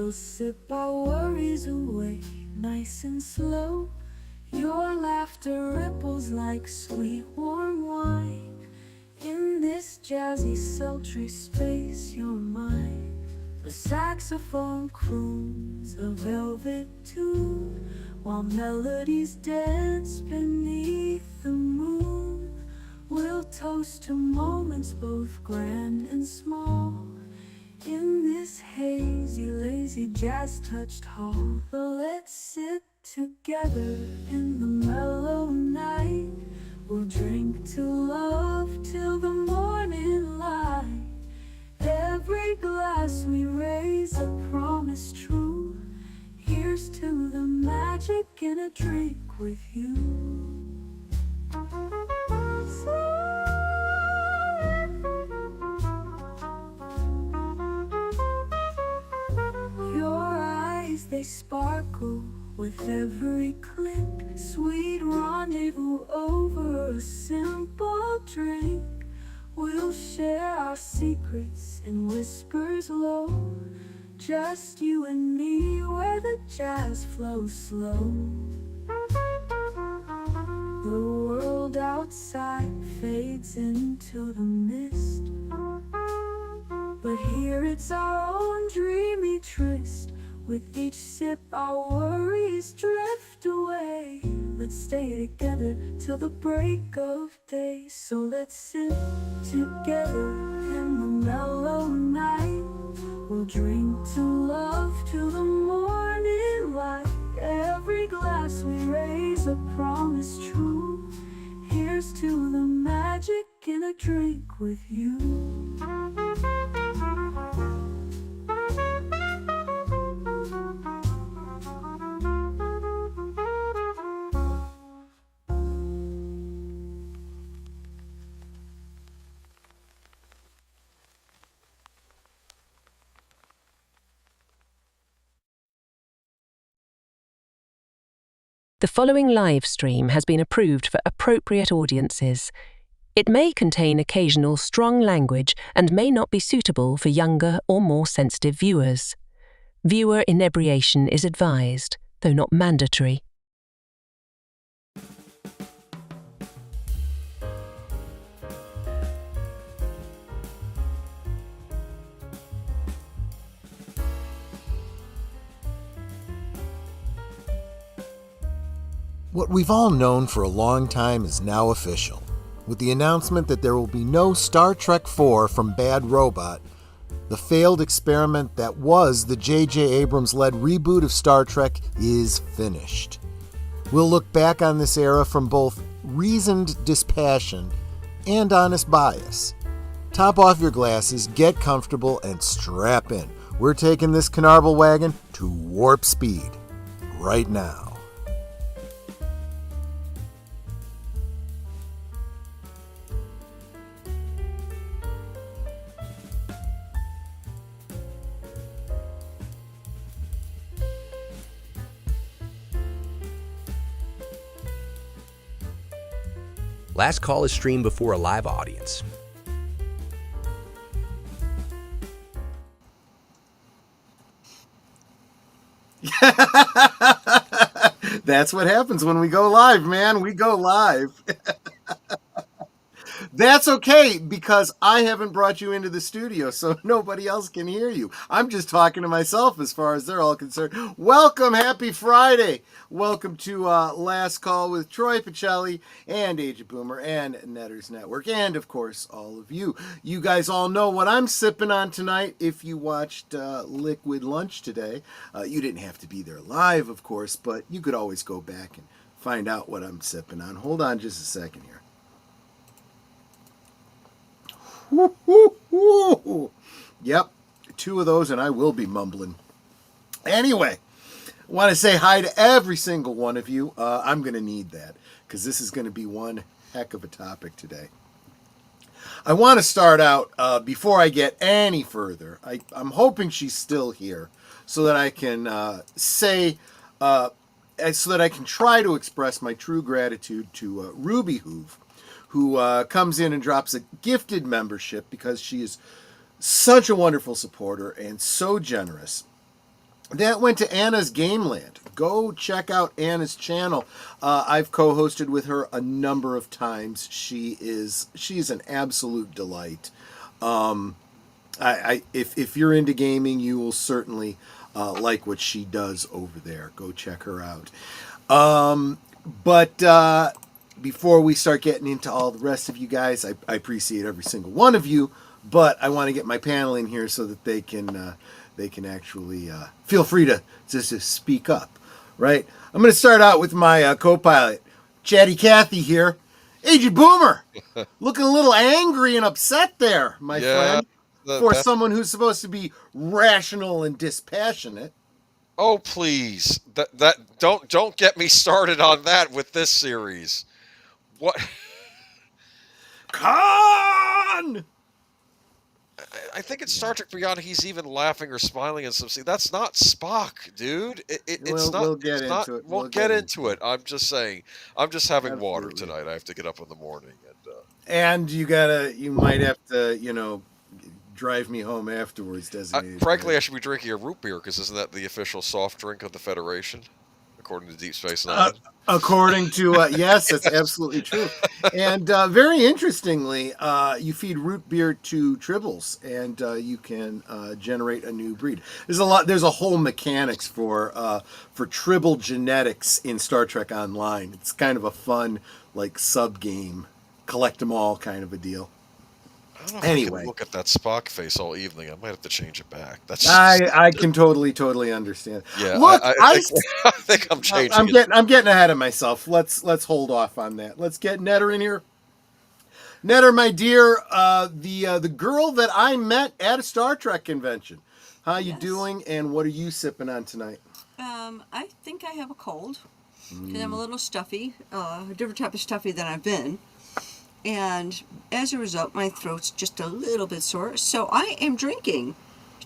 We'll sip our worries away, nice and slow. Your laughter ripples like sweet warm wine. In this jazzy sultry space you're mine. The saxophone croons a velvet tune, while melodies dance beneath the moon. We'll toast to moments both grand and small, in this hazy, lazy, jazz-touched hall. Let's sit together in the mellow night. We'll drink to love till the morning light. Every glass we raise a promise true. Here's to the magic in a drink with you. They sparkle with every click, sweet rendezvous over a simple drink. We'll share our secrets in whispers low, just you and me where the jazz flows slow. The world outside fades into the mist, but here it's our own dreamy tryst. With each sip our worries drift away. Let's stay together till the break of day. So let's sit together in the mellow night. We'll drink to love till the morning light. Every glass we raise a promise true. Here's to the magic in a drink with you. The following live stream has been approved for appropriate audiences. It may contain occasional strong language and may not be suitable for younger or more sensitive viewers. Viewer inebriation is advised, though not mandatory. What we've all known for a long time is now official. With the announcement that there will be no Star Trek IV from Bad Robot, the failed experiment that was the JJ Abrams-led reboot of Star Trek is finished. We'll look back on this era from both reasoned dispassion and honest bias. Top off your glasses, get comfortable, and strap in. We're taking this Canarble wagon to warp speed right now. Last Call is streamed before a live audience. That's what happens when we go live, man. We go live. That's okay, because I haven't brought you into the studio, so nobody else can hear you. I'm just talking to myself as far as they're all concerned. Welcome, happy Friday. Welcome to Last Call with Troy Pacelli and Agent Boomer and Netters Network, and of course, all of you. You guys all know what I'm sipping on tonight. If you watched Liquid Lunch today, you didn't have to be there live, of course, but you could always go back and find out what I'm sipping on. Hold on just a second here. Yep, 2 of those and I will be mumbling. Anyway, I want to say hi to every single one of you. I'm going to need that because this is going to be one heck of a topic today. I want to start out, before I get any further, I'm hoping she's still here so that I can so that I can try to express my true gratitude to Ruby Hoove, who comes in and drops a gifted membership because she is such a wonderful supporter and so generous. That went to Anna's Gameland. Go check out Anna's channel. I've co-hosted with her a number of times. She's an absolute delight. If you're into gaming, you will certainly like what she does over there. Go check her out. But before we start getting into all the rest of you guys, I appreciate every single one of you, but I want to get my panel in here so that they can actually feel free to just speak up, right? I'm going to start out with my co-pilot, Chatty Cathy here. Agent Boomer, looking a little angry and upset there, my friend, for someone who's supposed to be rational and dispassionate. Oh, please. Don't get me started on that with this series. What? Khan! I think in Star Trek Beyond, he's even laughing or smiling at some scene. That's not Spock, dude. It's not. We'll get into it. We'll get into it. I'm just saying. I'm just having Absolutely. water tonight. I have to get up in the morning. And you might have to, drive me home afterwards, designated. Frankly, I should be drinking a root beer because isn't that the official soft drink of the Federation, according to Deep Space Nine? According to yes, that's absolutely true. And very interestingly, you feed root beer to tribbles, and you can generate a new breed. There's a whole mechanics for tribble genetics in Star Trek Online. It's kind of a fun sub game, collect them all kind of a deal. I don't know if I can look at that Spock face all evening. I might have to change it back. I can totally understand. Yeah, look, I think I'm changing. I'm getting ahead of myself. Let's hold off on that. Let's get Netter in here. Netter, my dear, the girl that I met at a Star Trek convention. How you doing? And what are you sipping on tonight? I think I have a cold because I'm a little stuffy, a different type of stuffy than I've been. And as a result, my throat's just a little bit sore. So I am drinking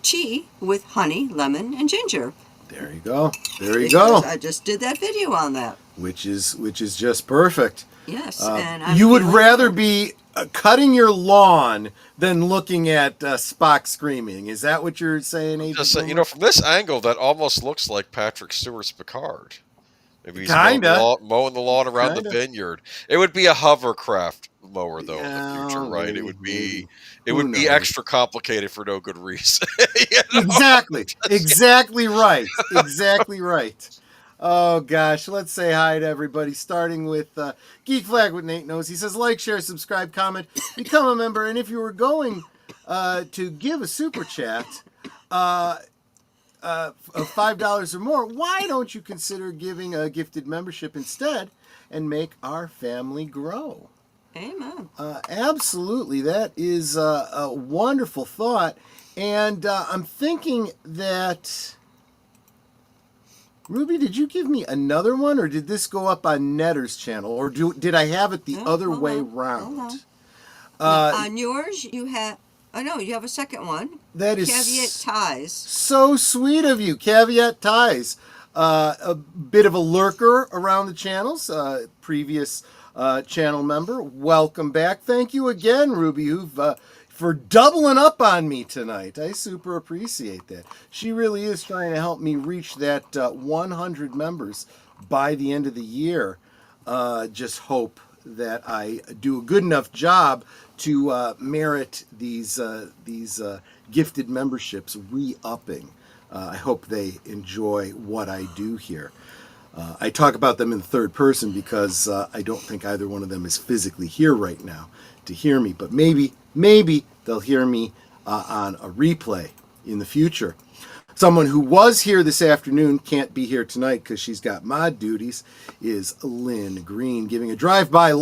tea with honey, lemon, and ginger. There you go. Go. I just did that video on that. Which is just perfect. Yes. And you would rather be cutting your lawn than looking at Spock screaming. Is that what you're saying, Agent? Just from this angle, that almost looks like Patrick Stewart's Picard. Maybe he's mowing the lawn around the vineyard. It would be a hovercraft mower, though, in the future, right? It would be extra complicated for no good reason. Exactly right. Exactly right. Oh gosh, let's say hi to everybody. Starting with Geek Flag with Nate Knows. He says like, share, subscribe, comment, become a member, and if you were going to give a super chat. Of $5 or more, why don't you consider giving a gifted membership instead and make our family grow? Amen. Absolutely. That is a wonderful thought. And I'm thinking that... Ruby, did you give me another one, or did this go up on Netter's channel? Or did I have it the other way round? On yours, you have... Oh, no, you have a second one. That is Caveat Ties. So sweet of you. Caveat Ties. A bit of a lurker around the channels. Previous channel member. Welcome back. Thank you again, Ruby, for doubling up on me tonight. I super appreciate that. She really is trying to help me reach that 100 members by the end of the year. Just hope that I do a good enough job to merit these gifted memberships re-upping. I hope they enjoy what I do here. I talk about them in third person because I don't think either one of them is physically here right now to hear me, but maybe they'll hear me on a replay in the future. Someone who was here this afternoon, can't be here tonight because she's got mod duties, is Lynn Green, giving a drive-by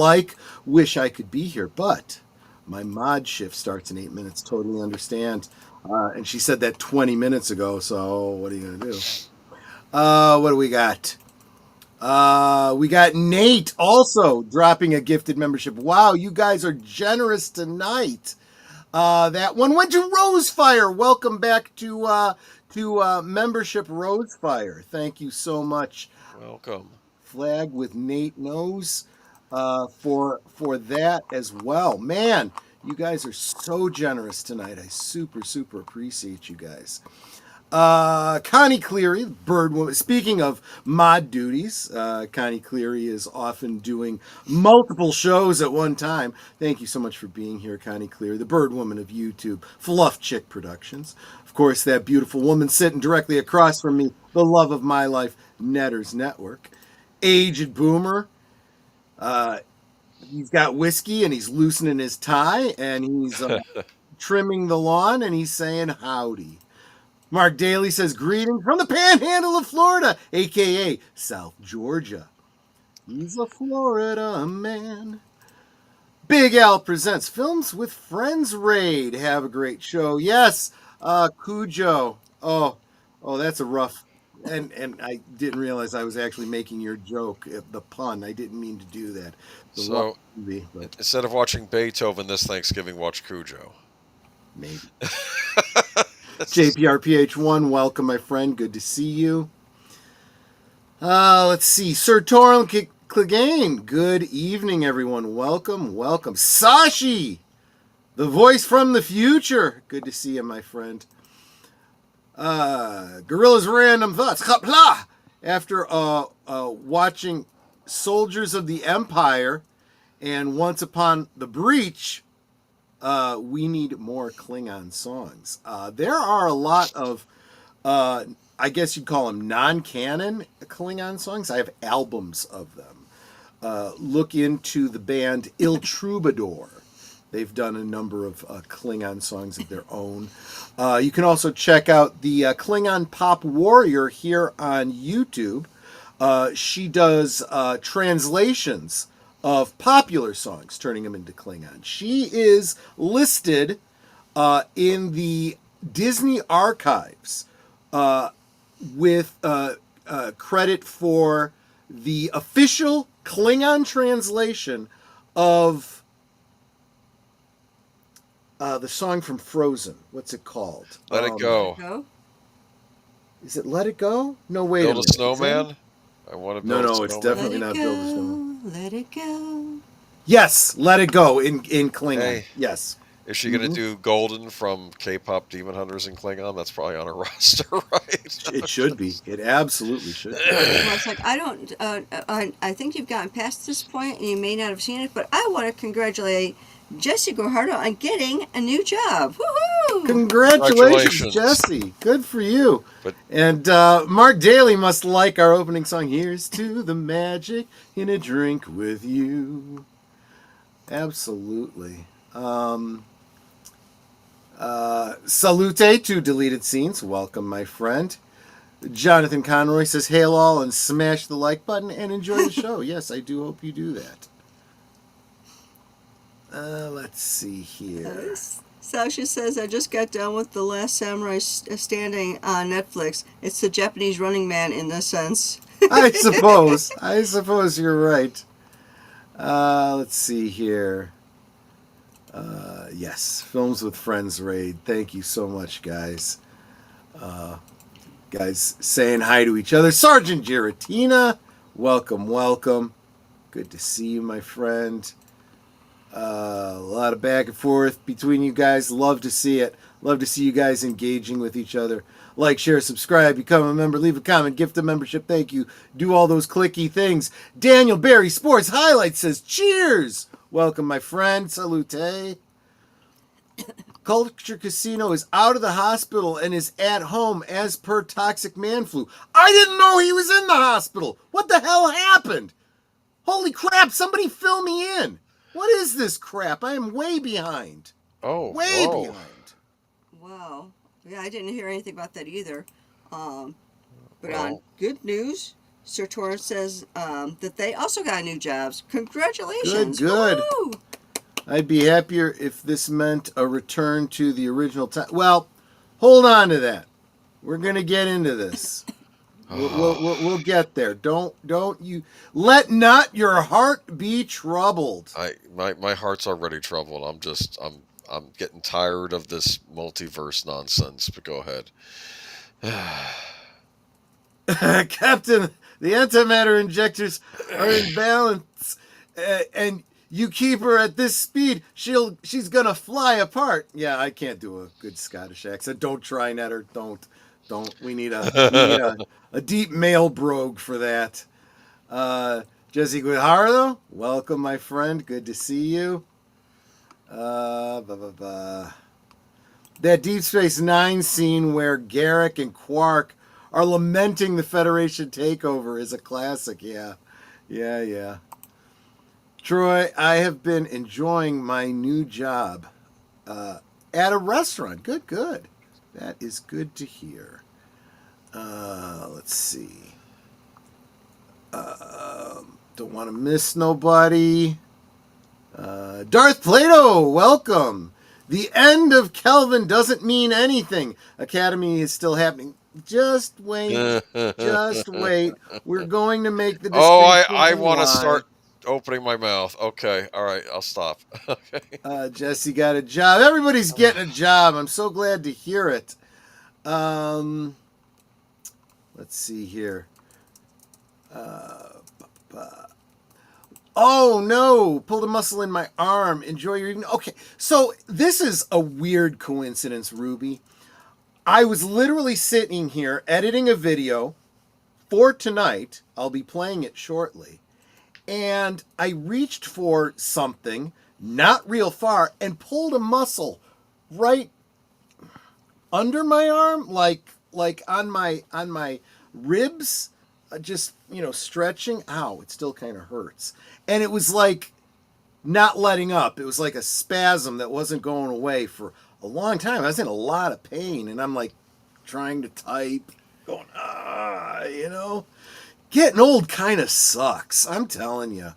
wish I could be here, but my mod shift starts in 8 minutes, totally understand. And she said that 20 minutes ago, so what are you going to do? What do we got? We got Nate also dropping a gifted membership. Wow, you guys are generous tonight. That one went to Rosefire. Welcome back to membership Rosefire. Thank you so much. Welcome. Flag with Nate Knows for that as well. Man, you guys are so generous tonight. I super appreciate you guys. Connie Cleary, Bird Woman. Speaking of mod duties, Connie Cleary is often doing multiple shows at one time. Thank you so much for being here, Connie Cleary, the Bird Woman of YouTube, Fluff Chick Productions. Of course, that beautiful woman sitting directly across from me, the love of my life, Netters Network. Aged Boomer. He's got whiskey and he's loosening his tie and he's trimming the lawn and he's saying howdy. Mark Daly says, greetings from the panhandle of Florida, a.k.a. South Georgia. He's a Florida man. Big Al presents Films with Friends Raid. Have a great show. Yes, Cujo. Oh, that's a rough... And I didn't realize I was actually making your joke, the pun. I didn't mean to do that. So, instead of watching Beethoven this Thanksgiving, watch Cujo. Maybe. JPRPH1, welcome, my friend. Good to see you. Let's see. Sir Torrent Clegane, good evening, everyone. Welcome. Sashi, the voice from the future. Good to see you, my friend. Gorilla's Random Thoughts. After watching Soldiers of the Empire and Once Upon the Breach, we need more Klingon songs. There are a lot of, I guess you'd call them non-canon Klingon songs. I have albums of them. Look into the band Il Troubadour. They've done a number of Klingon songs of their own. You can also check out the Klingon Pop Warrior here on YouTube. She does translations of popular songs, turning them into Klingon. She is listed in the Disney archives with credit for the official Klingon translation of the song from Frozen. What's it called? Let It Go. Is it Let It Go? No, wait Build a Snowman? I want to build a snowman. No, it's definitely not Build a Snowman. Let it go. Yes, Let It Go in Klingon. Hey, yes. Is she going to do Golden from K-pop Demon Hunters in Klingon? That's probably on her roster, right? It should be. It absolutely should be. Well, it's like, I think you've gotten past this point and you may not have seen it, but I want to congratulate Jesse Guajardo on getting a new job. Woohoo! Congratulations, Jesse. Good for you. And Mark Daly must like our opening song, Here's to the Magic in a Drink with You. Absolutely. Salute to Deleted Scenes. Welcome, my friend. Jonathan Conroy says, hail all and smash the like button and enjoy the show. Yes, I do hope you do that. Let's see here. Sasha says, I just got done with The Last Samurai Standing on Netflix. It's the Japanese Running Man in this sense. I suppose you're right. Let's see here. Yes, Films with Friends Raid. Thank you so much, guys. Guys saying hi to each other. Sergeant Giratina, welcome. Good to see you, my friend. A lot of back and forth between you guys. Love to see it. Love to see you guys engaging with each other. Like, share, subscribe, become a member, leave a comment, gift a membership. Thank you. Do all those clicky things. Daniel Barry Sports Highlights says, cheers. Welcome, my friend. Salute. Culture Casino is out of the hospital and is at home as per Toxic Man Flu. I didn't know he was in the hospital. What the hell happened? Holy crap, somebody fill me in. What is this crap? I am way behind. Way behind. Wow. Yeah, I didn't hear anything about that either. But on good news, Sir Torrance says that they also got new jobs. Congratulations. Good. Woo! I'd be happier if this meant a return to the original time. Well, hold on to that. We're going to get into this. We'll get there. Don't you let not your heart be troubled. My heart's already troubled. I'm getting tired of this multiverse nonsense. But go ahead. Captain, the antimatter injectors are in balance, and you keep her at this speed, she's gonna fly apart. Yeah, I can't do a good Scottish accent. Don't try, Netter. Don't. We need a deep male brogue for that. Jesse Guijardo, welcome, my friend. Good to see you. That Deep Space Nine scene where Garrick and Quark are lamenting the Federation takeover is a classic. Yeah. Troy, I have been enjoying my new job at a restaurant. Good. That is good to hear. Let's see. Don't want to miss nobody. Darth Plato, welcome. The end of Kelvin doesn't mean anything. Academy is still happening. Just wait. We're going to make the distinction. Oh, I want to start opening my mouth. Okay, all right, I'll stop. Okay. Jesse got a job. Everybody's getting a job. I'm so glad to hear it. Let's see here. Oh no, pulled a muscle in my arm. Enjoy your evening. Okay, so this is a weird coincidence, Ruby. I was literally sitting here editing a video for tonight. I'll be playing it shortly. And I reached for something, not real far, and pulled a muscle right under my arm, like on my ribs, just, stretching. Ow, it still kind of hurts. And it was like not letting up. It was like a spasm that wasn't going away for a long time. I was in a lot of pain, and I'm like trying to type, going, Getting old kind of sucks, I'm telling you.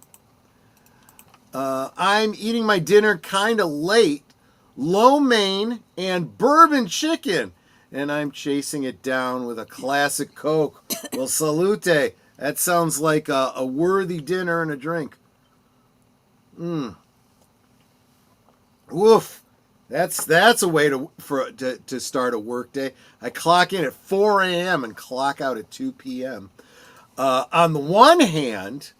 I'm eating my dinner kind of late. Lo mein and bourbon chicken. And I'm chasing it down with a classic Coke. Well, salute. That sounds like a worthy dinner and a drink. Woof. That's a way to start a work day. I clock in at 4 a.m. and clock out at 2 p.m. On the one hand,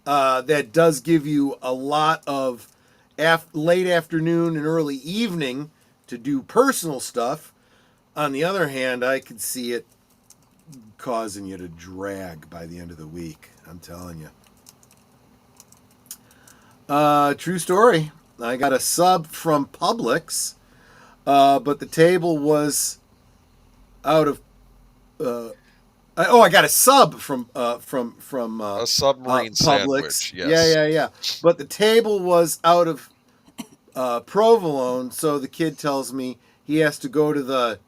that does give you a lot of late afternoon and early evening to do personal stuff. On the other hand, I could see it causing you to drag by the end of the week. I'm telling you. True story. I got a sub from Publix, but the table was out of. I got a sub from a submarine Publix. sandwich. Yes. Yeah. But the table was out of provolone, so the kid tells me he has to go to the.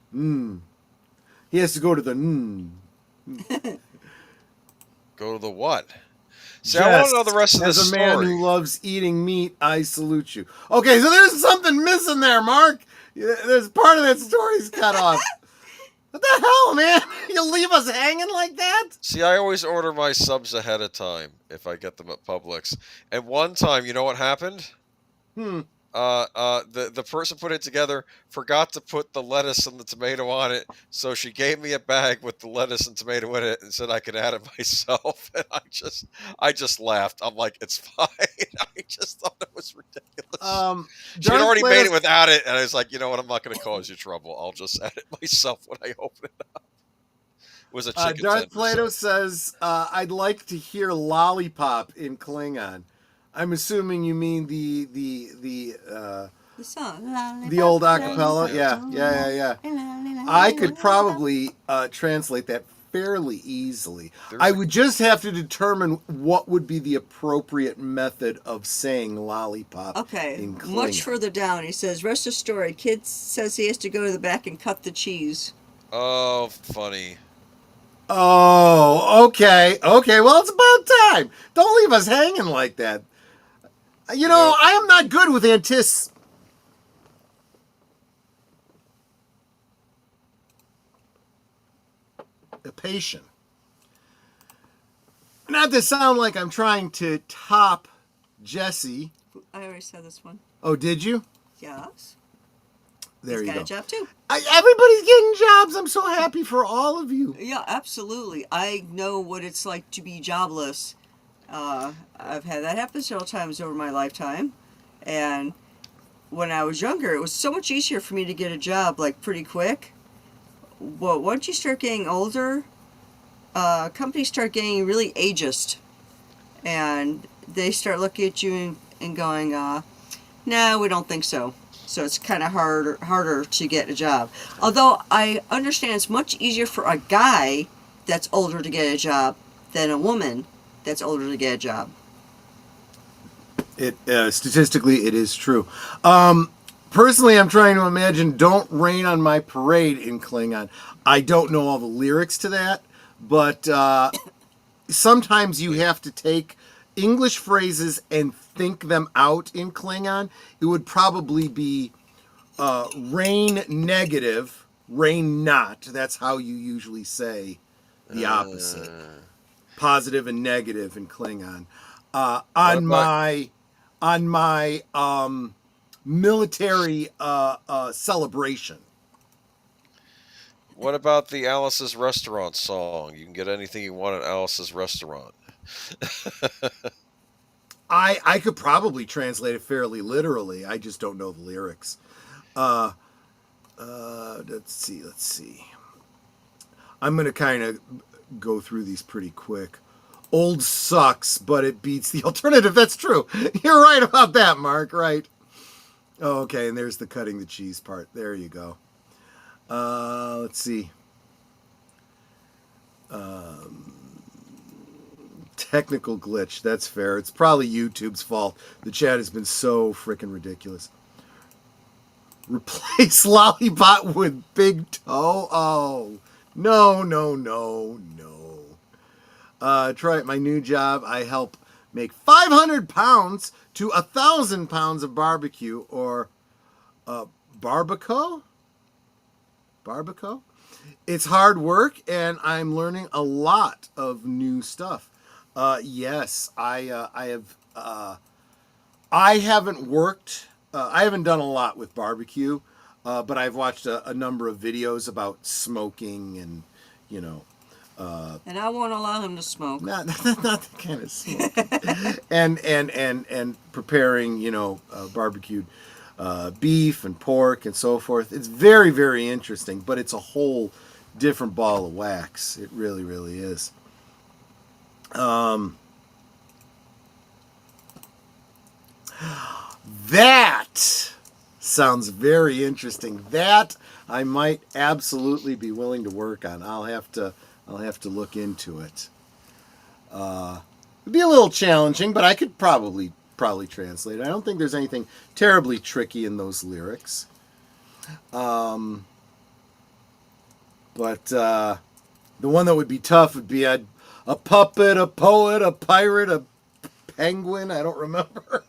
He has to go to the. Go to the what? See, I want to know the rest of this story. As a man who loves eating meat, I salute you. Okay, so there's something missing there, Mark. There's part of that story's cut off. What the hell, man? You'll leave us hanging like that? See, I always order my subs ahead of time if I get them at Publix. And one time, you know what happened? The person put it together, forgot to put the lettuce and the tomato on it, so she gave me a bag with the lettuce and tomato in it and said I could add it myself. And I just laughed. I'm like, it's fine. I just thought it was ridiculous. She had already made it without it, and I was like, you know what? I'm not going to cause you trouble. I'll just add it myself when I open it up. It was a chicken. Darth Plato says, I'd like to hear Lollipop in Klingon. I'm assuming you mean the song, the old acapella. Yeah. I could probably translate that fairly easily. I would just have to determine what would be the appropriate method of saying lollipop. Okay, in Klingon. Much further down, he says, rest of story, kid says he has to go to the back and cut the cheese. Oh, funny. Oh, okay. Well, it's about time. Don't leave us hanging like that. You know, I am not good with anticipation. Not to sound like I'm trying to top Jesse. I already said this one. Oh, did you? Yes. There you go. He's got a job too. Everybody's getting jobs. I'm so happy for all of you. Yeah, absolutely. I know what it's like to be jobless. I've had that happen several times over my lifetime. And when I was younger, it was so much easier for me to get a job, like, pretty quick. once you start getting older, companies start getting really ageist, and they start looking at you and going, no, we don't think so. So it's kind of harder to get a job. Although I understand it's much easier for a guy that's older to get a job than a woman that's older to get a job. It statistically, it is true. Personally, I'm trying to imagine "Don't Rain on My Parade" in Klingon. I don't know all the lyrics to that, but sometimes you have to take English phrases and think them out in Klingon. It would probably be rain negative, rain not. That's how you usually say the opposite. Positive and negative in Klingon. On my military celebration. What about the Alice's Restaurant song? You can get anything you want at Alice's Restaurant. I could probably translate it fairly literally. I just don't know the lyrics. Let's see. I'm going to kind of go through these pretty quick. Old sucks, but it beats the alternative. That's true. You're right about that, Mark, right? Oh, okay, and there's the cutting the cheese part. There you go. Let's see. Technical glitch. That's fair. It's probably YouTube's fault. The chat has been so freaking ridiculous. Replace Lollipop with Big Toe. Oh, no. Try it. My new job. I help make 500 pounds to 1,000 pounds of barbecue or barbacoa. It's hard work, and I'm learning a lot of new stuff. Yes, I haven't worked. I haven't done a lot with barbecue, but I've watched a number of videos about smoking and, and I won't allow him to smoke. Not the kind of smoke. and preparing, barbecued beef and pork and so forth. It's very, very interesting, but it's a whole different ball of wax. It really, really is. That sounds very interesting. That I might absolutely be willing to work on. I'll have to look into it. It'd be a little challenging, but I could probably translate it. I don't think there's anything terribly tricky in those lyrics. But the one that would be tough would be a puppet, a poet, a pirate, a penguin. I don't remember.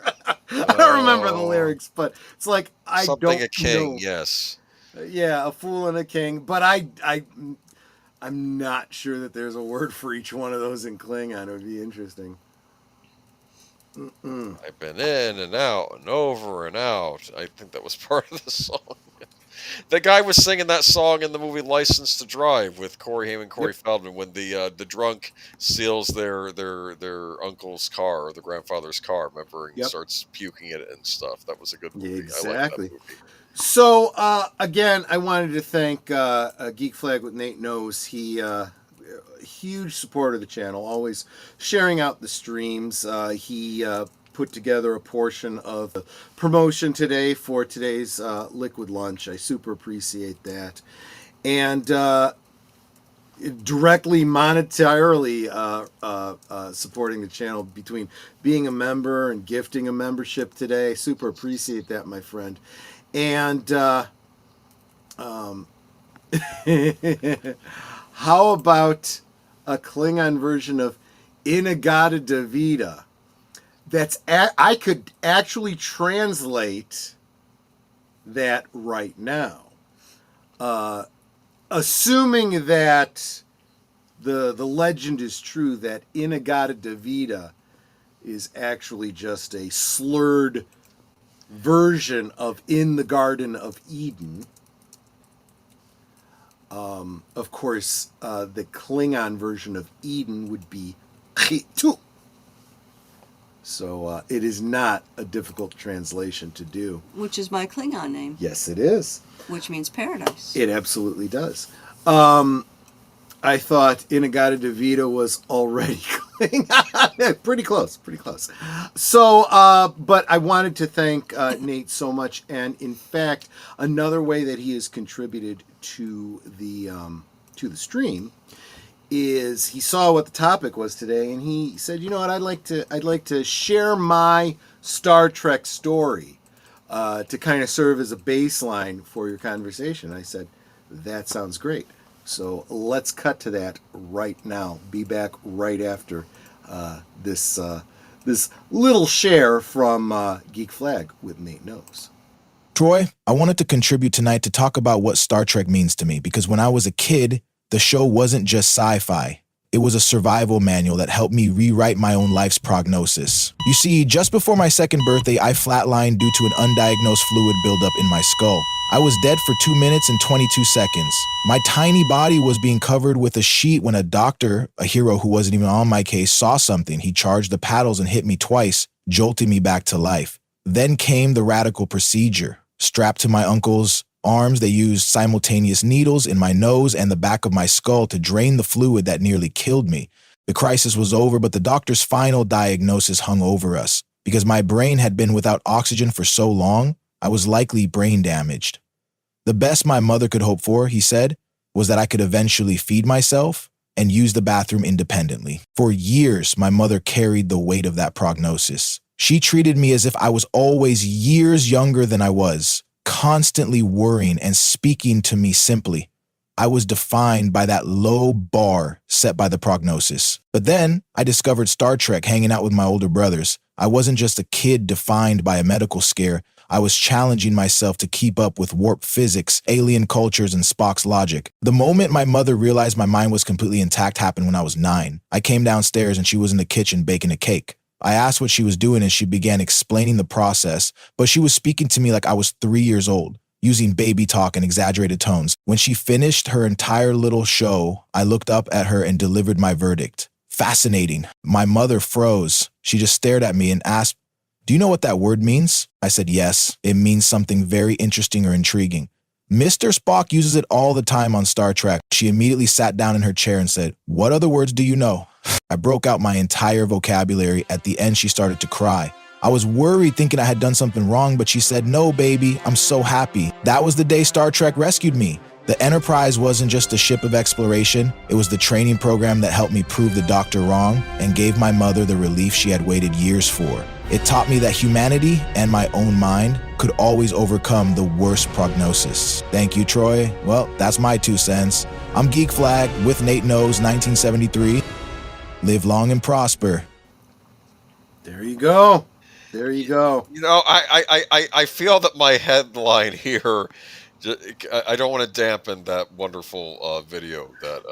I don't remember the lyrics, but it's like I Something don't a king, know. yes. Yeah, a fool and a king. But I'm not sure that there's a word for each one of those in Klingon. It would be interesting. I've been in and out and over and out. I think that was part of the song. The guy was singing that song in the movie License to Drive with Corey Haim and Corey Feldman when the drunk steals their uncle's car or the grandfather's car, remember, and starts puking in it and stuff. That was a good movie. Exactly. I like that movie. So, again, I wanted to thank Geek Flag with Nate Knows. He a huge supporter of the channel, always sharing out the streams. He put together a portion of the promotion today for today's Liquid Lunch. I super appreciate that. And directly monetarily supporting the channel between being a member and gifting a membership today. Super appreciate that, my friend. And how about a Klingon version of Inagata Davida? I could actually translate that right now. Assuming that the legend is true, that Inagata Davida is actually just a slurred version of In the Garden of Eden. Of course, the Klingon version of Eden would be Chitu. So it is not a difficult translation to do. Which is my Klingon name. Yes, it is. Which means paradise. It absolutely does. I thought Inagata DeVito was already going on. Pretty close. So, but I wanted to thank Nate so much. And in fact, another way that he has contributed to the stream is he saw what the topic was today, and he said, "You know what? I'd like to share my Star Trek story to kind of serve as a baseline for your conversation." I said, "That sounds great." So let's cut to that right now. Be back right after this little share from Geek Flag with Nate Knows. Troy, I wanted to contribute tonight to talk about what Star Trek means to me, because when I was a kid, the show wasn't just sci-fi. It was a survival manual that helped me rewrite my own life's prognosis. You see, just before my second birthday, I flatlined due to an undiagnosed fluid buildup in my skull. I was dead for 2 minutes and 22 seconds. My tiny body was being covered with a sheet when a doctor, a hero who wasn't even on my case, saw something. He charged the paddles and hit me twice, jolting me back to life. Then came the radical procedure. Strapped to my uncle's arms, they used simultaneous needles in my nose and the back of my skull to drain the fluid that nearly killed me. The crisis was over, but the doctor's final diagnosis hung over us. Because my brain had been without oxygen for so long, I was likely brain damaged. The best my mother could hope for, he said, was that I could eventually feed myself and use the bathroom independently. For years, my mother carried the weight of that prognosis. She treated me as if I was always years younger than I was, constantly worrying and speaking to me simply. I was defined by that low bar set by the prognosis. But then I discovered Star Trek hanging out with my older brothers. I wasn't just a kid defined by a medical scare. I was challenging myself to keep up with warped physics, alien cultures, and Spock's logic. The moment my mother realized my mind was completely intact happened when I was 9. I came downstairs and she was in the kitchen baking a cake. I asked what she was doing and she began explaining the process, but she was speaking to me like I was 3 years old, using baby talk and exaggerated tones. When she finished her entire little show, I looked up at her and delivered my verdict. Fascinating. My mother froze. She just stared at me and asked, "Do you know what that word means?" I said, "Yes, it means something very interesting or intriguing. Mr. Spock uses it all the time on Star Trek." She immediately sat down in her chair and said, "What other words do you know?" I broke out my entire vocabulary. At the end, she started to cry. I was worried, thinking I had done something wrong, but she said, "No, baby, I'm so happy." That was the day Star Trek rescued me. The Enterprise wasn't just a ship of exploration. It was the training program that helped me prove the doctor wrong and gave my mother the relief she had waited years for. It taught me that humanity and my own mind could always overcome the worst prognosis. Thank you, Troy. Well, that's my 2 cents. I'm Geek Flag with Nate Knows 1973. Live long and prosper. There you go. There you go. You know, I feel that my headline here, I don't want to dampen that wonderful video that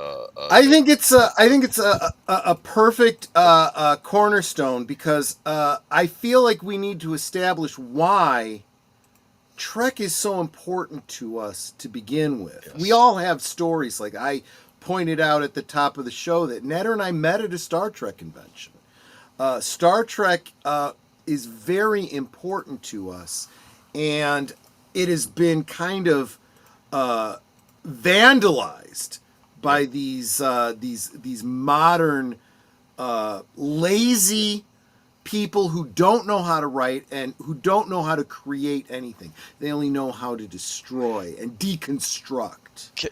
I think it's a perfect cornerstone, because I feel like we need to establish why Trek is so important to us to begin with. Yes. We all have stories. Like I pointed out at the top of the show that Netter and I met at a Star Trek convention. Star Trek is very important to us, and it has been kind of vandalized by these modern lazy people who don't know how to write and who don't know how to create anything. They only know how to destroy and deconstruct.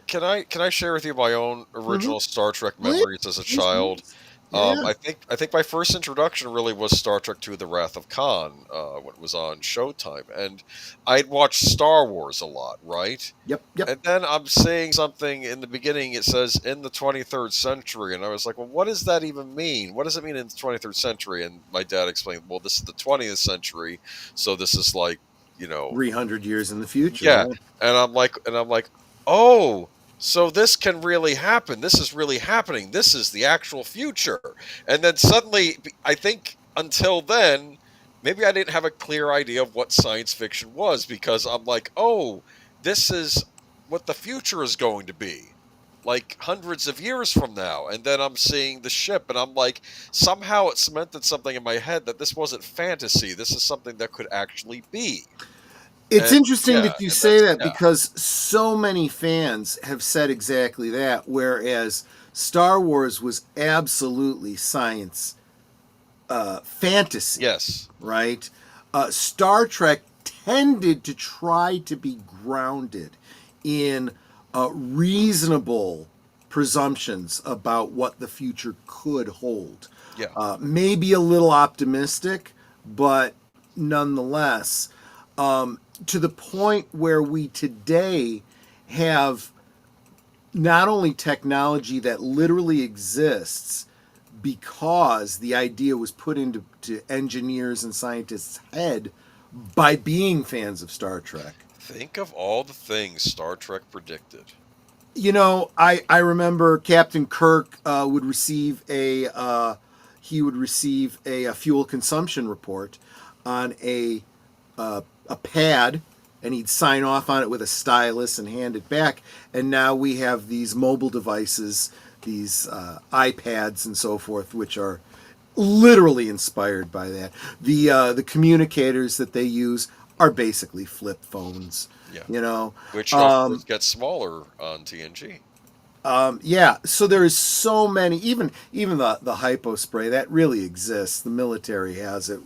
Can I share with you my own original Star Trek memories as a child? Yeah. I think my first introduction really was Star Trek II: The Wrath of Khan, when it was on Showtime, and I'd watched Star Wars a lot, right? Yep. And then I'm seeing something in the beginning. It says in the 23rd century, and I was like, well, what does that even mean? What does it mean in the 23rd century? And my dad explained, well, this is the 20th century, so this is like, 300 years in the future. Yeah, right? and I'm like, oh. So this can really happen. This is really happening. This is the actual future. And then suddenly, I think until then, maybe I didn't have a clear idea of what science fiction was, because I'm like, oh, this is what the future is going to be, like hundreds of years from now. And then I'm seeing the ship, and I'm like, somehow it cemented something in my head that this wasn't fantasy. This is something that could actually be. It's interesting that you say that yeah. because so many fans have said exactly that, whereas Star Wars was absolutely science fantasy. Yes. Right? Star Trek tended to try to be grounded in reasonable presumptions about what the future could hold. Yeah. Maybe a little optimistic, but nonetheless, to the point where we today have not only technology that literally exists because the idea was put into engineers and scientists' head by being fans of Star Trek. Think of all the things Star Trek predicted. You know, I remember Captain Kirk would receive a fuel consumption report on a pad, and he'd sign off on it with a stylus and hand it back. And now we have these mobile devices, these iPads and so forth, which are literally inspired by that. The communicators that they use are basically flip phones. Yeah. You know, which of course gets smaller on TNG. Yeah, so there is so many, even the hypo spray that really exists. The military has it.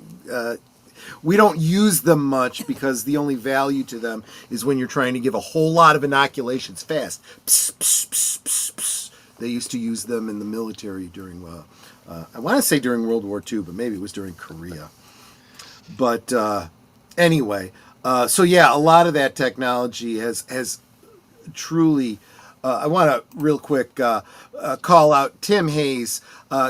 We don't use them much because the only value to them is when you're trying to give a whole lot of inoculations fast. Psst, psst, psst, psst, psst. They used to use them in the military during, I want to say during World War II, but maybe it was during Korea. But anyway, so yeah, a lot of that technology has truly. I want to real quick call out Tim Hayes.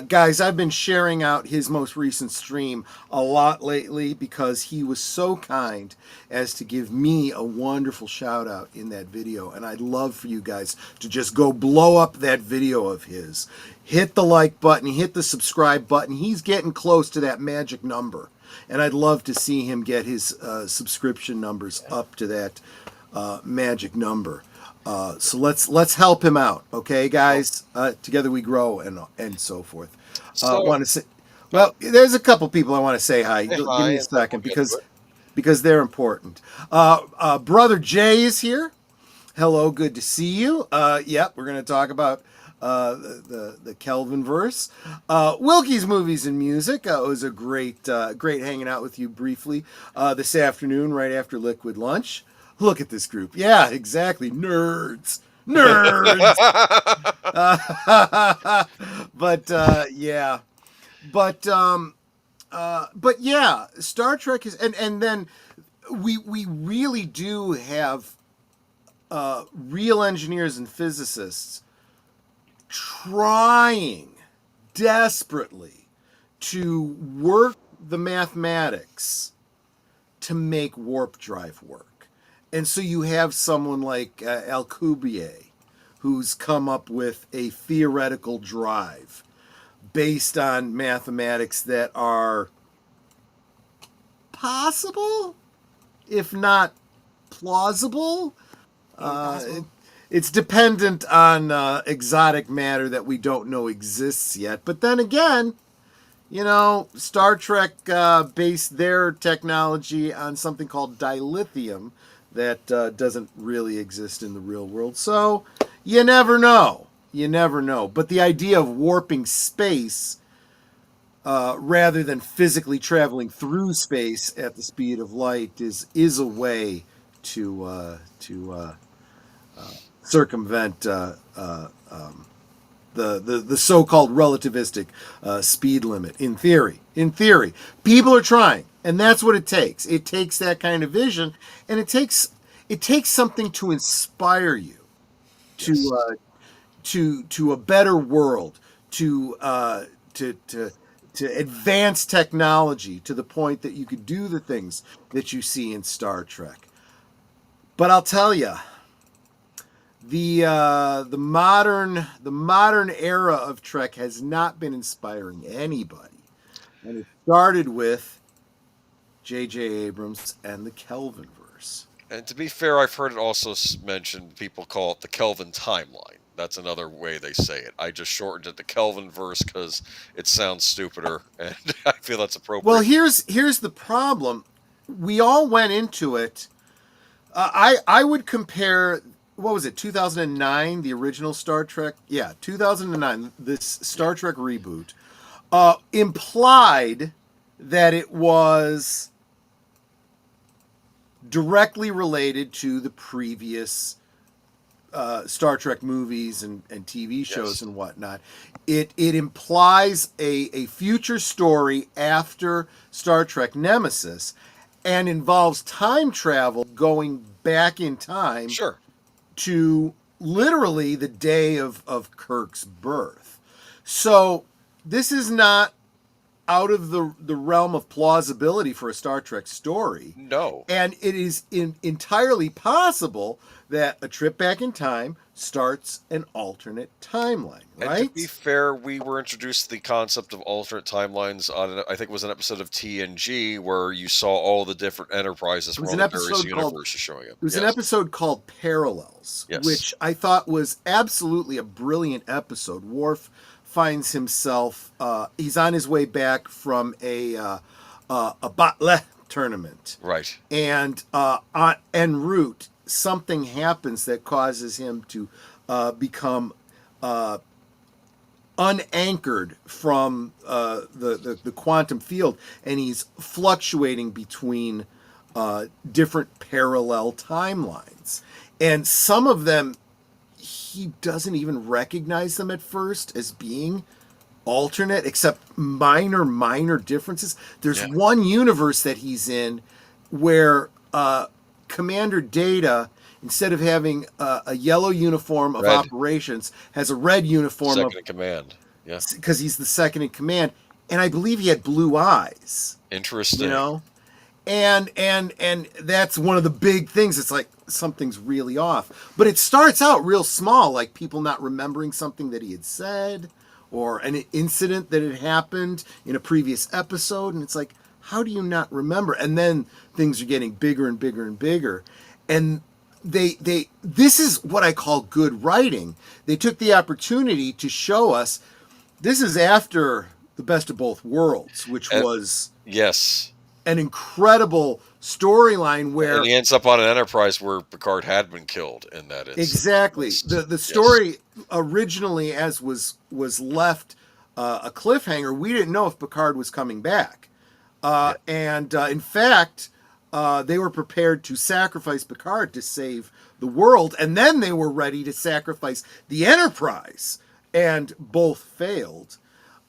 Guys, I've been sharing out his most recent stream a lot lately because he was so kind as to give me a wonderful shout out in that video. And I'd love for you guys to just go blow up that video of his. Hit the like button, hit the subscribe button. He's getting close to that magic number. And I'd love to see him get his subscription numbers up to that magic number. So let's help him out, okay, guys? Together we grow and so forth. Want to say, well, there's a couple people I want to say hi. Give me a second because they're important. Brother Jay is here. Hello, good to see you. Yep, we're going to talk about the Kelvin verse. Wilkie's Movies and Music. It was a great hanging out with you briefly this afternoon right after Liquid Lunch. Look at this group. Yeah, exactly. Nerds. But yeah. But yeah, Star Trek is and then we really do have real engineers and physicists trying desperately to work the mathematics to make warp drive work. And so you have someone like Alcubierre, who's come up with a theoretical drive based on mathematics that are possible, if not plausible. It's dependent on exotic matter that we don't know exists yet. But then again, you know, Star Trek based their technology on something called dilithium, that doesn't really exist in the real world. So you never know. You never know. But the idea of warping space rather than physically traveling through space at the speed of light is a way to circumvent the so-called relativistic speed limit. In theory, people are trying. And that's what it takes. It takes that kind of vision, and it takes something to inspire you to a better world, to advance technology to the point that you could do the things that you see in Star Trek. But I'll tell you, the modern era of Trek has not been inspiring anybody, and it started with JJ Abrams and the Kelvin verse. And to be fair, I've heard it also mentioned, people call it the Kelvin timeline. That's another way they say it. I just shortened it the Kelvin verse because it sounds stupider, and I feel that's appropriate. Well, here's the problem. We all went into it I would compare, what was it, 2009, the original Star Trek? Yeah, 2009, this Star Trek reboot implied that it was directly related to the previous Star Trek movies and TV shows and whatnot. It implies a future story after Star Trek Nemesis, and involves time travel, going back in time to literally the day of Kirk's birth. So this is not out of the realm of plausibility for a Star Trek story. No. And it is entirely possible that a trip back in time starts an alternate timeline, right? And to be fair, we were introduced to the concept of alternate timelines on, I think it was an episode of TNG, where you saw all the different enterprises from all the various universes showing up. It was an episode called Parallels, which I thought was absolutely a brilliant episode. Worf finds himself, he's on his way back from a Batle tournament. Right. And en route, something happens that causes him to become unanchored from the quantum field, and he's fluctuating between different parallel timelines. And some of them, he doesn't even recognize them at first as being alternate, except minor differences. There's one universe that he's in where Commander Data, instead of having a yellow uniform of operations, has a red uniform second in command. Yeah, because he's the second in command, and I believe he had blue eyes. Interesting. You know, and that's one of the big things. It's like something's really off, but it starts out real small, like people not remembering something that he had said, or an incident that had happened in a previous episode, and it's like, how do you not remember? And then things are getting bigger and bigger and bigger. And this is what I call good writing. They took the opportunity to show us, this is after The Best of Both Worlds, which was an incredible storyline where... And he ends up on an Enterprise where Picard had been killed in that instance. Exactly. The story originally, as was left a cliffhanger, we didn't know if Picard was coming back. And in fact, they were prepared to sacrifice Picard to save the world, and then they were ready to sacrifice the Enterprise, and both failed.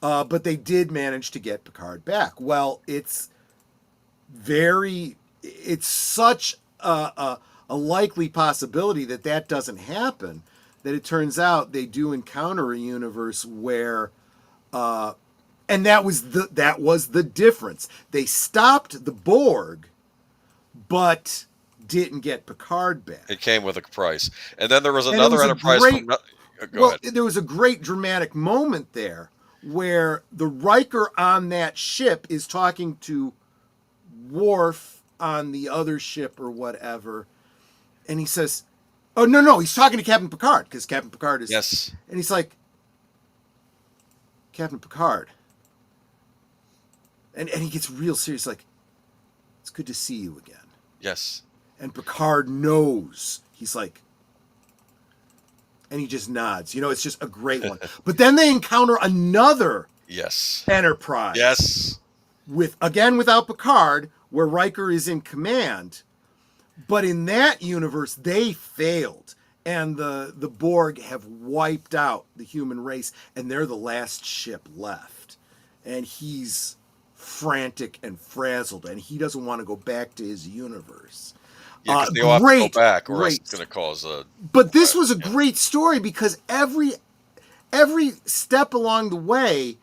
But they did manage to get Picard back. Well, it's such a likely possibility that doesn't happen, that it turns out they do encounter a universe where... and that was the difference. They stopped the Borg, but didn't get Picard back. It came with a price. And then there was another Enterprise. Go ahead. There was a great dramatic moment there where the Riker on that ship is talking to Worf on the other ship or whatever, and he says, "Oh no, he's talking to Captain Picard, because Captain Picard is..." Yes. And he's like, "Captain Picard." And he gets real serious, like, "It's good to see you again." Yes. And Picard knows. He's like, and he just nods. You know, it's just a great one. But then they encounter another Enterprise. Yes. Without Picard, where Riker is in command. But in that universe, they failed. And the Borg have wiped out the human race, and they're the last ship left. And he's frantic and frazzled, and he doesn't want to go back to his universe. Yeah, because they all have to go back, or else it's going to cause a... But this was a great story, because every step along the way,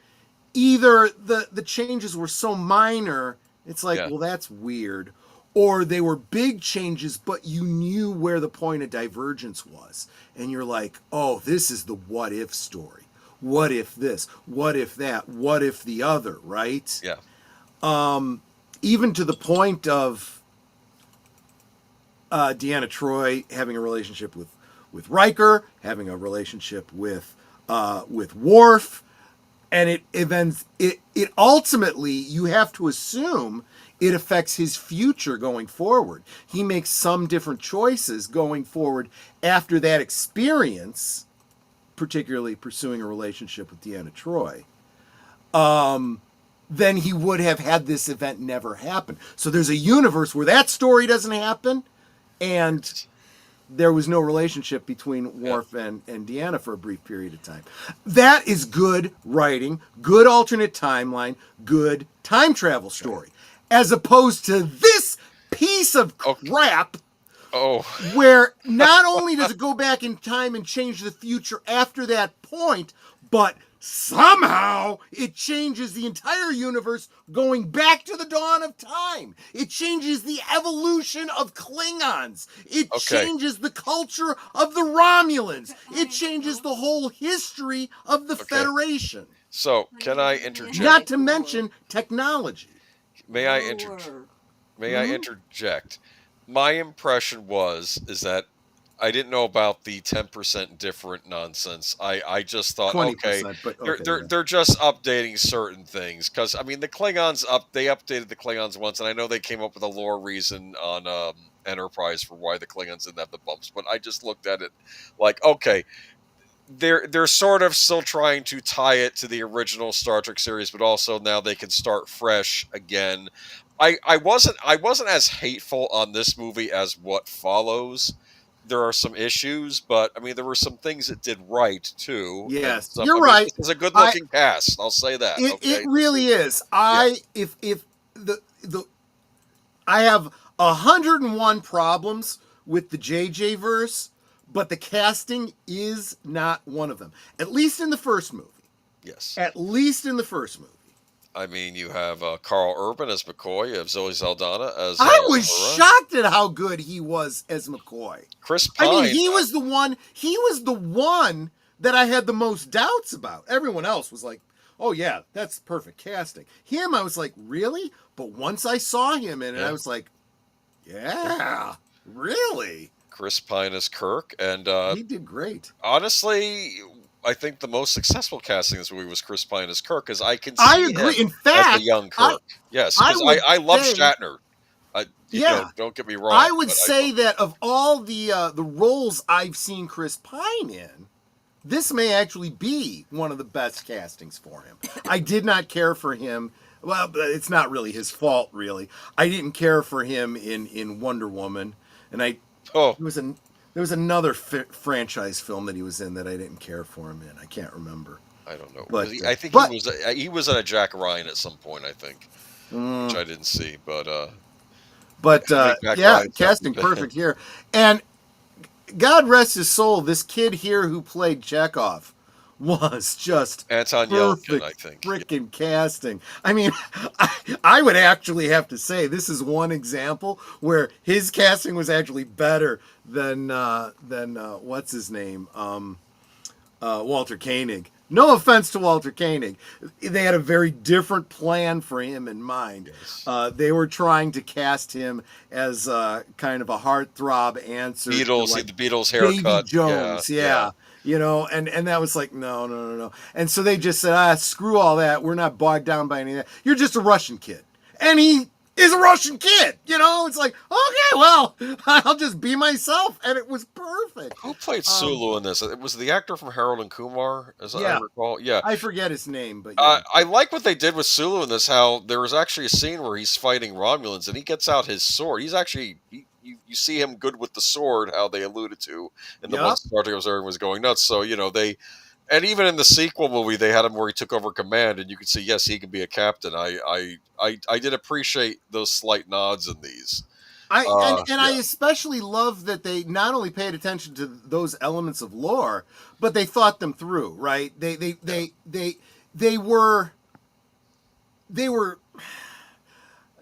either the changes were so minor, it's like, well, that's weird, or they were big changes, but you knew where the point of divergence was. And you're like, oh, this is the what if story. What if this? What if that? What if the other, right? Yeah. Even to the point of Deanna Troi having a relationship with Riker, having a relationship with Worf, and it ultimately, you have to assume it affects his future going forward. He makes some different choices going forward after that experience, particularly pursuing a relationship with Deanna Troi. Then he would have had this event never happen. So there's a universe where that story doesn't happen, and there was no relationship between Worf and Deanna for a brief period of time. That is good writing, good alternate timeline, good time travel story. As opposed to this piece of crap where not only does it go back in time and change the future after that point, but somehow it changes the entire universe going back to the dawn of time. It changes the evolution of Klingons. It changes the culture of the Romulans. It changes the whole history of the Federation. So, can I interject? Not to mention technology. May I interject? My impression is that I didn't know about the 10% different nonsense. I just thought, they're just updating certain things, because I mean the Klingons they updated the Klingons once, and I know they came up with a lore reason on Enterprise for why the Klingons didn't have the bumps, but I just looked at it like, okay, they're sort of still trying to tie it to the original Star Trek series, but also now they can start fresh again. I wasn't as hateful on this movie as what follows. There are some issues, but I mean, there were some things it did right too. Yes, you're right. It's a good-looking cast. I'll say that. It really is. I have 101 problems with the JJ verse, but the casting is not one of them. At least in the first movie. Yes. At least in the first movie. I mean, you have Carl Urban as McCoy. You have Zoe Saldana as. I was shocked at how good he was as McCoy. Chris Pine. I mean, he was the one. He was the one that I had the most doubts about. Everyone else was like, "Oh yeah, that's perfect casting." Him, I was like, "Really?" But once I saw him in it, I was like, "Yeah, really." Chris Pine as Kirk, and he did great. Honestly, I think the most successful casting in this movie was Chris Pine as Kirk, because I can see I agree. him In fact, as a young Kirk. Yes, because I love Shatner. You know, don't get me wrong. I would say that of all the roles I've seen Chris Pine in, this may actually be one of the best castings for him. I did not care for him. Well, it's not really his fault, really. I didn't care for him in Wonder Woman, and there was another franchise film that he was in that I didn't care for him in. I can't remember. I don't know. But, I think he was in a Jack Ryan at some point, I think, which I didn't see. But casting perfect here. And God rest his soul, this kid here who played Chekhov was just Anton Yelkin, I think. Freaking casting. I mean, I would actually have to say this is one example where his casting was actually better than what's his name, Walter Koenig. No offense to Walter Koenig. They had a very different plan for him in mind. Yes. They were trying to cast him as kind of a heartthrob answer. Beatles, the Beatles haircut. Davy Jones, yeah. You know, and that was like, no. And so they just said, screw all that. We're not bogged down by any of that. You're just a Russian kid. And he is a Russian kid. You know, it's like, okay, well, I'll just be myself. And it was perfect. Who played Sulu in this? It was the actor from Harold and Kumar, as I recall. Yeah. I forget his name, but I like what they did with Sulu in this, how there was actually a scene where he's fighting Romulans and he gets out his sword. He's actually... You see him good with the sword, how they alluded to in the one Star Trek was going nuts. So, you know, and even in the sequel movie, they had him where he took over command, and you could see, yes, he can be a captain. I did appreciate those slight nods in these. I especially love that they not only paid attention to those elements of lore, but they thought them through, right? They were.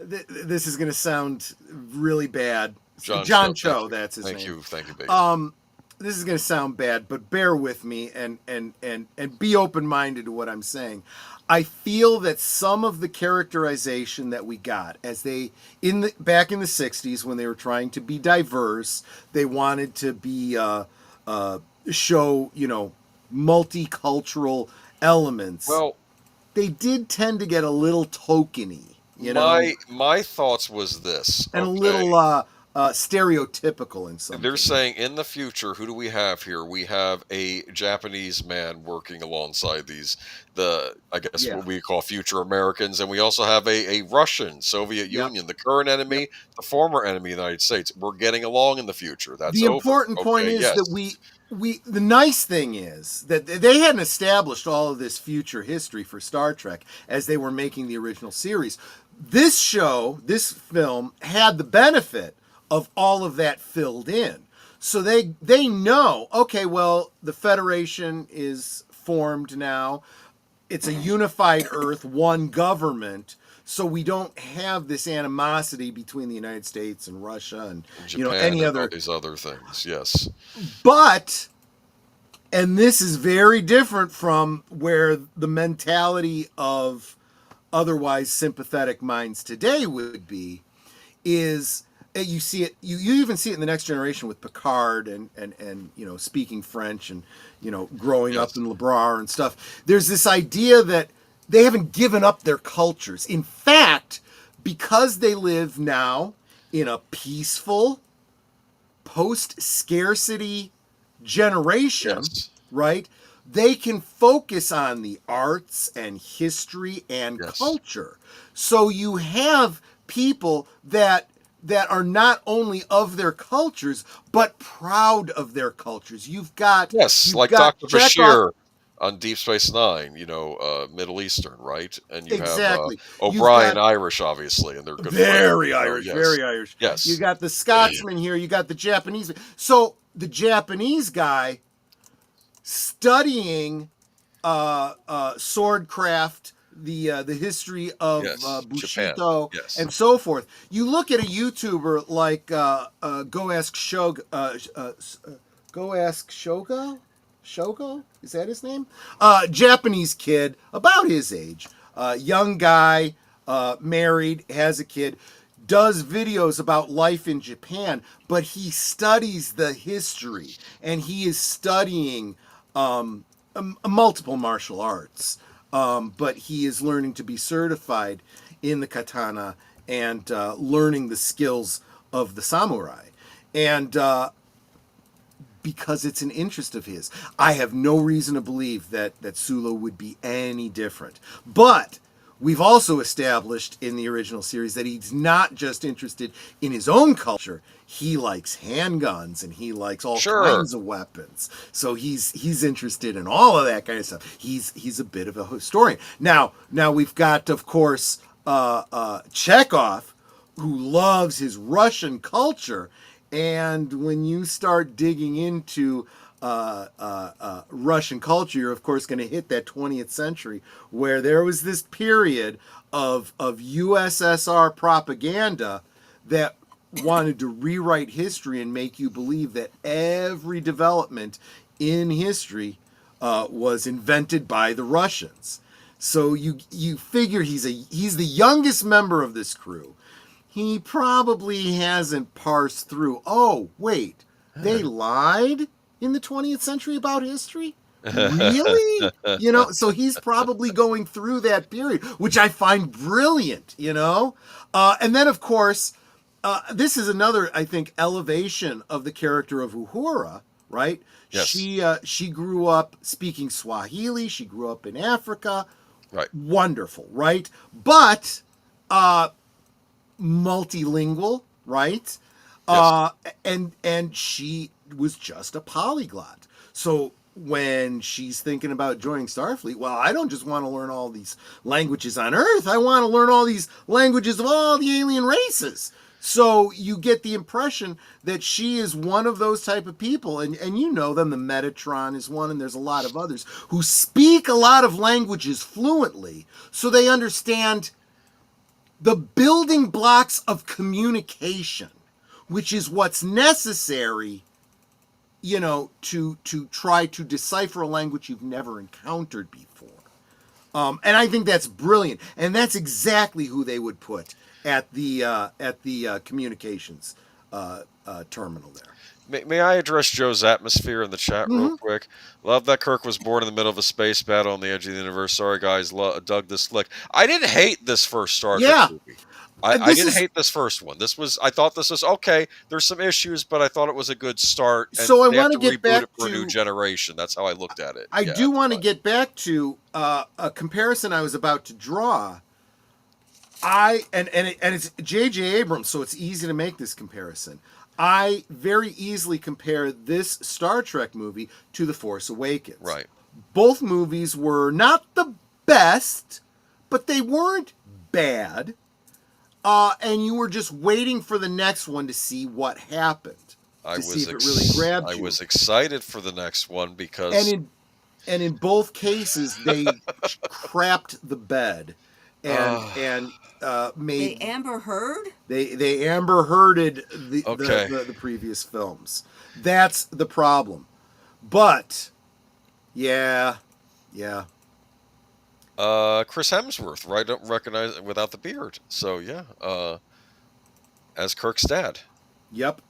This is going to sound really bad. John Cho, that's his name. Thank you, baby. This is going to sound bad, but bear with me and be open-minded to what I'm saying. I feel that some of the characterization that we got as back in the 60s when they were trying to be diverse, they wanted to be show, you know, multicultural elements. Well, they did tend to get a little tokeny, you know. My thoughts was this, and okay? a little stereotypical in some They're cases. saying in the future, who do we have here? We have a Japanese man working alongside I guess Yeah. what we call future Americans, and we also have a Russian, Soviet Yep. Union, the current enemy, Yep. the former enemy of the United States. We're getting along in the future. That's The over. important point Okay, is that yes. the nice thing is that they hadn't established all of this future history for Star Trek as they were making the original series. This film had the benefit of all of that filled in. So they know, okay, well, the Federation is formed now. It's a unified Earth, one government. So we don't have this animosity between the United States and Russia and Japan any and other. all these other things. Yes. But, and this is very different from where the mentality of otherwise sympathetic minds today would be, is you see it, you even see it in the Next Generation with Picard and speaking French and growing up in Le Bras and stuff. There's this idea that they haven't given up their cultures. In fact, because they live now in a peaceful, post-scarcity generation, right? They can focus on the arts and history and culture. So you have people that are not only of their cultures, but proud of their cultures. You've got Like got Dr. Bashir on Deep Space Nine, Middle Eastern, right? And you have O'Brien Irish, obviously, and they're good very friends. Irish, very Irish. Yes. You got the Scotsman here, you got the Japanese. So the Japanese guy studying swordcraft, the history of Bushido and so forth. You look at a YouTuber like Go Ask Shogo, is that his name? Japanese kid about his age, young guy, married, has a kid, does videos about life in Japan, but he studies the history and he is studying multiple martial arts. But he is learning to be certified in the katana and learning the skills of the samurai. And because it's an interest of his, I have no reason to believe that Sulu would be any different. But we've also established in the original series that he's not just interested in his own culture. He likes handguns and he likes all kinds of weapons. So he's interested in all of that kind of stuff. He's a bit of a historian. Now we've got, of course, Chekhov, who loves his Russian culture. And when you start digging into Russian culture, you're of course going to hit that 20th century where there was this period of USSR propaganda that wanted to rewrite history and make you believe that every development in history was invented by the Russians. So you figure he's the youngest member of this crew. He probably hasn't parsed through, oh, wait, they lied in the 20th century about history? Really? So he's probably going through that period, which I find brilliant, And then, of course, this is another, I think, elevation of the character of Uhura, right? Yes. She grew up speaking Swahili. She grew up in Africa. Right. Wonderful, right? But multilingual, right? Yes. And she was just a polyglot. So when she's thinking about joining Starfleet, well, I don't just want to learn all these languages on Earth. I want to learn all these languages of all the alien races. So you get the impression that she is one of those type of people, and you know them, the Metatron is one, and there's a lot of others who speak a lot of languages fluently, so they understand the building blocks of communication, which is what's necessary, to try to decipher a language you've never encountered before. And I think that's brilliant, and that's exactly who they would put at the communications terminal there. May I address Joe's atmosphere in the chat real quick? Love that Kirk was born in the middle of a space battle on the edge of the universe. Sorry, guys. Dug this flick. I didn't hate this first Star Trek movie. I didn't hate this first one. I thought this was okay. There's some issues, but I thought it was a good start. And so I want to get back for a new generation. That's how I looked at it. I do want to get back to a comparison I was about to draw. It's JJ Abrams, so it's easy to make this comparison. I very easily compare this Star Trek movie to The Force Awakens. Right. Both movies were not the best, but they weren't bad. And you were just waiting for the next one to see what happened. See if it really grabbed you. I was excited for the next one because... And in both cases, they crapped the bed. And made... They Amber Heard? They Amber Hearded the previous films. That's the problem. But, yeah. Chris Hemsworth, right? Don't recognize it without the beard. So yeah, as Kirk's dad. Yep.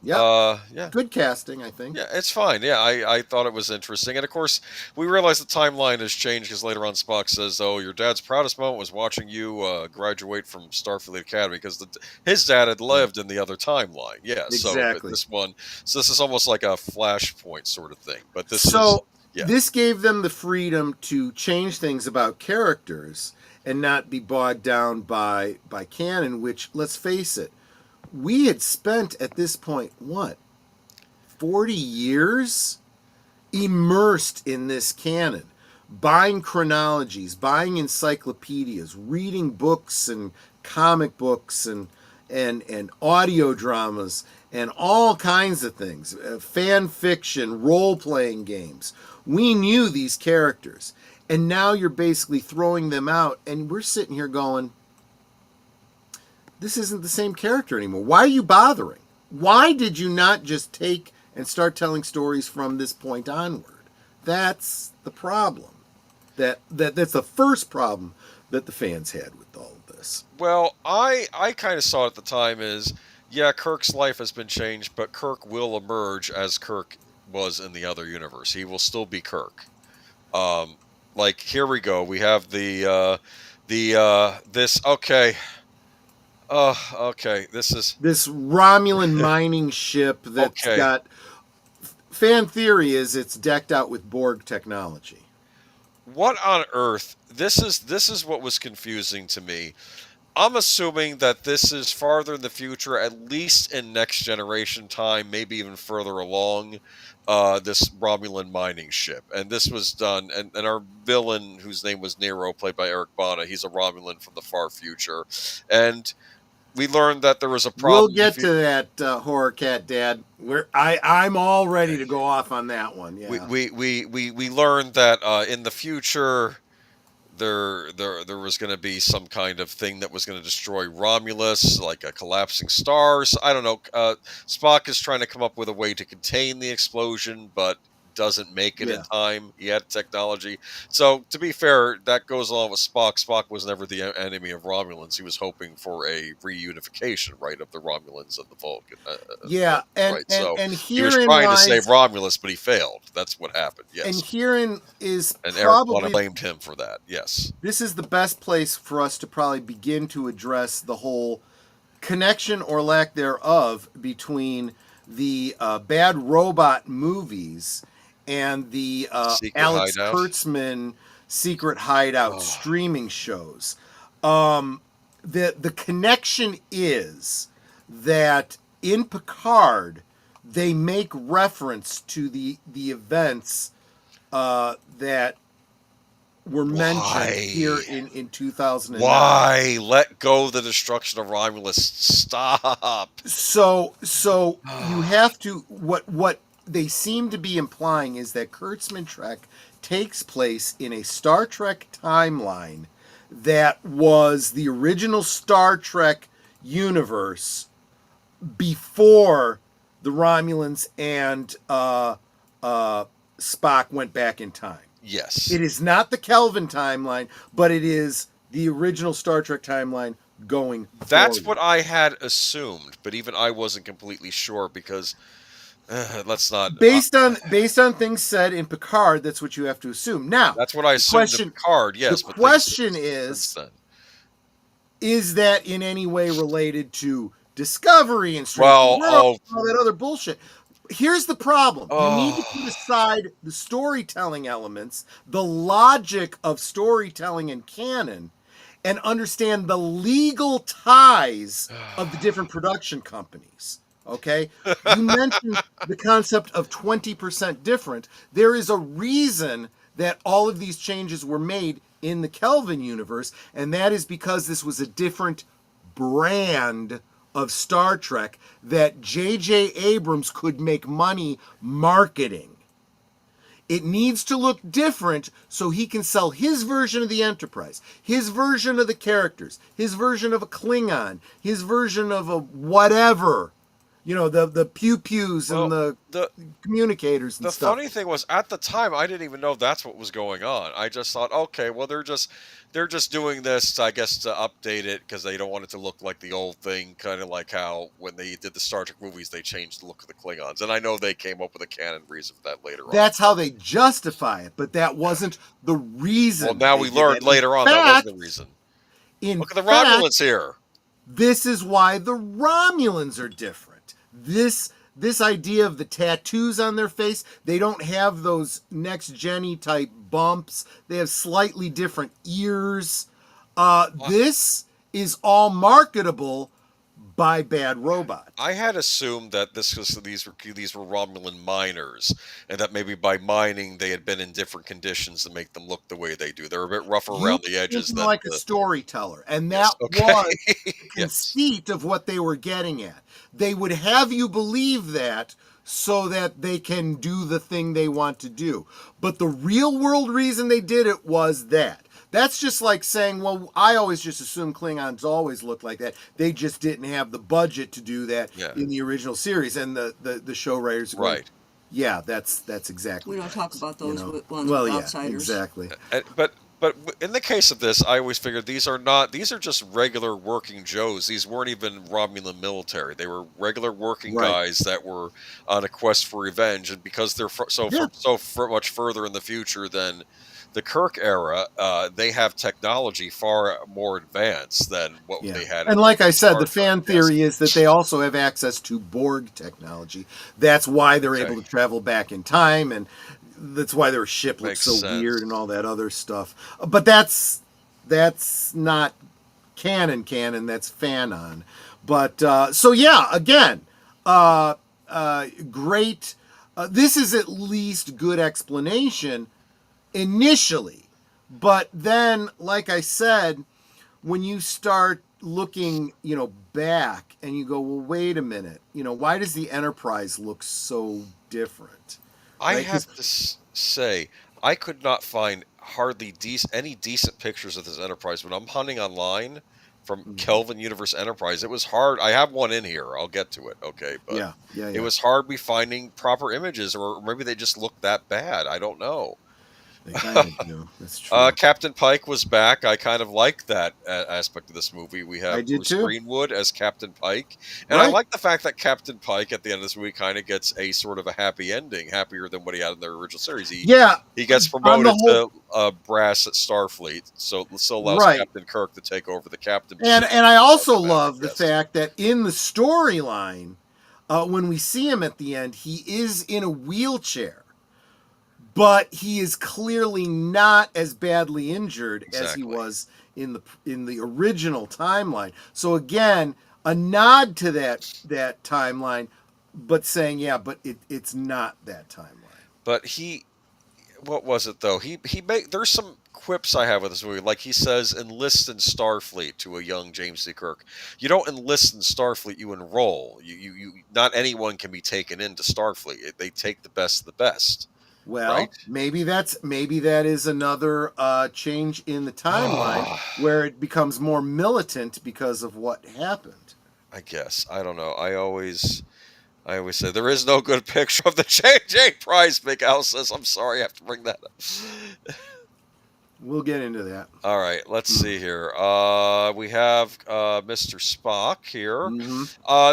Yeah. Good casting, I think. Yeah, it's fine. Yeah, I thought it was interesting, and of course we realize the timeline has changed because later on Spock says, "Oh, your dad's proudest moment was watching you graduate from Starfleet Academy," because his dad had lived in the other timeline. Yeah, exactly. So this is almost like a flashpoint sort of thing. But this gave them the freedom to change things about characters and not be bogged down by canon, which, let's face it, we had spent at this point, 40 years immersed in this canon, buying chronologies, buying encyclopedias, reading books and comic books and audio dramas and all kinds of things, fan fiction, role-playing games. We knew these characters, and now you're basically throwing them out, and we're sitting here going, this isn't the same character anymore. Why are you bothering? Why did you not just take and start telling stories from this point onward? That's the problem. That's the first problem that the fans had with all of this. Well, I kind of saw it at the time as, yeah, Kirk's life has been changed, but Kirk will emerge as Kirk was in the other universe. He will still be Kirk. Like, here we go. We have this, okay. This is this Romulan mining ship that's got, fan theory is it's decked out with Borg technology. What on earth? This is what was confusing to me. I'm assuming that this is farther in the future, at least in Next Generation time, maybe even further along, this Romulan mining ship. And this was done, and our villain, whose name was Nero, played by Eric Bana, he's a Romulan from the far future. And we learned that there was a problem. We'll get to that, Horror Cat Dad. I'm all ready to go off on that one. Yeah. We learned that in the future there was going to be some kind of thing that was going to destroy Romulus, like a collapsing star. So, I don't know. Spock is trying to come up with a way to contain the explosion, but doesn't make it in time. He had technology. So, to be fair, that goes along with Spock. Spock was never the enemy of Romulans. He was hoping for a reunification, right, of the Romulans and the Vulcan. And he was trying to save Romulus, but he failed. That's what happened, yes. And herein is and probably... Eric blamed him for that, yes. This is the best place for us to probably begin to address the whole connection or lack thereof between the Bad Robot movies and the Alex Kurtzman Secret Hideout streaming shows. The connection is that in Picard, they make reference to the events that were mentioned here in 2009. Why? Let go the destruction of Romulus. Stop. So you have to... What they seem to be implying is that Kurtzman Trek takes place in a Star Trek timeline that was the original Star Trek universe before the Romulans and Spock went back in time. Yes. It is not the Kelvin timeline, but it is the original Star Trek timeline going That's forward. what I had assumed, but even I wasn't completely sure because let's not. Based on things said in Picard, that's what you have to assume. Now, That's what I assumed in Picard. the Yes, but things question since then. is that in any way related to Discovery and Strange Well, New World and all that other bullshit? Here's the problem. You need to put aside the storytelling elements, the logic of storytelling and canon, and understand the legal ties of the different production companies. Okay? You mentioned the concept of 20% different. There is a reason that all of these changes were made in the Kelvin universe, and that is because this was a different brand of Star Trek that JJ Abrams could make money marketing. It needs to look different so he can sell his version of the Enterprise, his version of the characters, his version of a Klingon, his version of a whatever. You know, the pew-pews and the communicators and stuff. The funny thing was, at the time, I didn't even know that's what was going on. I just thought, okay, well, they're just doing this, I guess, to update it because they don't want it to look like the old thing, kind of like how when they did the Star Trek movies, they changed the look of the Klingons. And I know they came up with a canon reason for that later on. That's how they justify it, but that wasn't the reason. Well, now we learned later on that wasn't the reason. Look at the Romulans here. This is why the Romulans are different. This idea of the tattoos on their face, they don't have those next-gen-y type bumps. They have slightly different ears. This is all marketable by Bad Robot. I had assumed that these were Romulan miners, and that maybe by mining they had been in different conditions to make them look the way they do. They're a bit rougher around the edges than like a storyteller, and that was the conceit of what they were getting at. They would have you believe that so that they can do the thing they want to do. But the real world reason they did it was that. That's just like saying, well, I always just assume Klingons always look like that. They just didn't have the budget to do that in the original series. And the show writers were right. Yeah, that's exactly. We don't talk about those ones well, with yeah, outsiders. Exactly. But in the case of this, I always figured these are just regular working Joes. These weren't even Romulan military. They were regular working guys that were on a quest for revenge. And because they're so much further in the future than the Kirk era, they have technology far more advanced than what they had. And like I said, the fan theory is that they also have access to Borg technology. That's why they're able to travel back in time, and that's why their ship looks so weird and all that other stuff. But that's not canon. That's fanon. But so yeah, again, great. This is at least good explanation initially, but then, like I said, when you start looking, back and you go, well, wait a minute, why does the Enterprise look so different? I have to say, I could not find hardly any decent pictures of this Enterprise when I'm hunting online from Kelvin Universe Enterprise. It was hard. I have one in here. I'll get to it. Okay, but it was hard me finding proper images, or maybe they just looked that bad. I don't know. They kind of do. That's true. Captain Pike was back. I kind of like that aspect of this movie. We have Bruce Greenwood as Captain Pike. And I like the fact that Captain Pike at the end of this movie kind of gets a sort of a happy ending, happier than what he had in the original series. He gets promoted to brass at Starfleet, so allows Captain Kirk to take over the captain. And I also love the fact that in the storyline, when we see him at the end, he is in a wheelchair. But he is clearly not as badly injured as he was in the original timeline. So again, a nod to that timeline, but saying, but it's not that timeline. But what was it though? There's some quips I have with this movie. Like he says, enlist in Starfleet to a young James C. Kirk. You don't enlist in Starfleet, you enroll. You not anyone can be taken into Starfleet. They take the best of the best. Well, maybe that is another change in the timeline where it becomes more militant because of what happened. I guess. I don't know. I always say there is no good picture of the JJ Prize. Big Al says, I'm sorry, I have to bring that up. We'll get into that. All right, let's see here. We have Mr. Spock here.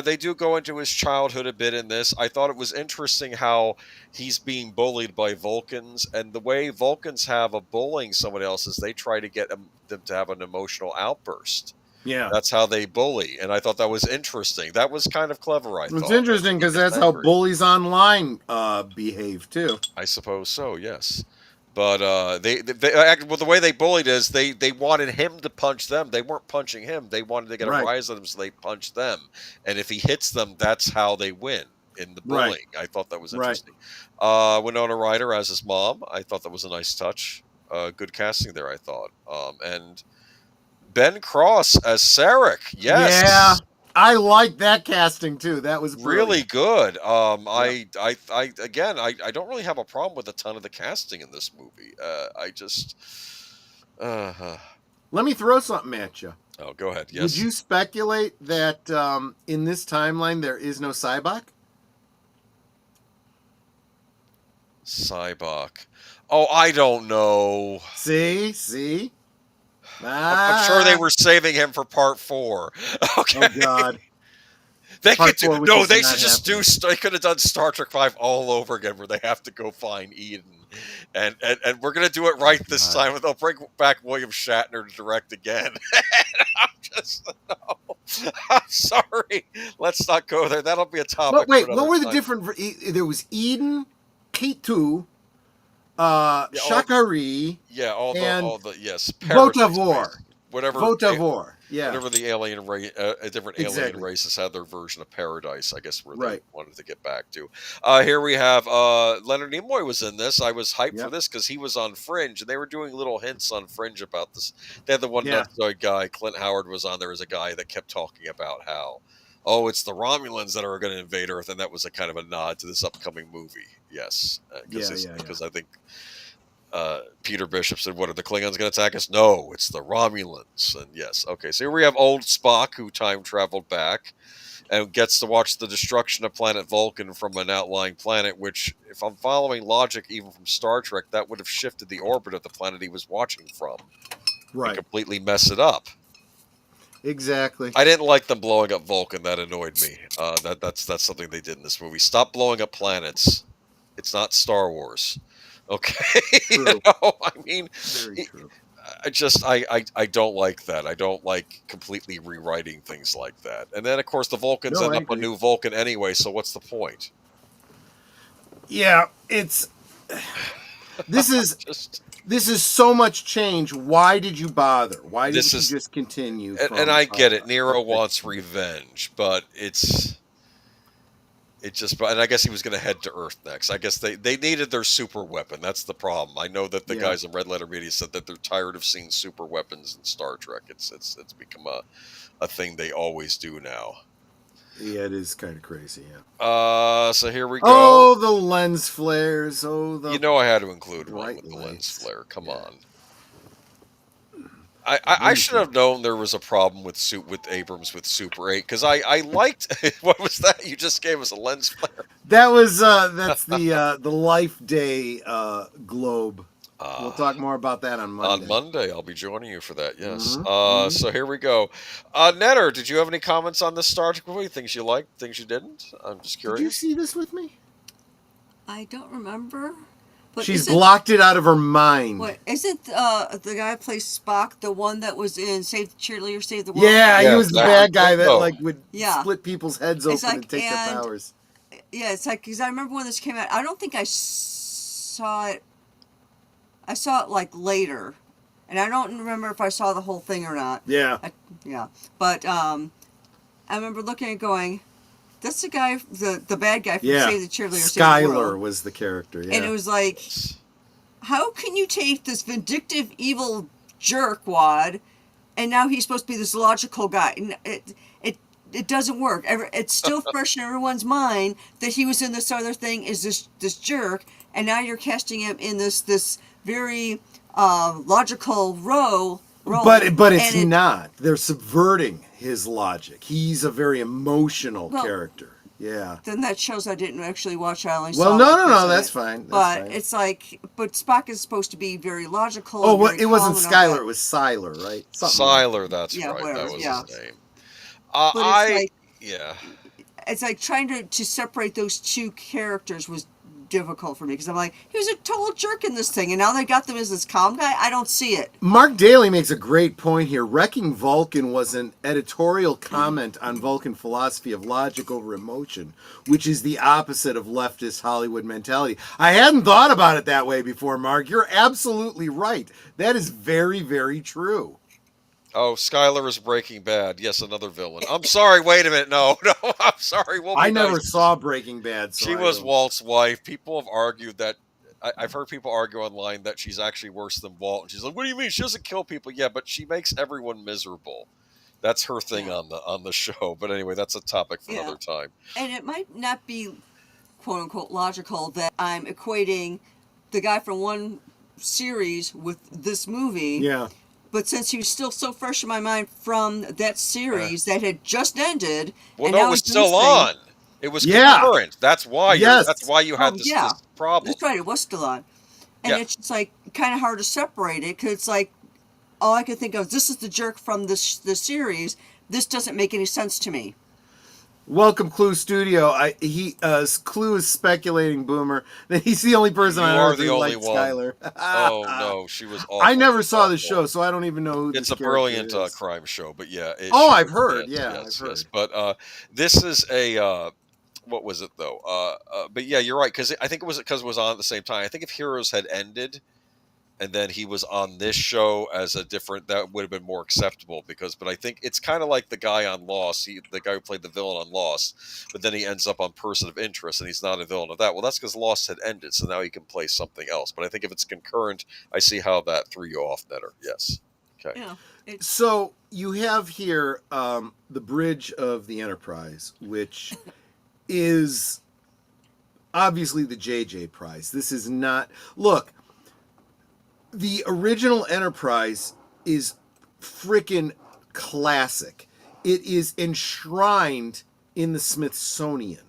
They do go into his childhood a bit in this. I thought it was interesting how he's being bullied by Vulcans, and the way Vulcans have of bullying someone else is they try to get them to have an emotional outburst. Yeah. That's how they bully, and I thought that was interesting. That was kind of clever, I thought. It's interesting because that's how bullies online behave, too. I suppose so, yes. But the way they bullied is they wanted him to punch them. They weren't punching him. They wanted to get a rise out of him, so they punched them. And if he hits them, that's how they win in the bullying. I thought that was interesting. Winona Ryder as his mom, I thought that was a nice touch. Good casting there, I thought. And Ben Cross as Sarek, yes. Yeah. I like that casting too. That was really good. I don't really have a problem with a ton of the casting in this movie. Let me throw something at you. Oh, go ahead. Yes. Would you speculate that in this timeline there is no Cybok? Cybok. Oh, I don't know. See. I'm sure they were saving him for part 4. Okay. Oh God. They could do no. They should just do. They could have done Star Trek 5 all over again, where they have to go find Eden, and we're gonna do it right this time. They'll bring back William Shatner to direct again. I'm sorry. Let's not go there. That'll be a topic. But wait, what were the different? There was Eden, K2, Shakari, all the yes, Votavor, whatever the alien race, different alien races had their version of paradise, I guess, where they wanted to get back to. Here we have Leonard Nimoy was in this. I was hyped for this because he was on Fringe, and they were doing little hints on Fringe about this. They had the one guy, Clint Howard, was on there as a guy that kept talking about how, oh, it's the Romulans that are going to invade Earth, and that was a kind of a nod to this upcoming movie. Yes, because I think Peter Bishop said, "What, are the Klingons going to attack us?" No, it's the Romulans. And yes, okay. So here we have old Spock, who time traveled back and gets to watch the destruction of planet Vulcan from an outlying planet. Which, if I'm following logic, even from Star Trek, that would have shifted the orbit of the planet he was watching from, and completely mess it up. Exactly. I didn't like them blowing up Vulcan. That annoyed me. That's something they did in this movie. Stop blowing up planets. It's not Star Wars. Okay. True. I mean, very true. I don't like that. I don't like completely rewriting things like that. And then, of course, the Vulcans end up a new Vulcan anyway, so what's the point? Yeah, it's... This is so much change. Why did you bother? Why didn't you just continue? And I get it. Nero wants revenge, but and I guess he was going to head to Earth next. I guess they needed their super weapon. That's the problem. I know that the guys in Red Letter Media said that they're tired of seeing super weapons in Star Trek. It's become a thing they always do now. Yeah, it is kind of crazy. Yeah. So here we go. Oh, the lens flares. Oh, I had to include one with the lens flare. Come on. I should have known there was a problem with Abrams with Super 8 because I liked what was that you just gave us a lens flare? That was that's the Life Day globe. We'll talk more about that on Monday. On Monday, I'll be joining you for that. Yes. So here we go. Netter, did you have any comments on this Star Trek movie? Things you liked, things you didn't? I'm just curious. Did you see this with me? I don't remember. But she's blocked it out of her mind. What isn't the guy who plays Spock the one that was in Save the Cheerleader, Save the World? Yeah, he was the bad guy that would split people's heads open and take their powers. Yeah, it's like because I remember when this came out. I don't think I saw it. I saw it like later, and I don't remember if I saw the whole thing or not. Yeah, but I remember looking and going, "That's the guy, the bad guy from Save the Cheerleader." Skylar was the character, and it was like, how can you take this vindictive, evil jerkwad, and now he's supposed to be this logical guy? It doesn't work. It's still fresh in everyone's mind that he was in this other thing is this jerk, and now you're casting him in this very logical role. But it's not. They're subverting his logic. He's a very emotional character. Yeah. Then that shows I didn't actually watch. I only Well, saw no, that's fine. But it's like, but Spock is supposed to be very logical. Oh, and well, very it wasn't calm and all Skylar, that. it was Siler, right? Siler, that's Yeah, right. whatever, That was yeah. his name. But it's like, Yeah. it's like trying to separate those two characters was difficult for me because I'm like, he was a total jerk in this thing, and now they got them as this calm guy. I don't see it. Mark Daly makes a great point here. Wrecking Vulcan was an editorial comment on Vulcan philosophy of logic over emotion, which is the opposite of leftist Hollywood mentality. I hadn't thought about it that way before, Mark. You're absolutely right. That is very, very true. Oh, Skylar is Breaking Bad. Yes, another villain. I'm sorry. Wait a minute. No, I'm sorry. I never saw Breaking Bad. So she was Walt's wife. People have argued that. I've heard people argue online that she's actually worse than Walt. And she's like, "What do you mean? She doesn't kill people." Yeah, but she makes everyone miserable. That's her thing on the show. But anyway, that's a topic for another time. And it might not be quote unquote logical that I'm equating the guy from one series with this movie. Yeah. But since he was still so fresh in my mind from that series that had just ended, well, and no, now it was he's still on. It was concurrent. That's why. That's why you had this problem. That's right. It was still on, and it's just like kind of hard to separate it because it's like all I could think of. This is the jerk from the series. This doesn't make any sense to me. Welcome, CluuStudio. Clue is speculating, Boomer, that he's the only person on Earth who liked Skylar. Oh no, she was awful. I never saw the show, so I don't even know who it's this a brilliant is. Crime show, but yeah. I've heard. I've heard. Yes. But this is a what was it though? But yeah, you're right because I think it was because it was on at the same time. I think if Heroes had ended, and then he was on this show as a different, that would have been more acceptable but I think it's kind of like the guy on Lost, the guy who played the villain on Lost, but then he ends up on Person of Interest and he's not a villain of that. Well, that's because Lost had ended, so now he can play something else. But I think if it's concurrent, I see how that threw you off better. Yes. Okay. Yeah. So you have here the bridge of the Enterprise, which is obviously the JJ prize. This is not, look, the original Enterprise is freaking classic. It is enshrined in the Smithsonian.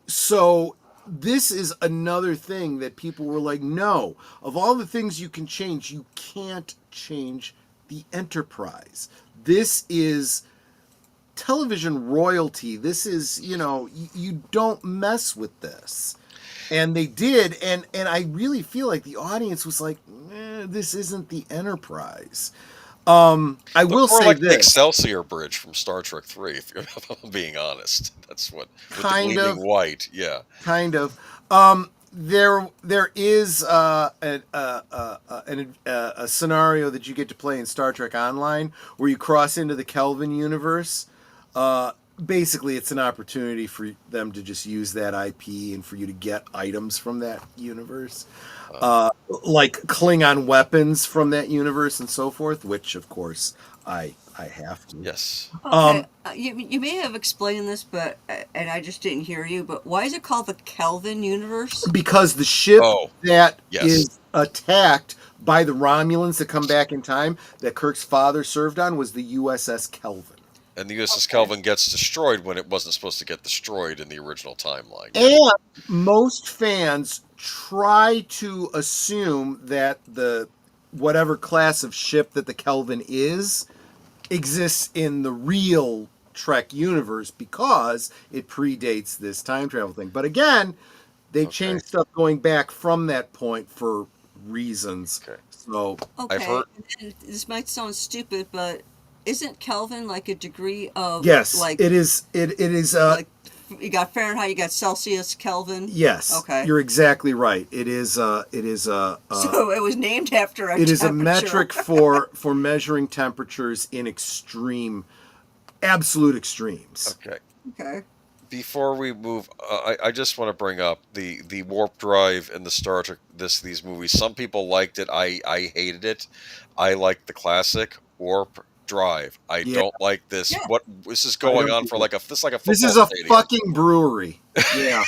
So this is another thing that people were like, no, of all the things you can change, you can't change the Enterprise. This is television royalty. This is, you don't mess with this. And they did, and I really feel like the audience was like, this isn't the Enterprise. I will say like this. The Excelsior Bridge from Star Trek 3, if I'm being honest. That's what, with the gleaming white, yeah. Kind of. There is a scenario that you get to play in Star Trek Online where you cross into the Kelvin universe. Basically, it's an opportunity for them to just use that IP and for you to get items from that universe, like Klingon weapons from that universe and so forth. Which, of course, I have to. Yes. Okay. You may have explained this, but and I just didn't hear you. But why is it called the Kelvin universe? Because the ship is attacked by the Romulans that come back in time that Kirk's father served on was the USS Kelvin. And the USS Kelvin gets destroyed when it wasn't supposed to get destroyed in the original timeline. And most fans try to assume that the whatever class of ship that the Kelvin is exists in the real Trek universe because it predates this time travel thing. But again, they changed stuff going back from that point for reasons. Okay. So I've heard... And this might sound stupid, but isn't Kelvin like a degree of it is like you got Fahrenheit, you got Celsius, Kelvin? Yes. Okay. You're exactly right. It is so it was named after it is a metric for measuring temperatures in absolute extremes. Okay. Before we move, I just want to bring up the warp drive in the Star Trek these movies. Some people liked it. I hated it. I liked the classic warp drive. I don't like this. Yeah. What this is going on for this is like a football This is a stadium. fucking brewery. Yeah.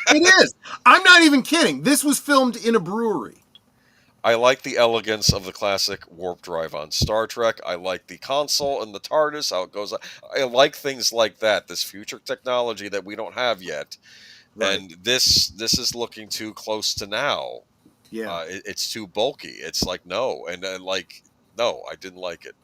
It is. I'm not even kidding. This was filmed in a brewery. I like the elegance of the classic warp drive on Star Trek. I like the console and the TARDIS, how it goes. I like things like that. This future technology that we don't have yet, Right. and this is looking too close to now. Yeah. It's too bulky. It's like no, and like no, I didn't like it.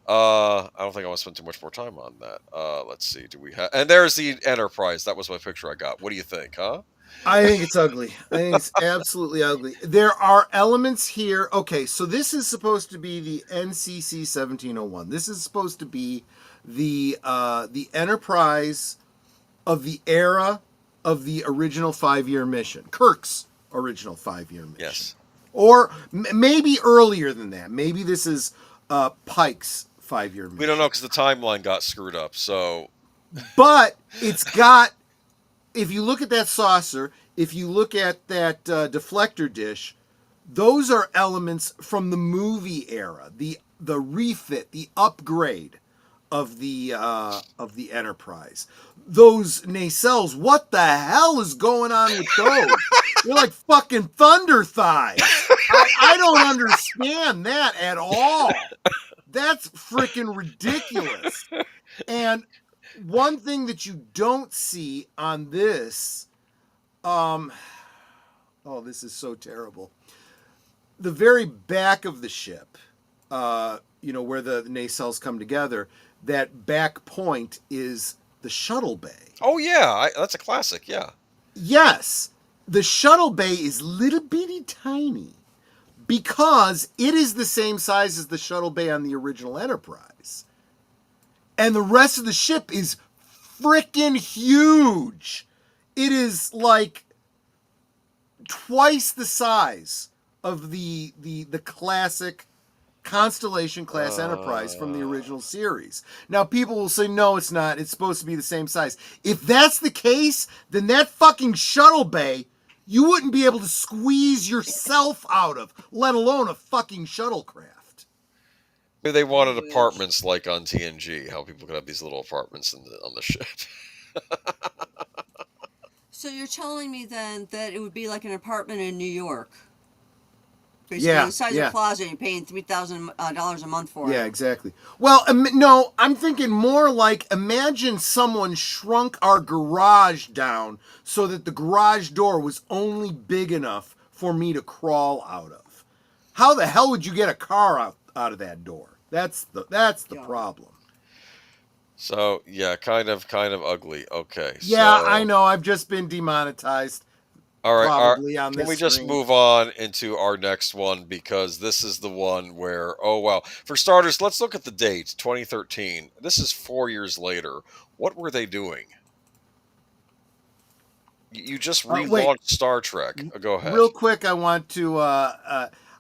I don't think I want to spend too much more time on that. Let's see. Do we have? And there's the Enterprise. That was my picture I got. What do you think, huh? I think it's ugly. I think it's absolutely ugly. There are elements here. Okay, so this is supposed to be the NCC 1701. This is supposed to be the Enterprise of the era of the original 5-year mission, Kirk's original 5-year mission. Yes. Or maybe earlier than that. Maybe this is Pike's 5-year mission. We don't know because the timeline got screwed up. So, but it's got. If you look at that saucer, if you look at that deflector dish, those are elements from the movie era, the refit, the upgrade of the Enterprise. Those nacelles, what the hell is going on with those? They're like fucking thunder thighs. I don't understand that at all. That's freaking ridiculous. And one thing that you don't see on this, this is so terrible. The very back of the ship, where the nacelles come together, that back point is the shuttle bay. oh yeah, that's a classic. Yeah. Yes, the shuttle bay is little bitty tiny because it is the same size as the shuttle bay on the original Enterprise. And the rest of the ship is freaking huge. It is like twice the size of the classic Constellation class Enterprise from the original series. Now people will say, no, it's not. It's supposed to be the same size. If that's the case, then that fucking shuttle bay, you wouldn't be able to squeeze yourself out of, let alone a fucking shuttlecraft. They wanted apartments like on TNG, how people could have these little apartments on the ship. So you're telling me then that it would be like an apartment in New York? Basically, Yeah, the size of a closet, you're paying $3,000 a month for it. Yeah, exactly. Well, no, I'm thinking more like, imagine someone shrunk our garage down so that the garage door was only big enough for me to crawl out of. How the hell would you get a car out of that door? That's the problem. So yeah, kind of ugly. Okay. Yeah, so, I know. I've just been demonetized. All right. Probably on can this we just screen. move on into our next one because this is the one where for starters, let's look at the date, 2013. This is 4 years later. What were they doing? You just relaunched Star Trek. Go ahead. Real quick, I want to.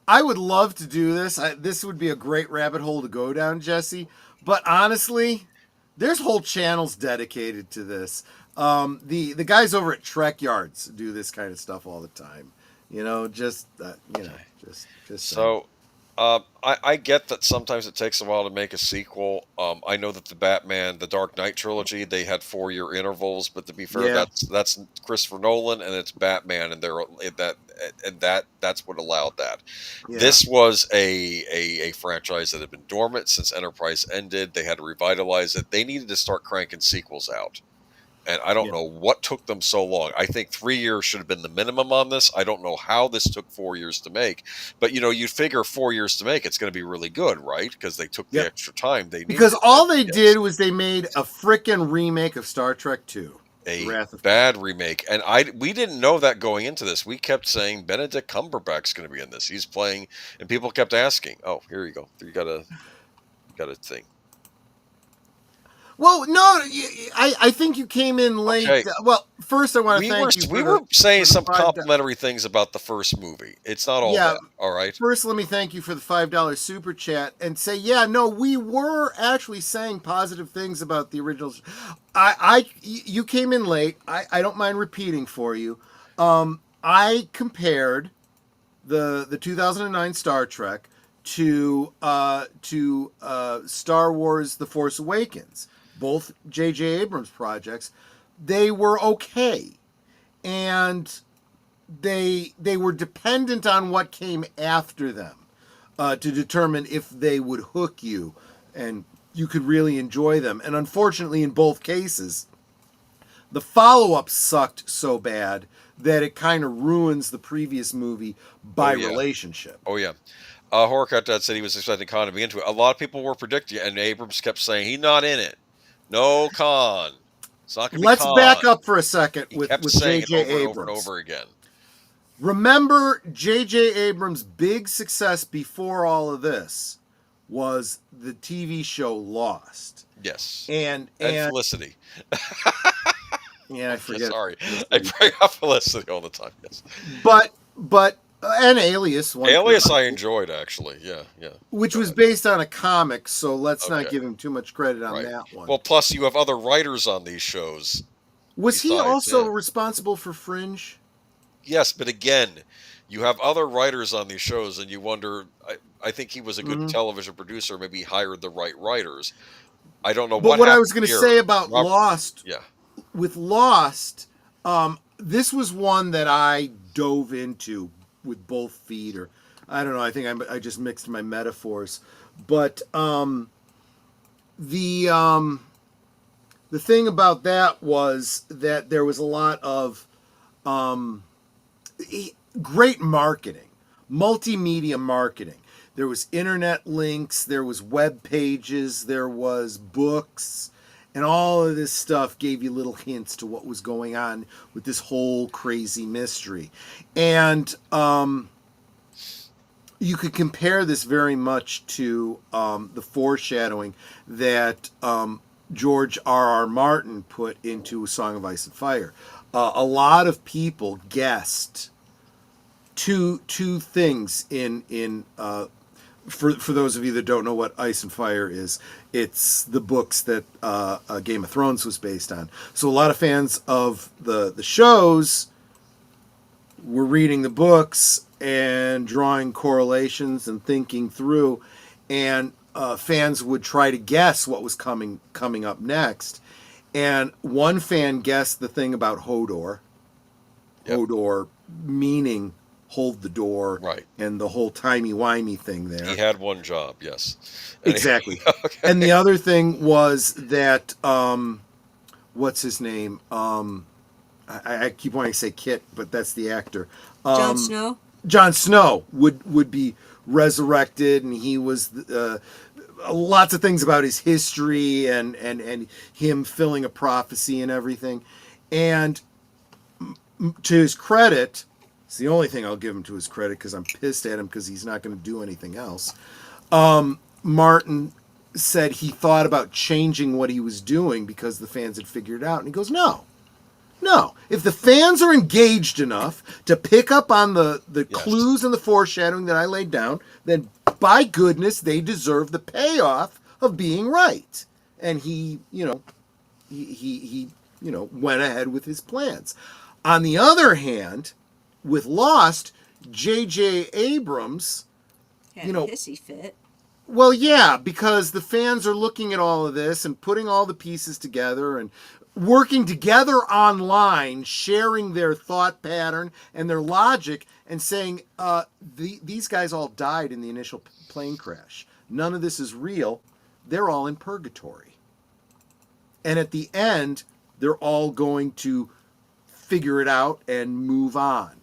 I would love to do this. This would be a great rabbit hole to go down, Jesse. But honestly, there's whole channels dedicated to this. The guys over at Trek Yards do this kind of stuff all the time. Just so. I get that sometimes it takes a while to make a sequel. I know that the Batman, the Dark Knight trilogy, they had 4-year intervals, but to be fair, that's Christopher Nolan and it's Batman, and that's what allowed that. Yeah. This was a franchise that had been dormant since Enterprise ended. They had to revitalize it. They needed to start cranking sequels out. And I don't know what took them so long. I think 3 years should have been the minimum on this. I don't know how this took 4 years to make. But, you'd figure 4 years to make, it's going to be really good, right? Because they took the extra time they needed. Because all they did was they made a frickin' remake of Star Trek II. A bad remake. And we didn't know that going into this. We kept saying Benedict Cumberbatch's going to be in this. He's playing, and people kept asking, oh, here you go. You got a thing. Well, no, I think you came in late. Okay. Well, first I want to thank you. We were saying some complimentary things about the first movie. It's not all bad. All right. First, let me thank you for the $5 super chat and say, we were actually saying positive things about the originals. You came in late. I don't mind repeating for you. I compared the 2009 Star Trek to Star Wars: The Force Awakens. Both JJ Abrams projects, they were okay. And they were dependent on what came after them to determine if they would hook you and you could really enjoy them. And unfortunately, in both cases, the follow-up sucked so bad that it kind of ruins the previous movie by relationship. Oh, yeah. Horkat Dad said he was expecting Khan to be into it. A lot of people were predicting it, and Abrams kept saying, he's not in it. No Khan. It's not going to be Let's Khan. back up for a second He with kept saying JJ it over Abrams. and over again. Remember, JJ Abrams' big success before all of this was the TV show Lost. Yes. And Felicity. Yeah, I forget. Sorry. I bring up Felicity all the time, yes. But and Alias. Alias I enjoyed, actually. Yeah. Which was based on a comic, so let's not give him too much credit on that one. Well, plus you have other writers on these shows. Was he also responsible for Fringe? Yes, but again, you have other writers on these shows, and you wonder, I think he was a good television producer, maybe he hired the right writers. I don't know what I was going to say about Lost. Yeah. With Lost, this was one that I dove into with both feet, or I don't know. I think I just mixed my metaphors, but the thing about that was that there was a lot of great marketing, multimedia marketing. There was internet links, there was web pages, there was books. And all of this stuff gave you little hints to what was going on with this whole crazy mystery. And you could compare this very much to the foreshadowing that George R.R. Martin put into A Song of Ice and Fire. A lot of people guessed two things in for those of you that don't know what Ice and Fire is, it's the books that Game of Thrones was based on. So a lot of fans of the shows were reading the books and drawing correlations and thinking through, and fans would try to guess what was coming up next. And one fan guessed the thing about Hodor. Yep. Hodor meaning hold the door, right? And the whole timey-wimey thing there. He had one job, yes. Exactly. Okay. And the other thing was that, what's his name? I keep wanting to say Kit, but that's the actor. Jon Snow? Jon Snow would be resurrected, and he was... lots of things about his history and him filling a prophecy and everything. And to his credit... It's the only thing I'll give him to his credit because I'm pissed at him because he's not going to do anything else. Martin said he thought about changing what he was doing because the fans had figured it out. And he goes, no. If the fans are engaged enough to pick up on the clues and the foreshadowing that I laid down, then by goodness, they deserve the payoff of being right. And he went ahead with his plans. On the other hand... With Lost, JJ Abrams, had a hissy fit. Well, yeah, because the fans are looking at all of this and putting all the pieces together and working together online, sharing their thought pattern and their logic and saying, these guys all died in the initial plane crash. None of this is real. They're all in purgatory. And at the end, they're all going to figure it out and move on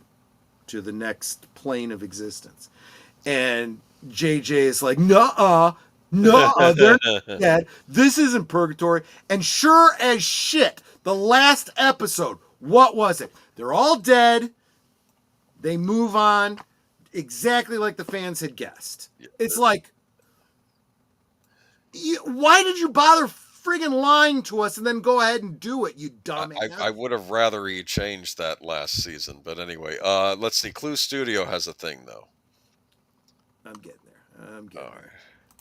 to the next plane of existence. And JJ is like, no, they're not dead. This isn't purgatory. And sure as shit, the last episode, what was it? They're all dead. They move on exactly like the fans had guessed. It's like, why did you bother friggin' lying to us and then go ahead and do it, you dumbass? I would have rather he changed that last season, but anyway, let's see. CluuStudio has a thing, though. I'm getting there. All right.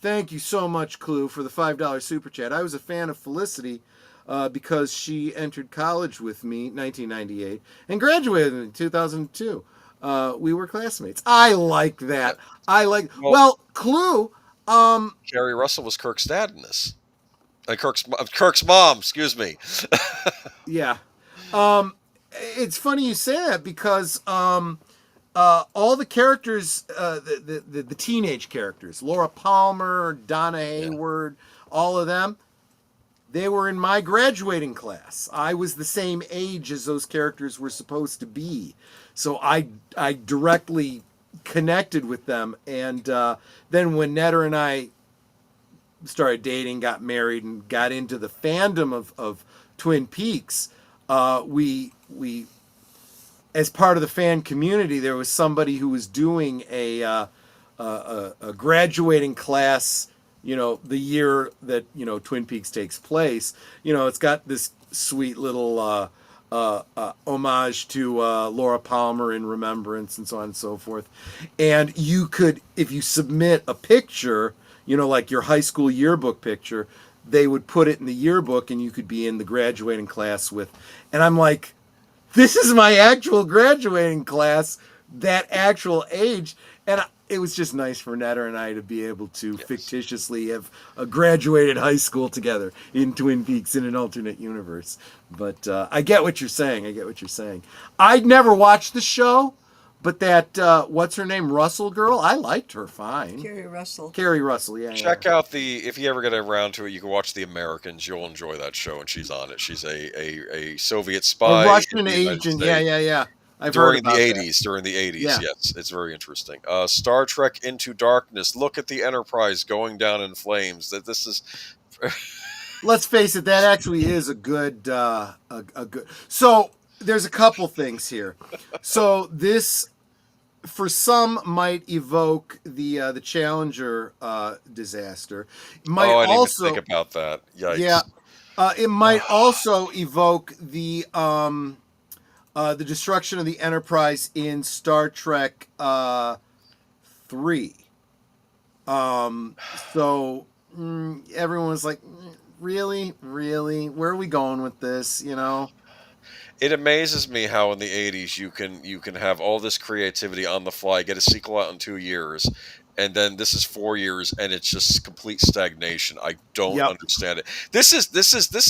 Thank you so much, Clue, for the $5 super chat. I was a fan of Felicity because she entered college with me in 1998 and graduated in 2002. We were classmates. I like that. Well, Clue. Carrie Russell was Kirk's dad in this. Kirk's mom, excuse me. Yeah. it's funny you say that because all the characters, the teenage characters, Laura Palmer, Donna Hayward, all of them, they were in my graduating class. I was the same age as those characters were supposed to be. So I directly connected with them. And then when Netta and I started dating, got married, and got into the fandom of Twin Peaks, we as part of the fan community, there was somebody who was doing a graduating class, the year that, Twin Peaks takes place. It's got this sweet little homage to Laura Palmer in remembrance and so on and so forth. And you could, if you submit a picture, like your high school yearbook picture, they would put it in the yearbook and you could be in the graduating class with. And I'm like, this is my actual graduating class, that actual age. And it was just nice for Netta and I to be able to fictitiously have graduated high school together in Twin Peaks in an alternate universe. But I get what you're saying. I'd never watched the show, but that, what's her name, Russell girl, I liked her fine. Carrie Russell, yeah. Check out if you ever get around to it, you can watch The Americans. You'll enjoy that show, and she's on it. She's a Soviet spy. A Russian agent, yeah. During the 80s, yes. It's very interesting. Star Trek Into Darkness. Look at the Enterprise going down in flames. This is... Let's face it, that actually is a good... So, there's a couple things here. So, this, for some, might evoke the Challenger disaster. I didn't even think about that. Yikes. Yeah. It might also evoke the destruction of the Enterprise in Star Trek 3. So everyone was like, really? Where are we going with this? It amazes me how in the 80s you can have all this creativity on the fly, get a sequel out in 2 years, and then this is 4 years, and it's just complete stagnation. I don't understand it. This is.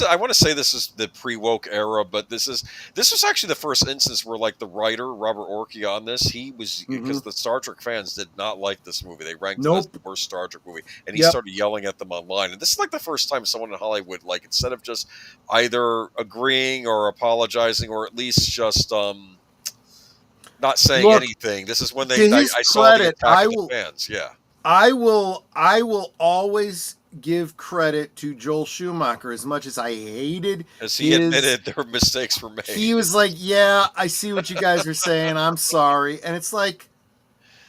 I want to say this is the pre-woke era, but this was actually the first instance where, like, the writer Robert Orci on this, he was because the Star Trek fans did not like this movie. They ranked it as the worst Star Trek movie, and he started yelling at them online. And this is like the first time someone in Hollywood, like, instead of just either agreeing or apologizing, or at least just not saying anything. This is when I saw the attack of the fans. Yeah, I will always give credit to Joel Schumacher as much as I hated. As he admitted their mistakes were made. He was like, "Yeah, I see what you guys are saying. I'm sorry," and it's like,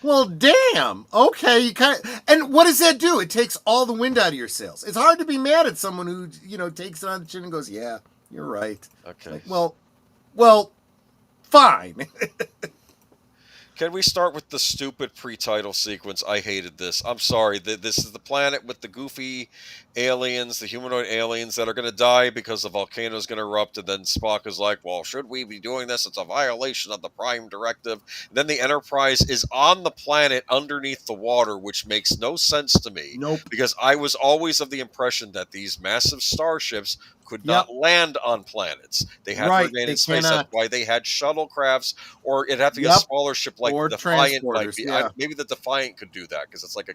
well, damn. Okay, you and what does that do? It takes all the wind out of your sails. It's hard to be mad at someone who takes it on the chin and goes, "Yeah, you're right." Okay. Like, well, fine. Can we start with the stupid pre-title sequence? I hated this. I'm sorry. This is the planet with the goofy aliens, the humanoid aliens that are going to die because the volcano is going to erupt. And then Spock is like, well, should we be doing this? It's a violation of the Prime Directive. And then the Enterprise is on the planet underneath the water, which makes no sense to me. Nope. Because I was always of the impression that these massive starships could not land on planets. They had to remain in space. That's why they had shuttlecrafts, or it'd have to be a smaller ship like the Defiant might be. Maybe the Defiant could do that because it's like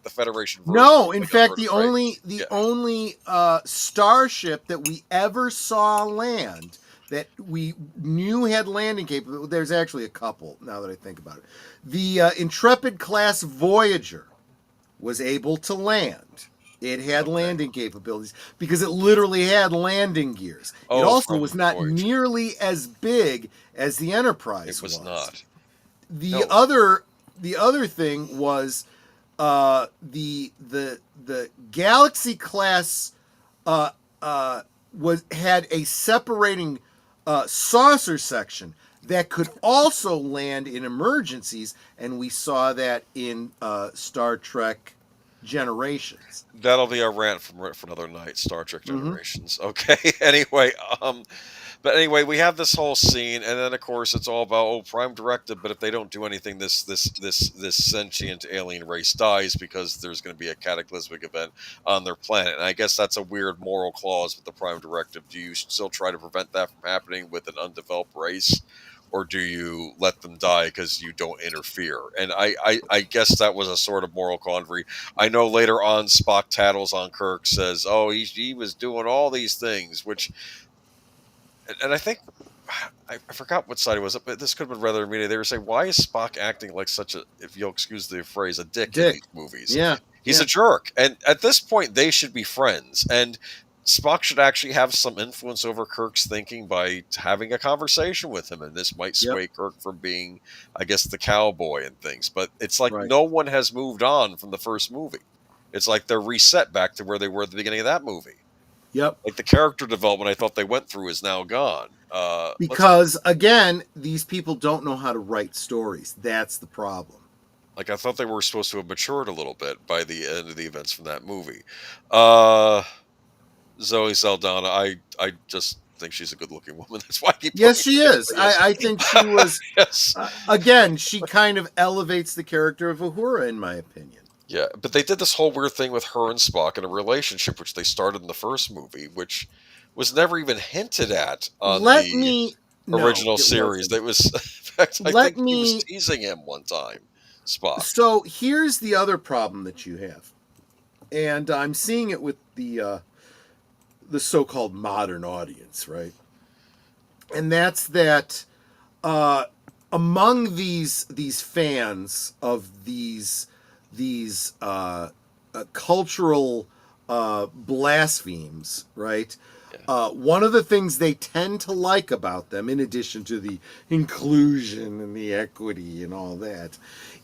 the Federation version. No, in fact, the only starship that we ever saw land that we knew had landing capability. There's actually a couple now that I think about it. The Intrepid class Voyager was able to land. It had landing capabilities because it literally had landing gears. It also was not nearly as big as the Enterprise was. It was not. The other thing was the Galaxy class had a separating saucer section that could also land in emergencies, and we saw that in Star Trek generations. That'll be a rant for another night. Star Trek Generations. Okay. Anyway, but anyway, we have this whole scene, and then of course it's all about Prime Directive. But if they don't do anything, this sentient alien race dies because there's going to be a cataclysmic event on their planet. And I guess that's a weird moral clause with the Prime Directive. Do you still try to prevent that from happening with an undeveloped race? Or do you let them die because you don't interfere? And I guess that was a sort of moral quandary. I know later on Spock tattles on Kirk, says, "Oh, he was doing all these things," which, and I think I forgot what side it was, but this could have been rather immediate. They were saying, "Why is Spock acting like such a, if you'll excuse the phrase, a dick in these movies?" Yeah, he's a jerk, and at this point they should be friends, and Spock should actually have some influence over Kirk's thinking by having a conversation with him, and this might sway Kirk from being, I guess, the cowboy and things. But it's like no one has moved on from the first movie. It's like they're reset back to where they were at the beginning of that movie. Yep. Like the character development I thought they went through is now gone. Because, again, these people don't know how to write stories. That's the problem. Like I thought they were supposed to have matured a little bit by the end of the events from that movie. Zoe Saldana, I just think she's a good-looking woman. That's why I keep. Yes, she is. I think she was. Yes. Again, she kind of elevates the character of Uhura, in my opinion. Yeah, but they did this whole weird thing with her and Spock in a relationship, which they started in the first movie, which was never even hinted at on the original series. That was, in fact, I think he was teasing him one time, Spock. So here's the other problem that you have, and I'm seeing it with the so-called modern audience, right? And that's that among these fans of these cultural blasphemes, right? One of the things they tend to like about them, in addition to the inclusion and the equity and all that,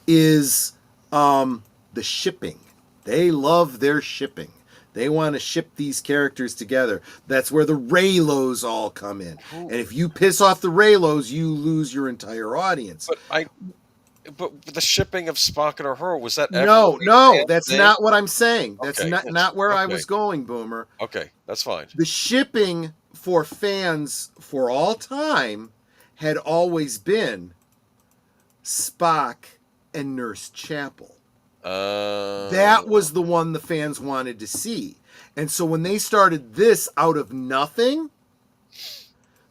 is the shipping. They love their shipping. They want to ship these characters together. That's where the Raylos all come in. And if you piss off the Raylos, you lose your entire audience. But the shipping of Spock and Uhura, was that ever? No, that's not what I'm saying. That's not where I was going, Boomer. Okay, that's fine. The shipping for fans for all time had always been Spock and Nurse Chapel. That was the one the fans wanted to see. And so when they started this out of nothing,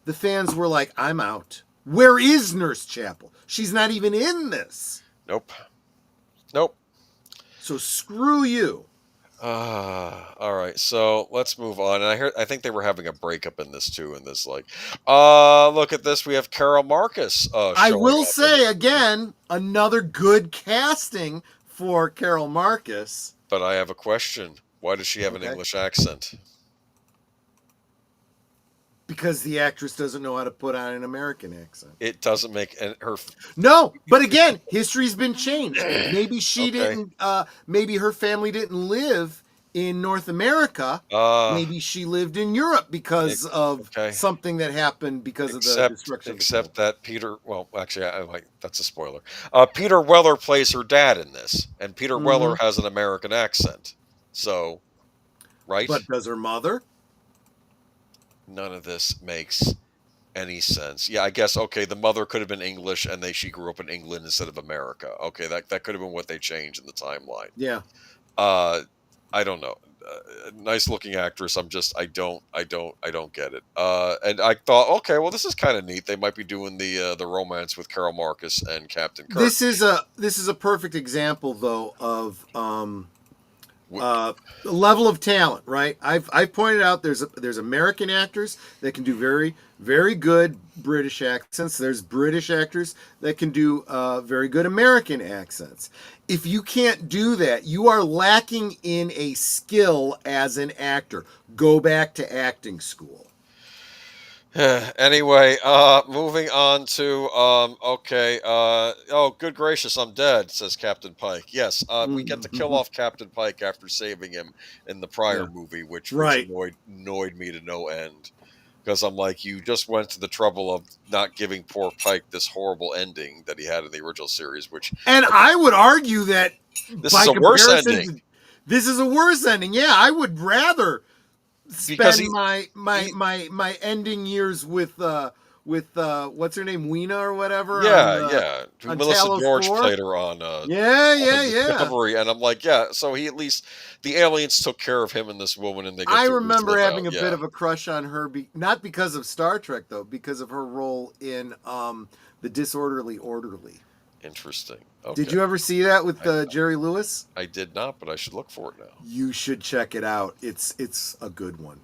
the fans were like, I'm out. Where is Nurse Chapel? She's not even in this. Nope. So screw you. All right, so let's move on. And I think they were having a breakup in this too. In this, like, look at this. We have Carol Marcus. I will say again, another good casting for Carol Marcus. But I have a question. Why does she have an English accent? Because the actress doesn't know how to put on an American accent. It doesn't make her. No, but again, history's been changed. Maybe she didn't. Maybe her family didn't live in North America. Maybe she lived in Europe because of something that happened because of the destruction. Except that Peter. Well, actually, that's a spoiler. Peter Weller plays her dad in this, and Peter Weller has an American accent. So, right? But does her mother? None of this makes any sense. Yeah, I guess, the mother could have been English and she grew up in England instead of America. Okay, that could have been what they changed in the timeline. Yeah. I don't know. Nice looking actress. I don't get it. And I thought, well, this is kind of neat. They might be doing the romance with Carol Marcus and Captain Kirk. This is a perfect example though of the level of talent, right? I've pointed out there's American actors that can do very, very good British accents. There's British actors that can do very good American accents. If you can't do that, you are lacking in a skill as an actor. Go back to acting school. Anyway, moving on to good gracious, I'm dead, says Captain Pike. Yes, we get to kill off Captain Pike after saving him in the prior movie, which annoyed me to no end. Because I'm like, you just went to the trouble of not giving poor Pike this horrible ending that he had in the original series, and I would argue that this is a worse ending. This is a worse ending. Yeah, I would rather Because spend my ending years with what's her name, Weena or whatever. yeah. On Melissa Talos George 4? played her on Yeah. Discovery, and I'm like, yeah. So he at least the aliens took care of him and this woman, and they. Get I to remember live having out. a bit of a crush on her, not because of Star Trek though, because of her role in The Disorderly Orderly. Interesting. Okay. Did you ever see that with Jerry Lewis? I did not, but I should look for it now. You should check it out. It's a good one.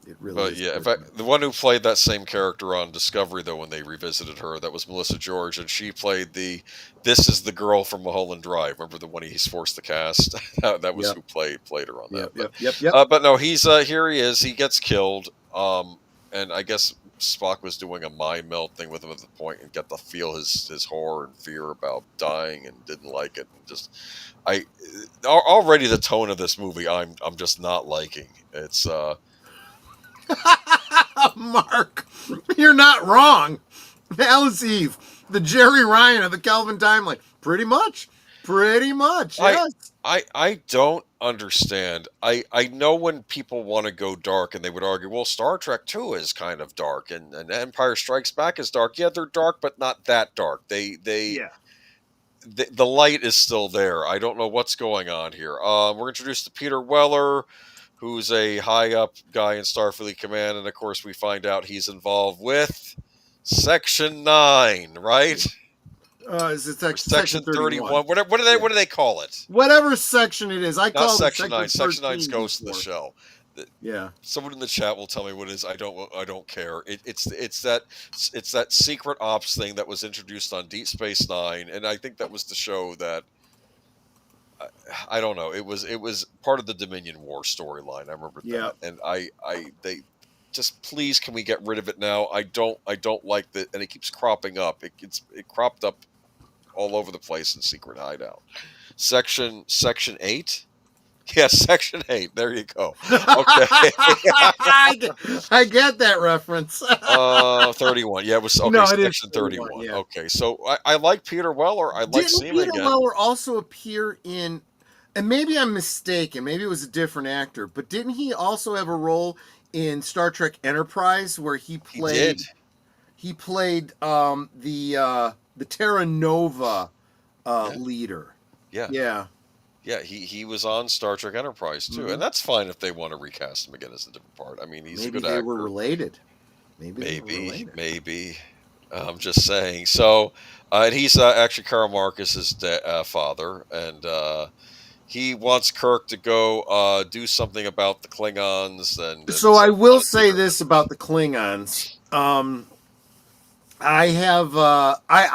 It really But is. yeah, in fact, the one who played that same character on Discovery, though, when they revisited her, that was Melissa George, and she played this is the girl from Mulholland Drive. Remember the one he's forced to cast? That was who played her on that. Yep. But no, he's here. He is. He gets killed. And I guess Spock was doing a mind meld thing with him at the point, and got to feel his horror and fear about dying, and didn't like it. And just, already the tone of this movie, I'm just not liking. It's Mark, you're not wrong. Alice Eve, the Jerry Ryan of the Kelvin timeline. Pretty much. Yes. I don't understand. I know when people want to go dark, and they would argue, well, Star Trek 2 is kind of dark, and Empire Strikes Back is dark. Yeah, they're dark, but not that dark. The light is still there. I don't know what's going on here. We're introduced to Peter Weller, who's a high-up guy in Starfleet Command, and of course we find out he's involved with Section 9, right? Is it Section 31? What do they call it? Whatever section it is. I call it Section 9. 13 Section 9's Ghost in the Shell. Yeah. Someone in the chat will tell me what it is. I don't care. It's that secret ops thing that was introduced on Deep Space Nine, and I think that was the show that I don't know. It was part of the Dominion War storyline. I remember that, and they just, please, can we get rid of it now? I don't like that, and it keeps cropping up. It cropped up all over the place in Secret Hideout. Section 8. Yeah, Section 8. There you go. Okay. I get that reference. 31. Yeah, it was okay. No, Section it is 31. Yeah. Okay, so I like Peter Weller. I like seeing him again. Peter Weller also appear in, and maybe I'm mistaken, maybe it was a different actor, but didn't he also have a role in Star Trek Enterprise where he played? He played the Terra Nova leader. Yeah. Yeah, he was on Star Trek Enterprise too, and that's fine if they want to recast him again as a different part. I mean, he's a good actor. Maybe they were related. Maybe. I'm just saying. So, and he's actually Carol Marcus's father, and he wants Kirk to go do something about the Klingons. And so I will say this about the Klingons. I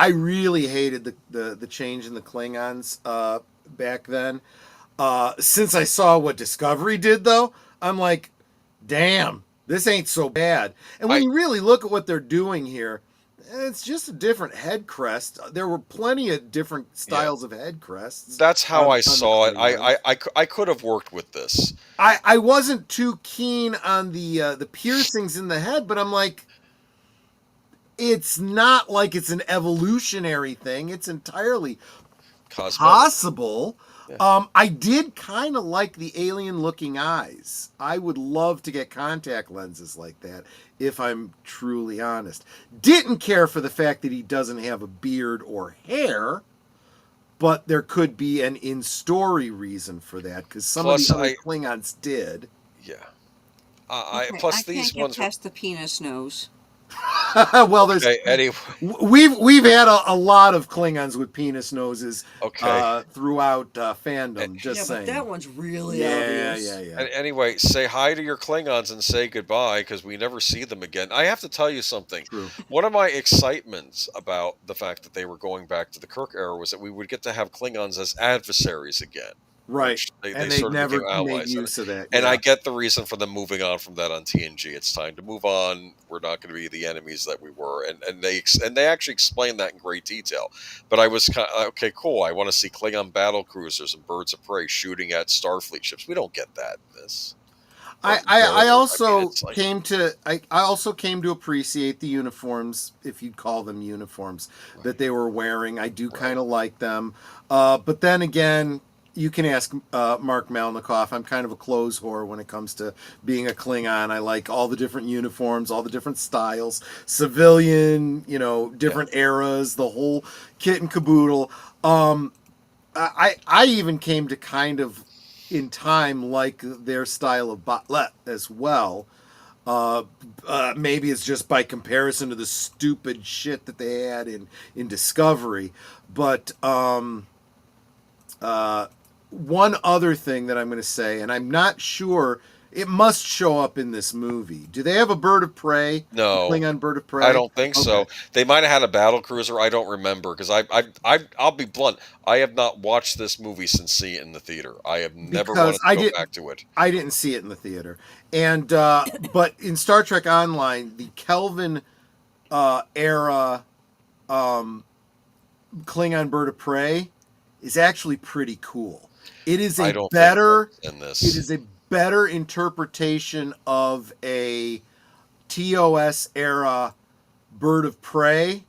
really hated the change in the Klingons back then. Since I saw what Discovery did, though, I'm like, damn, this ain't so bad. And when you really look at what they're doing here, it's just a different head crest. There were plenty of different styles of head crests. That's how I saw it. I could have worked with this. I wasn't too keen on the piercings in the head, but I'm like, it's not like it's an evolutionary thing. It's entirely possible. Yeah. I did kind of like the alien-looking eyes. I would love to get contact lenses like that, if I'm truly honest. Didn't care for the fact that he doesn't have a beard or hair, but there could be an in-story reason for that, because some of the other Klingons did. Yeah. Plus, these ones past the penis nose. Well, there's Eddie. We've had a lot of Klingons with penis noses throughout fandom. Just saying. But that one's really obvious. Yeah. Anyway, say hi to your Klingons and say goodbye, because we never see them again. I have to tell you something. True. One of my excitements about the fact that they were going back to the Kirk era was that we would get to have Klingons as adversaries again. Right, and they never made use of that. And I get the reason for them moving on from that on TNG. It's time to move on. We're not going to be the enemies that we were, and they actually explained that in great detail. But I was kind of, okay, cool. I want to see Klingon battle cruisers and birds of prey shooting at Starfleet ships. We don't get that in this. I also came to appreciate the uniforms, if you'd call them uniforms, that they were wearing. I do kind of like them, but then again, you can ask Mark Malnikoff. I'm kind of a clothes whore when it comes to being a Klingon. I like all the different uniforms, all the different styles, civilian, different eras, the whole kit and caboodle. I even came to kind of in time like their style of Batlet as well. Maybe it's just by comparison to the stupid shit that they had in Discovery. But one other thing that I'm going to say, and I'm not sure, it must show up in this movie. Do they have a bird of prey? No, Klingon bird of prey? I don't think so. They might have had a battle cruiser. I don't remember because I'll be blunt. I have not watched this movie since seeing it in the theater. I have never wanted to go back to it. I didn't see it in the theater, and but in Star Trek Online, the Kelvin era Klingon bird of prey is actually pretty cool. It is a better in this. It is a better interpretation of a TOS era bird of prey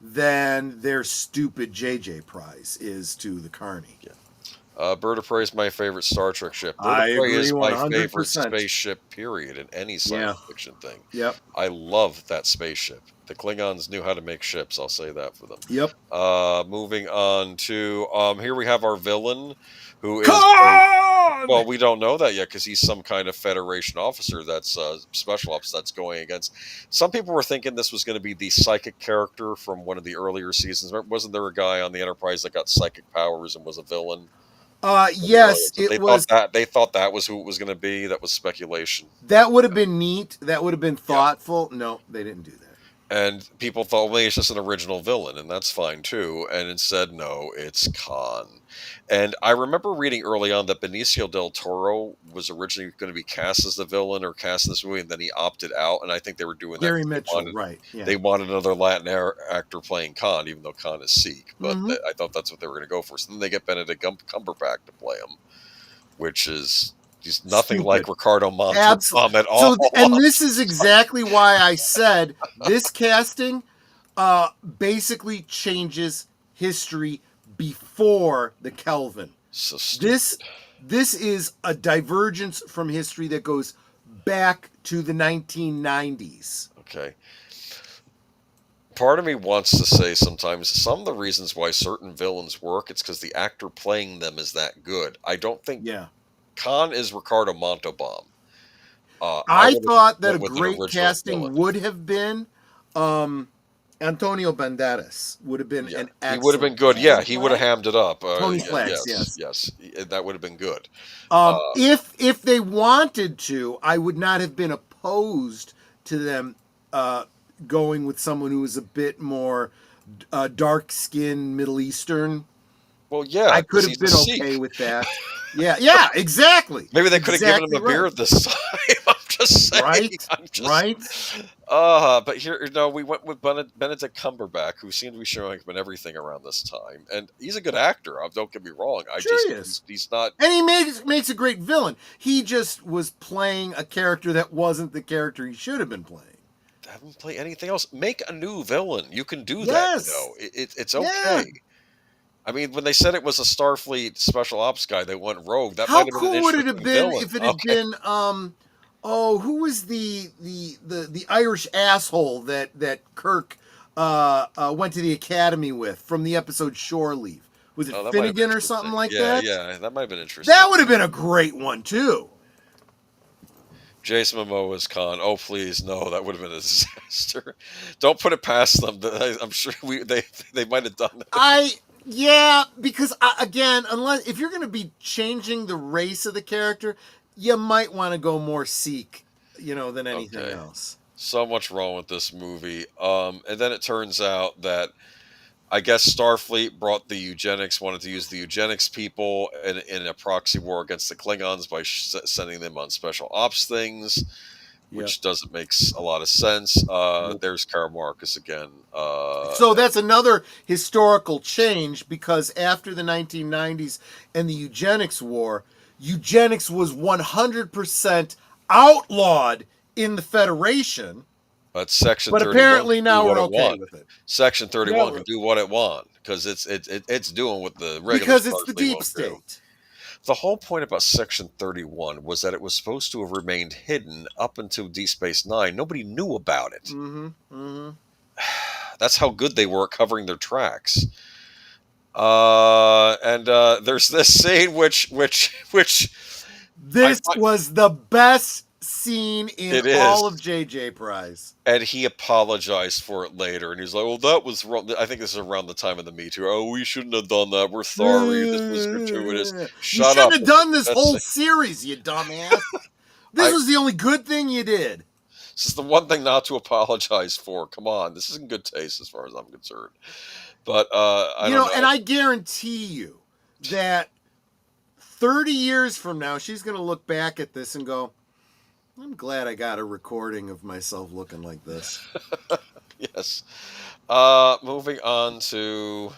than their stupid JJ prize is to the Carney. Yeah. Bird of Prey is my favorite Star Trek ship. Bird I of Prey agree is my 100%. favorite spaceship, period, in any science fiction thing. Yep. I love that spaceship. The Klingons knew how to make ships, I'll say that for them. Yep. Moving on to, here we have our villain, who is... well, we don't know that yet, because he's some kind of Federation officer that's special ops that's going against... Some people were thinking this was going to be the psychic character from one of the earlier seasons. Wasn't there a guy on the Enterprise that got psychic powers and was a villain? Yes, it was. They thought that was who it was going to be. That was speculation. That would have been neat. That would have been thoughtful. Yeah. No, they didn't do that. And people thought, well, it's just an original villain, and that's fine too. And instead, no, it's Khan. And I remember reading early on that Benicio del Toro was originally going to be cast as the villain or cast in this movie, and then he opted out. And I think they were doing Gary that. Mitchell, right? Yeah. They wanted another Latin actor playing Khan, even though Khan is Sikh. But I thought that's what they were going to go for. So then they get Benedict Cumberbatch to play him, which is... He's nothing like Ricardo Montalban at all. So, and this is exactly why I said this casting basically changes history before the Kelvin. So this is a divergence from history that goes back to the 1990s. Okay. Part of me wants to say sometimes some of the reasons why certain villains work, it's because the actor playing them is that good. I don't think... Yeah. Khan is Ricardo Montalban. I thought that a great casting would have been Antonio Banderas. Would have been an excellent. He would have been good. Yeah, he would have hammed it up. Tony Flax, yes, that would have been good. If they wanted to, I would not have been opposed to them going with someone who was a bit more dark-skinned, Middle Eastern. Well, yeah, I could have been okay with that. Yeah, exactly. Maybe they could have given him a beard this time. I'm just saying. Right. But here, we went with Benedict Cumberbatch, who seemed to be showing up in everything around this time, and he's a good actor. Don't get me wrong. He's not, and he makes a great villain. He just was playing a character that wasn't the character he should have been playing. Have him play anything else. Make a new villain. You can do that. It's okay. Yeah. I mean, when they said it was a Starfleet special ops guy that went rogue, that might have been an interesting How cool would it have been villain. if it had been, who was the Irish asshole that Kirk went to the academy with from the episode Shore Leave? Was it Finnegan or something like that? Yeah, that might have been interesting. That would have been a great one, too. Jason Momoa as Khan. Oh, please, no, that would have been a disaster. Don't put it past them. I'm sure they might have done that. Yeah, because again, if you're going to be changing the race of the character, you might want to go more Sikh, than anything else. So much wrong with this movie. And then it turns out that I guess Starfleet brought the eugenics, wanted to use the eugenics people in a proxy war against the Klingons by sending them on special ops things, which doesn't make a lot of sense. There's Karl Marcus again. So that's another historical change, because after the 1990s and the eugenics war, eugenics was 100% outlawed in the Federation. But Section 31 apparently now we're okay with it. Section 31 can do what it wants because it's doing what the regular because it's the deep state. The whole point about Section 31 was that it was supposed to have remained hidden up until Deep Space Nine. Nobody knew about it. That's how good they were at covering their tracks. There's this scene which this was the best scene in all of JJ Prize. And he apologized for it later, and he's like, "Well, that was wrong." I think this is around the time of the Me Too. Oh, we shouldn't have done that. We're sorry. This was gratuitous. You shouldn't have done this whole series, you dumbass. This was the only good thing you did. This is the one thing not to apologize for. Come on, this is in good taste as far as I'm concerned. But I don't know. And I guarantee you that 30 years from now, she's going to look back at this and go, I'm glad I got a recording of myself looking like this. Yes. Moving on to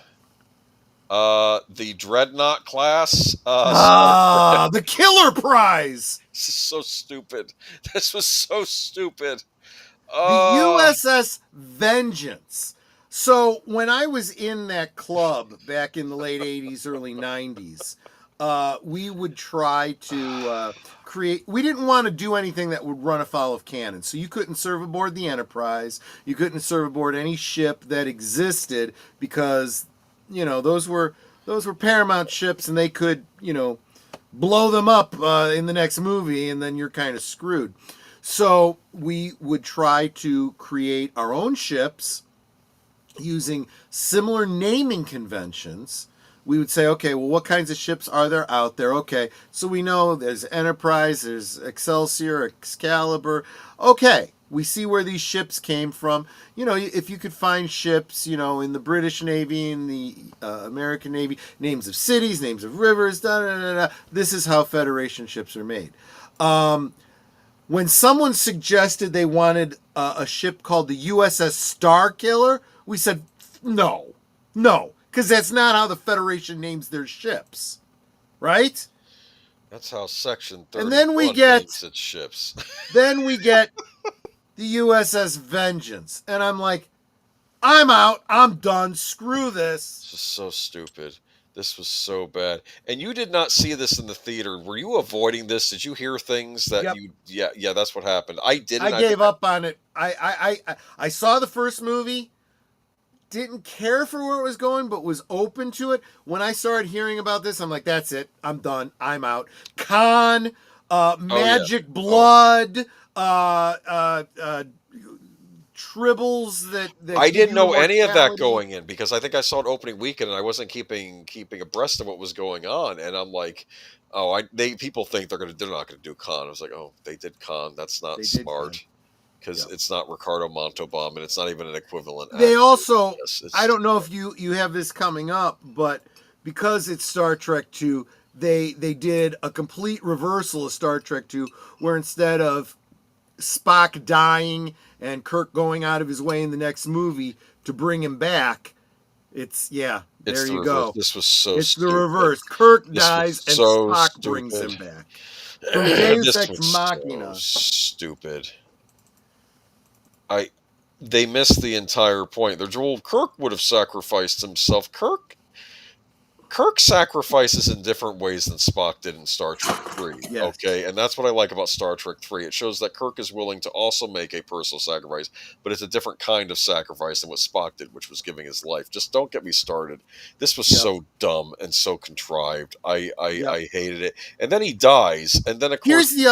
the Dreadnought class. The Killer Prize. This is so stupid. This was so stupid. The USS Vengeance. So when I was in that club back in the late 80s, early 90s, we would try to create. We didn't want to do anything that would run afoul of canon. So you couldn't serve aboard the Enterprise. You couldn't serve aboard any ship that existed because, those were Paramount ships, and they could, blow them up in the next movie, and then you're kind of screwed. So we would try to create our own ships using similar naming conventions. We would say, okay, well, what kinds of ships are there out there? Okay, so we know there's Enterprise, there's Excelsior, Excalibur. Okay, we see where these ships came from. If you could find ships, in the British Navy and the American Navy, names of cities, names of rivers, this is how Federation ships are made. When someone suggested they wanted a ship called the USS Starkiller, we said, no, because that's not how the Federation names their ships, right? That's how Section 31 and then we get names its ships. Then we get the USS Vengeance, and I'm like, I'm out, I'm done, screw this. This is so stupid. This was so bad. And you did not see this in the theater. Were you avoiding this? Did you hear things that you... Yeah, that's what happened. I didn't. I gave up on it. I saw the first movie, didn't care for where it was going, but was open to it. When I started hearing about this, I'm like, that's it. I'm done. I'm out. Khan, Magic Blood, tribbles that I didn't know any of that going in, because I think I saw it opening weekend and I wasn't keeping abreast of what was going on, and I'm like, people think they're not gonna do Khan. I was like, oh, they did Khan. That's not smart, because it's not Ricardo Montalban, and it's not even an equivalent. They also, I don't know if you have this coming up, but because it's Star Trek II, they did a complete reversal of Star Trek II, where instead of Spock dying and Kirk going out of his way in the next movie to bring him back, there you go. This was so It's stupid. the reverse. Kirk dies and Spock brings him back. From Deus Ex Machina. So stupid. They missed the entire point. Kirk would have sacrificed himself. Kirk sacrifices in different ways than Spock did in Star Trek 3. Yes. Okay, and that's what I like about Star Trek 3. It shows that Kirk is willing to also make a personal sacrifice, but it's a different kind of sacrifice than what Spock did, which was giving his life. Just don't get me started. This was so dumb and so contrived. I hated it. And then he dies, and then of course... Here's the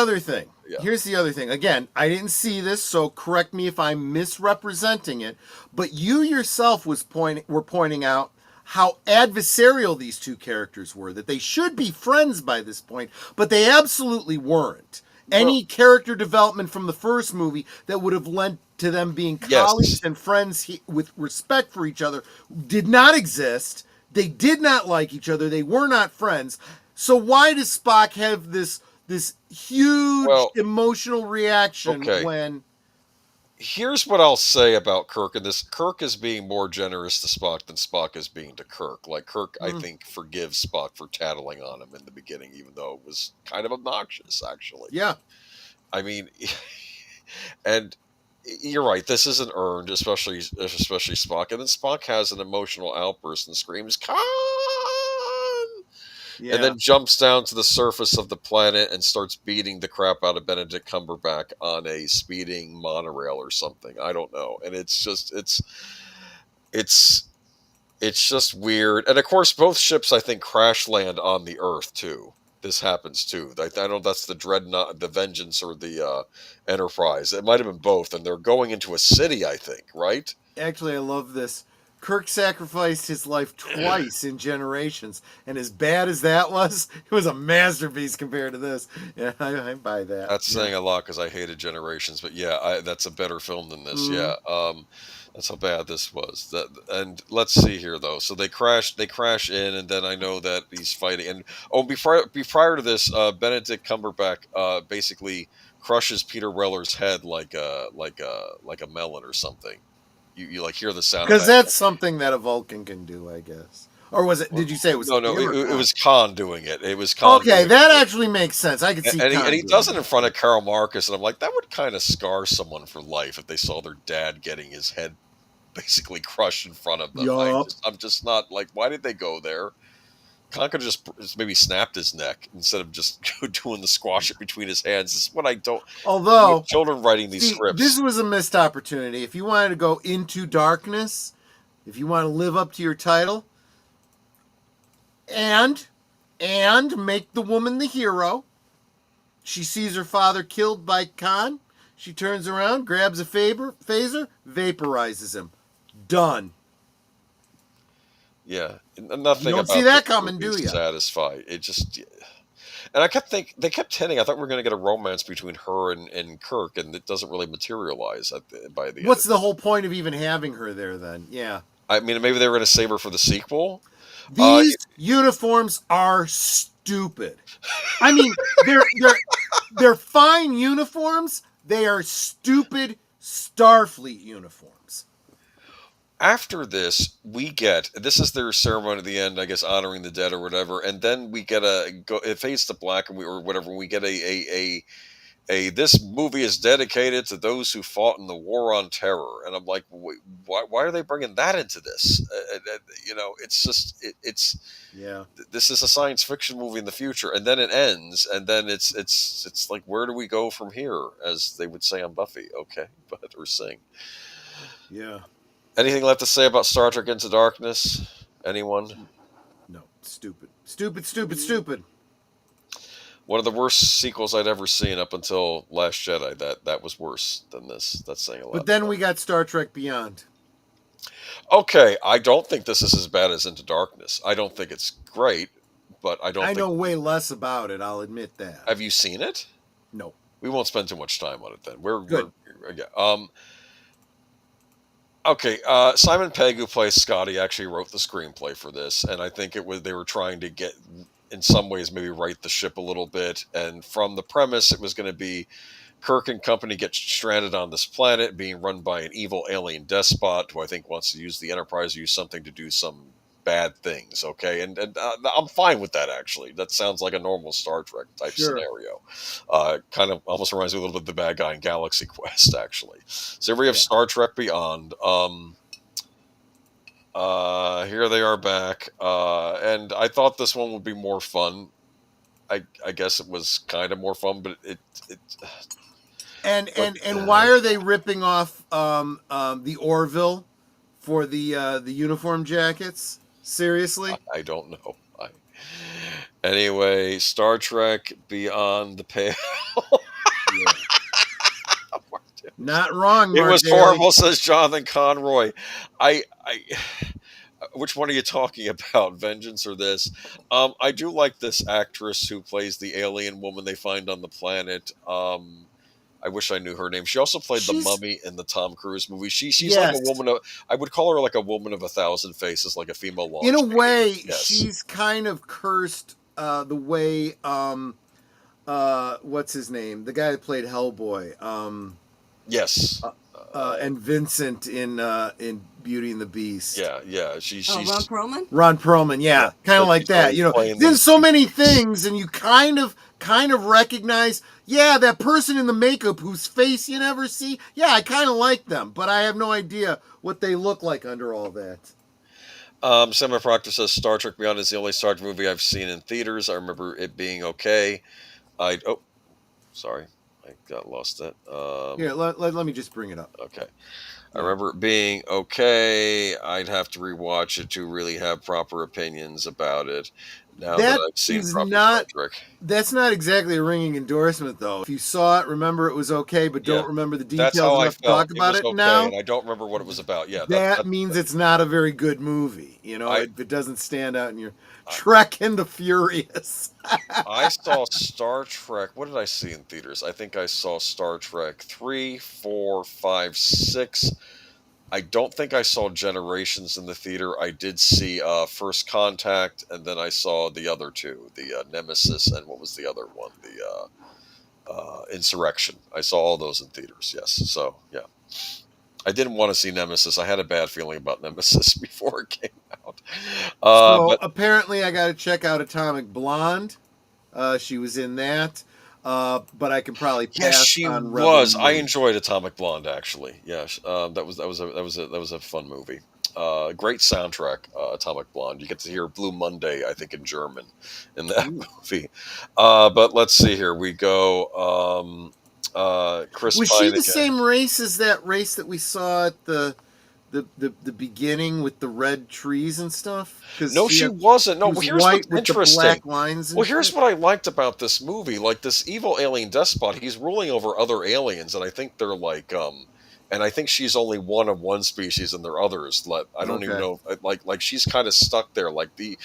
other thing. Again, I didn't see this, so correct me if I'm misrepresenting it, but you yourself were pointing out how adversarial these two characters were, that they should be friends by this point, but they absolutely weren't. Any character development from the first movie that would have lent to them being colleagues and friends with respect for each other did not exist. They did not like each other. They were not friends. So why does Spock have this huge emotional reaction when... Here's what I'll say about Kirk, and Kirk is being more generous to Spock than Spock is being to Kirk. Like, Kirk, I think, forgives Spock for tattling on him in the beginning, even though it was kind of obnoxious, actually. Yeah. I mean, and you're right, this isn't earned, especially Spock. And then Spock has an emotional outburst and screams, "Khan!" and then jumps down to the surface of the planet and starts beating the crap out of Benedict Cumberbatch on a speeding monorail or something. I don't know. And it's just weird. And of course, both ships, I think, crash land on the Earth too. This happens too. I don't know if that's the Dreadnought, the Vengeance, or the Enterprise. It might have been both. And they're going into a city, I think, right? Actually, I love this. Kirk sacrificed his life twice in Generations, and as bad as that was, it was a masterpiece compared to this. Yeah, I buy that. That's saying a lot because I hated Generations, but yeah, that's a better film than this. Yeah, that's how bad this was. And let's see here though. So they crash in, and then I know that he's fighting. And prior to this, Benedict Cumberbatch basically crushes Peter Weller's head like a melon or something. You like hear the sound because that's something that a Vulcan can do, I guess. Or was it? Did you say it was? No. It was Khan doing it. It was Khan. Okay, that actually makes sense. I could see. And he does it in front of Carol Marcus, and I'm like, that would kind of scar someone for life if they saw their dad getting his head basically crushed in front of them. Yup. I'm just not like, why did they go there? Khan could have just maybe snapped his neck instead of just doing the squash it between his hands. This is what I don't. Although children writing these scripts, this was a missed opportunity. If you wanted to go into darkness, if you want to live up to your title, and make the woman the hero, she sees her father killed by Khan. She turns around, grabs a phaser, vaporizes him. Done. Yeah, nothing. You don't about see that coming, do you? Satisfied. It just, and I kept they kept hinting. I thought we were going to get a romance between her and Kirk, and it doesn't really materialize by the end. What's the whole point of even having her there then? Yeah. I mean, maybe they were going to save her for the sequel. These uniforms are stupid. I mean, they're fine uniforms. They are stupid Starfleet uniforms. After this, this is their ceremony at the end, I guess, honoring the dead or whatever, and then we get it fades to black, and we get a this movie is dedicated to those who fought in the War on Terror, and I'm like, why are they bringing that into this? It's just this is a science fiction movie in the future, and then it ends, and then it's like, where do we go from here, as they would say on Buffy? Okay, or sing. Yeah. Anything left to say about Star Trek Into Darkness? Anyone? No. Stupid. Stupid. One of the worst sequels I'd ever seen up until Last Jedi. That was worse than this. That's saying a lot. But then we got Star Trek Beyond. Okay, I don't think this is as bad as Into Darkness. I don't think it's great, but I know way less about it, I'll admit that. Have you seen it? No. We won't spend too much time on it then. We're good. Okay, Simon Pegg, who plays Scotty, actually wrote the screenplay for this, and I think they were trying to get, in some ways, maybe right the ship a little bit. And from the premise, it was going to be Kirk and company get stranded on this planet, being run by an evil alien despot who I think wants to use the Enterprise, use something to do some bad things. Okay, and I'm fine with that. Actually, that sounds like a normal Star Trek type scenario. Kind of almost reminds me a little bit of the bad guy in Galaxy Quest, actually. So here we have Star Trek Beyond. Here they are back, and I thought this one would be more fun. I guess it was kind of more fun, but And why are they ripping off the Orville for the uniform jackets? Seriously? I don't know. Anyway, Star Trek Beyond the Pale. Not wrong, Mark. It was horrible, says Jonathan Conroy. Which one are you talking about, Vengeance or this? I do like this actress who plays the alien woman they find on the planet. I wish I knew her name. She also played the mummy in the Tom Cruise movie. She's like a woman of, I would call her like a woman of 1,000 faces, like a female launch. In a way, she's kind of cursed the way, what's his name? The guy that played Hellboy. Yes. And Vincent in Beauty and the Beast. Yeah. She's Ron Perlman? Ron Perlman, yeah. Kind of like that. There's so many things, and you kind of recognize, that person in the makeup whose face you never see. Yeah, I kind of like them, but I have no idea what they look like under all that. Semi Proctor says Star Trek Beyond is the only Star Trek movie I've seen in theaters. I remember it being okay. Sorry, I got lost. That Here, let me just bring it up. Okay. I remember it being okay. I'd have to rewatch it to really have proper opinions about it. Now that I've seen proper Star Trek. That's not exactly a ringing endorsement, though. If you saw it, remember it was okay, but don't remember the details enough to talk about it now. And I don't remember what it was about. Yeah, that means it's not a very good movie. You know, if it doesn't stand out in your Trek and the Furious. I saw Star Trek. What did I see in theaters? I think I saw Star Trek 3, 4, 5, 6. I don't think I saw Generations in the theater. I did see First Contact, and then I saw the other two, the Nemesis, and what was the other one? The Insurrection. I saw all those in theaters, yes. So, yeah. I didn't want to see Nemesis. I had a bad feeling about Nemesis before it came out. But apparently I got to check out Atomic Blonde. She was in that. But I can probably pass. Yes, she on was. I enjoyed Atomic Blonde, actually. Yes, that was a fun movie. Great soundtrack, Atomic Blonde. You get to hear Blue Monday, I think, in German in that movie. But let's see here. We go. Chris. Was she the same race as that race that we saw at the beginning with the red trees and stuff? No, she wasn't. No, here's what's interesting. Black lines Here's what I liked about this movie. Like, this evil alien despot, he's ruling over other aliens, and I think they're like, and I think she's only one of one species, and there are others. I don't even know. Like she's kind of stuck there. Like the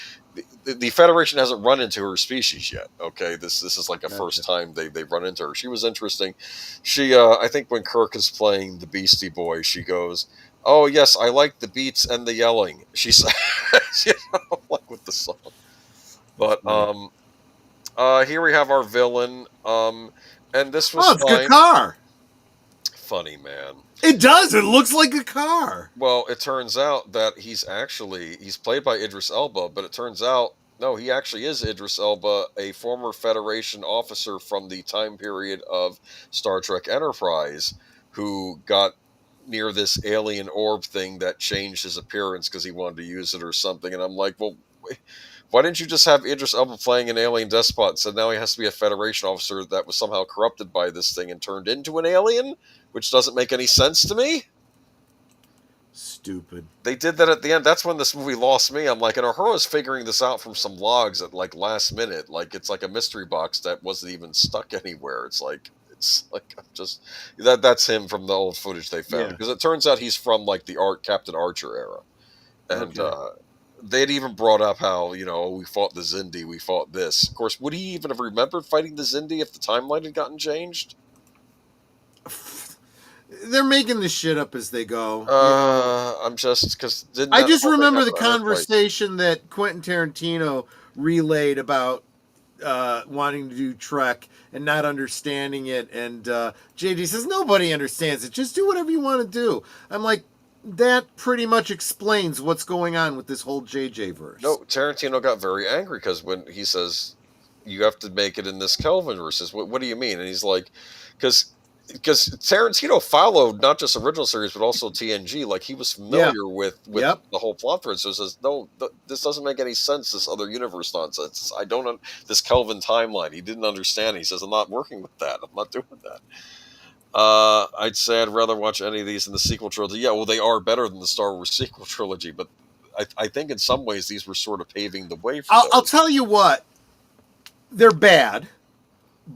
Federation hasn't run into her species yet. Okay, this is like a first time they run into her. She was interesting. She, I think when Kirk is playing the Beastie Boy, she goes, "Oh yes, I like the beats and the yelling." She says, like with the song. But here we have our villain. And this was it's a car. Funny, man. It does. It looks like a car. Well, it turns out that he's played by Idris Elba, but it turns out no, he actually is Idris Elba, a former Federation officer from the time period of Star Trek Enterprise, who got near this alien orb thing that changed his appearance because he wanted to use it or something. And I'm like, well, why didn't you just have Idris Elba playing an alien despot? So now he has to be a Federation officer that was somehow corrupted by this thing and turned into an alien, which doesn't make any sense to me. Stupid. They did that at the end. That's when this movie lost me. I'm like, and Uhura's figuring this out from some logs at like last minute. Like, it's like a mystery box that wasn't even stuck anywhere. It's like just that's him from the old footage they found, because it turns out he's from like the Captain Archer era, and they'd even brought up how, you know, we fought the Xindi, we fought this. Of course, would he even have remembered fighting the Xindi if the timeline had gotten changed? They're making this shit up as they go. I'm just because I just remember the conversation that Quentin Tarantino relayed about wanting to do Trek and not understanding it, and JJ says nobody understands it. Just do whatever you want to do. I'm like, that pretty much explains what's going on with this whole JJ verse. No, Tarantino got very angry because when he says you have to make it in this Kelvin verse, what do you mean? And he's like, because Tarantino followed not just original series but also TNG. Like, he was familiar with the whole plot thread. So he says, no, this doesn't make any sense. This other universe nonsense. I don't this Kelvin timeline. He didn't understand. He says, I'm not working with that. I'm not doing that. I'd say I'd rather watch any of these in the sequel trilogy. Yeah, well, they are better than the Star Wars sequel trilogy, but I think in some ways these were sort of paving the way for I'll tell you what, they're bad,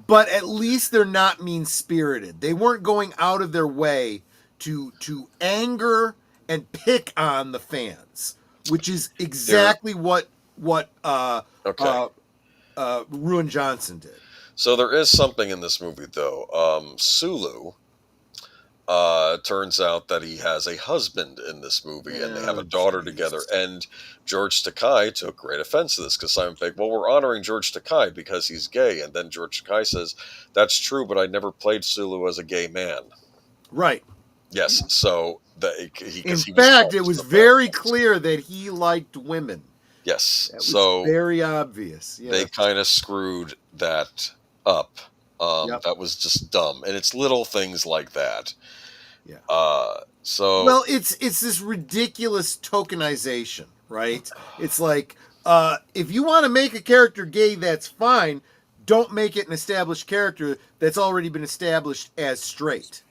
but at least they're not mean-spirited. They weren't going out of their way to anger and pick on the fans, which is exactly what Ruin Johnson did. So there is something in this movie, though. Sulu, turns out that he has a husband in this movie, and they have a daughter together. And George Takei took great offense to this, because Simon Pegg, well, we're honoring George Takei because he's gay. And then George Takei says, that's true, but I never played Sulu as a gay man. Right. Yes. So it was very clear that he liked women. Yes. That was very obvious. Yeah. They kind of screwed that up. That was just dumb. And it's little things like that. Yeah. So well, it's this ridiculous tokenization, right? It's like if you want to make a character gay, that's fine. Don't make it an established character that's already been established as straight.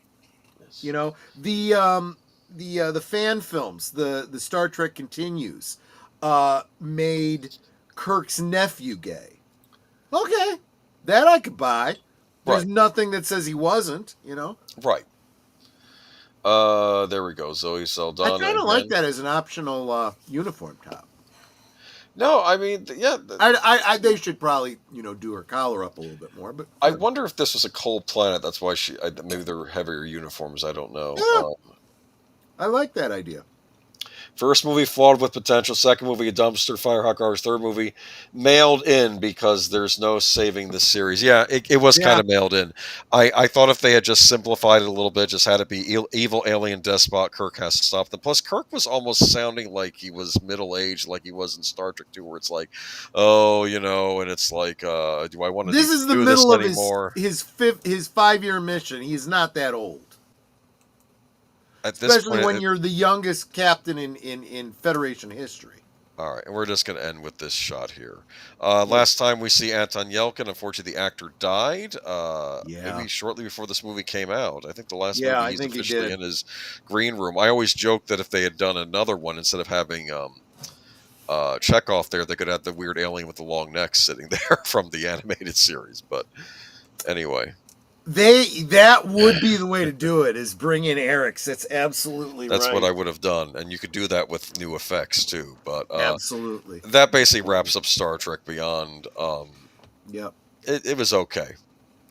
You know, the fan films, the Star Trek Continues, made Kirk's nephew gay. Okay, that I could buy. There's nothing that says he wasn't. You know, right. There we go. Zoe Saldana. I kind of like that as an optional uniform top. No, I mean, yeah. I they should probably do her collar up a little bit more. But I wonder if this was a cold planet. That's why maybe they're heavier uniforms. I don't know. Yeah. I like that idea. First movie flawed with potential. Second movie a dumpster fire. Hot garbage. Third movie mailed in because there's no saving this series. Yeah, it was kind of mailed in. I thought if they had just simplified it a little bit, just had it be evil alien despot, Kirk has to stop them. Plus, Kirk was almost sounding like he was middle aged, like he was in Star Trek 2, where it's like, and it's like, do I want to This is the do middle this of anymore? his 5-year mission. He's not that old. At this Especially point, when you're the youngest captain in Federation history. All right, and we're just going to end with this shot here. Last time we see Anton Yelkin, unfortunately, the actor died. Maybe shortly before this movie came out. I think the last movie he's officially in his green room. I always joke that if they had done another one, instead of having Chekhov there, they could have the weird alien with the long neck sitting there from the animated series. But anyway. That would be the way to do it, is bring in Eric's. That's absolutely That's right. what I would have done, and you could do that with new effects too. But absolutely, that basically wraps up Star Trek Beyond. Yep, it was okay.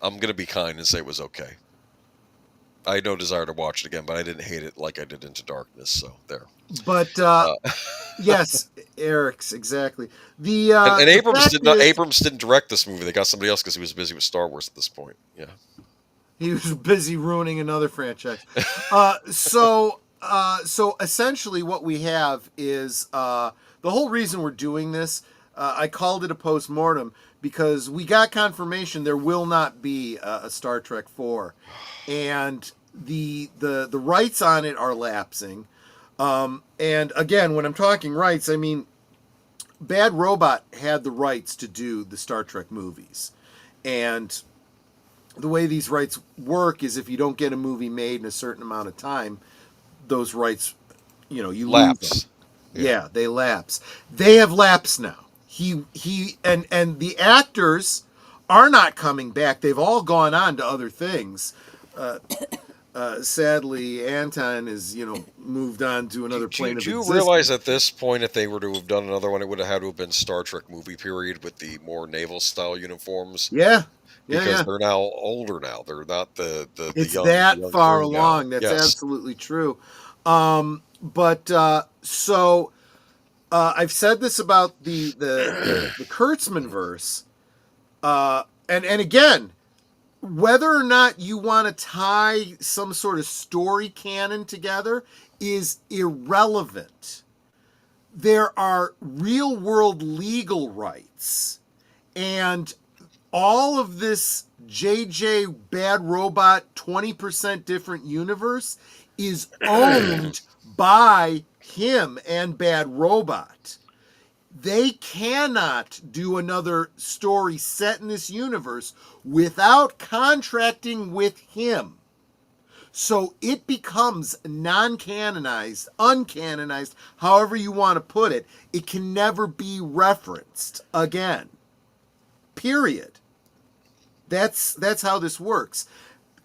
I'm gonna be kind and say it was okay. I had no desire to watch it again, but I didn't hate it like I did Into Darkness. So there. But yes, Eric's exactly. And Abrams didn't direct this movie. They got somebody else because he was busy with Star Wars at this point. Yeah. He was busy ruining another franchise. So essentially what we have is the whole reason we're doing this, I called it a postmortem because we got confirmation there will not be a Star Trek 4. And the rights on it are lapsing. And again, when I'm talking rights, I mean, Bad Robot had the rights to do the Star Trek movies. And the way these rights work is if you don't get a movie made in a certain amount of time, those rights, you lapse. Lose them. Yeah, they lapse. They have lapsed now. He and the actors are not coming back. They've all gone on to other things. Sadly, Anton is, moved on to another plane of existence. Do you realize at this point, if they were to have done another one, it would have had to have been Star Trek movie period with the more naval-style uniforms? Yeah. Because they're now older now. They're not the it's young, that young far crew along. now. That's Yes. absolutely true. I've said this about the Kurtzman verse. And again, whether or not you want to tie some sort of story canon together is irrelevant. There are real world legal rights, and all of this JJ Bad Robot 20% different universe is owned by him and Bad Robot. They cannot do another story set in this universe without contracting with him. So it becomes non-canonized, uncanonized, however you want to put it. It can never be referenced again. Period. That's how this works.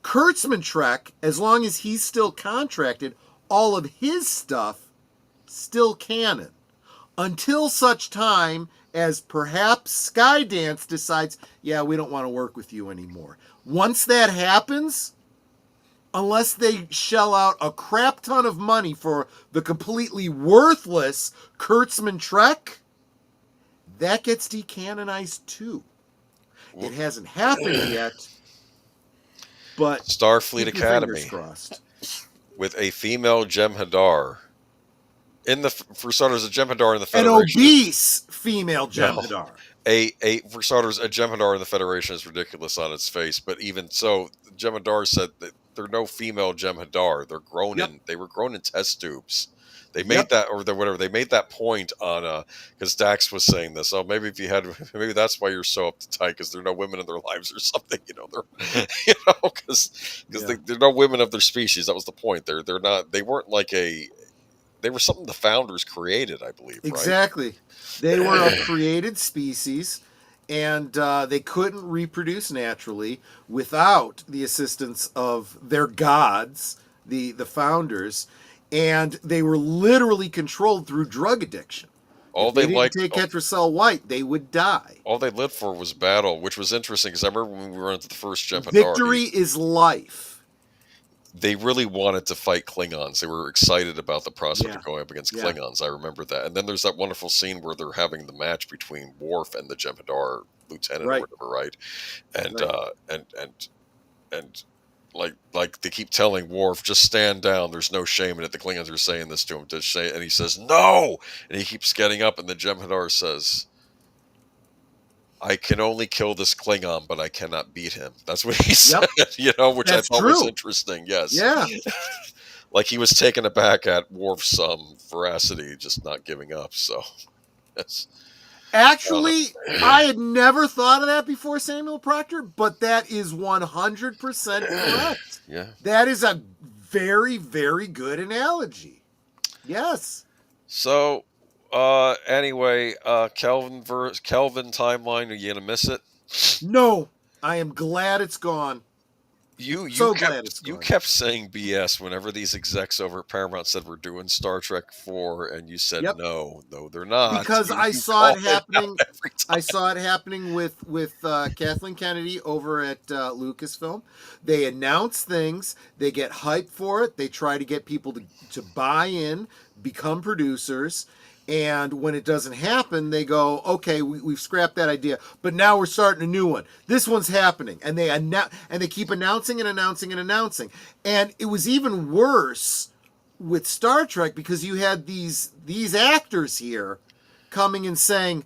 Kurtzman Trek, as long as he's still contracted, all of his stuff still canon. Until such time as perhaps Skydance decides, yeah, we don't want to work with you anymore. Once that happens, unless they shell out a crap ton of money for the completely worthless Kurtzman Trek, that gets decanonized too. It hasn't happened yet, but Starfleet Academy with a female Jem'Hadar. For starters, a Jem'Hadar in the Federation. An obese female Jem'Hadar. For starters, a Jem'Hadar in the Federation is ridiculous on its face, but even so, Jem'Hadar said that They're no female Jem'Hadar. They're grown Yep. in. They were grown in test tubes. They made Yep. that, or whatever. They made that point on because Dax was saying this. Oh, maybe if you had, maybe that's why you're so uptight because there are no women in their lives or something. You know, they're, you know, because there are no women of their species. That was the point. They're not. They weren't like a. They were something the founders created, I believe. Exactly. Right? They were a created species, and they couldn't reproduce naturally without the assistance of their gods, the founders, and they were literally controlled through drug addiction. All If they they didn't liked, take Ketracel White, they would die. all they lived for was battle, which was interesting because I remember when we were into the first Jem'Hadar. Victory is life. They really wanted to fight Klingons. They were excited about the prospect of going up against Klingons. I remember that. And then there's that wonderful scene where they're having the match between Worf and the Jem'Hadar lieutenant or whatever, right? And like they keep telling Worf, just stand down. There's no shame in it. The Klingons are saying this to him to say, and he says no, and he keeps getting up, and the Jem'Hadar says, I can only kill this Klingon, but I cannot beat him. That's what he said, you know, which I thought was interesting. Yes. Yeah. Like he was taken aback at Worf's veracity, just not giving up. So, yes. Actually, I had never thought of that before, Samuel Proctor, but that is 100% correct. Yeah. That is a very, very good analogy. Yes. So, anyway, Kelvin timeline, are you gonna miss it? No, I am glad it's gone. You glad kept saying BS whenever these execs over at Paramount said we're doing Star Trek 4, and you said no, they're not. Because I saw it happening. I saw it happening with Kathleen Kennedy over at Lucasfilm. They announce things, they get hyped for it, they try to get people to buy in, become producers. And when it doesn't happen, they go, okay, we've scrapped that idea, but now we're starting a new one. This one's happening, and they keep announcing and announcing and announcing. And it was even worse with Star Trek because you had these actors here coming and saying,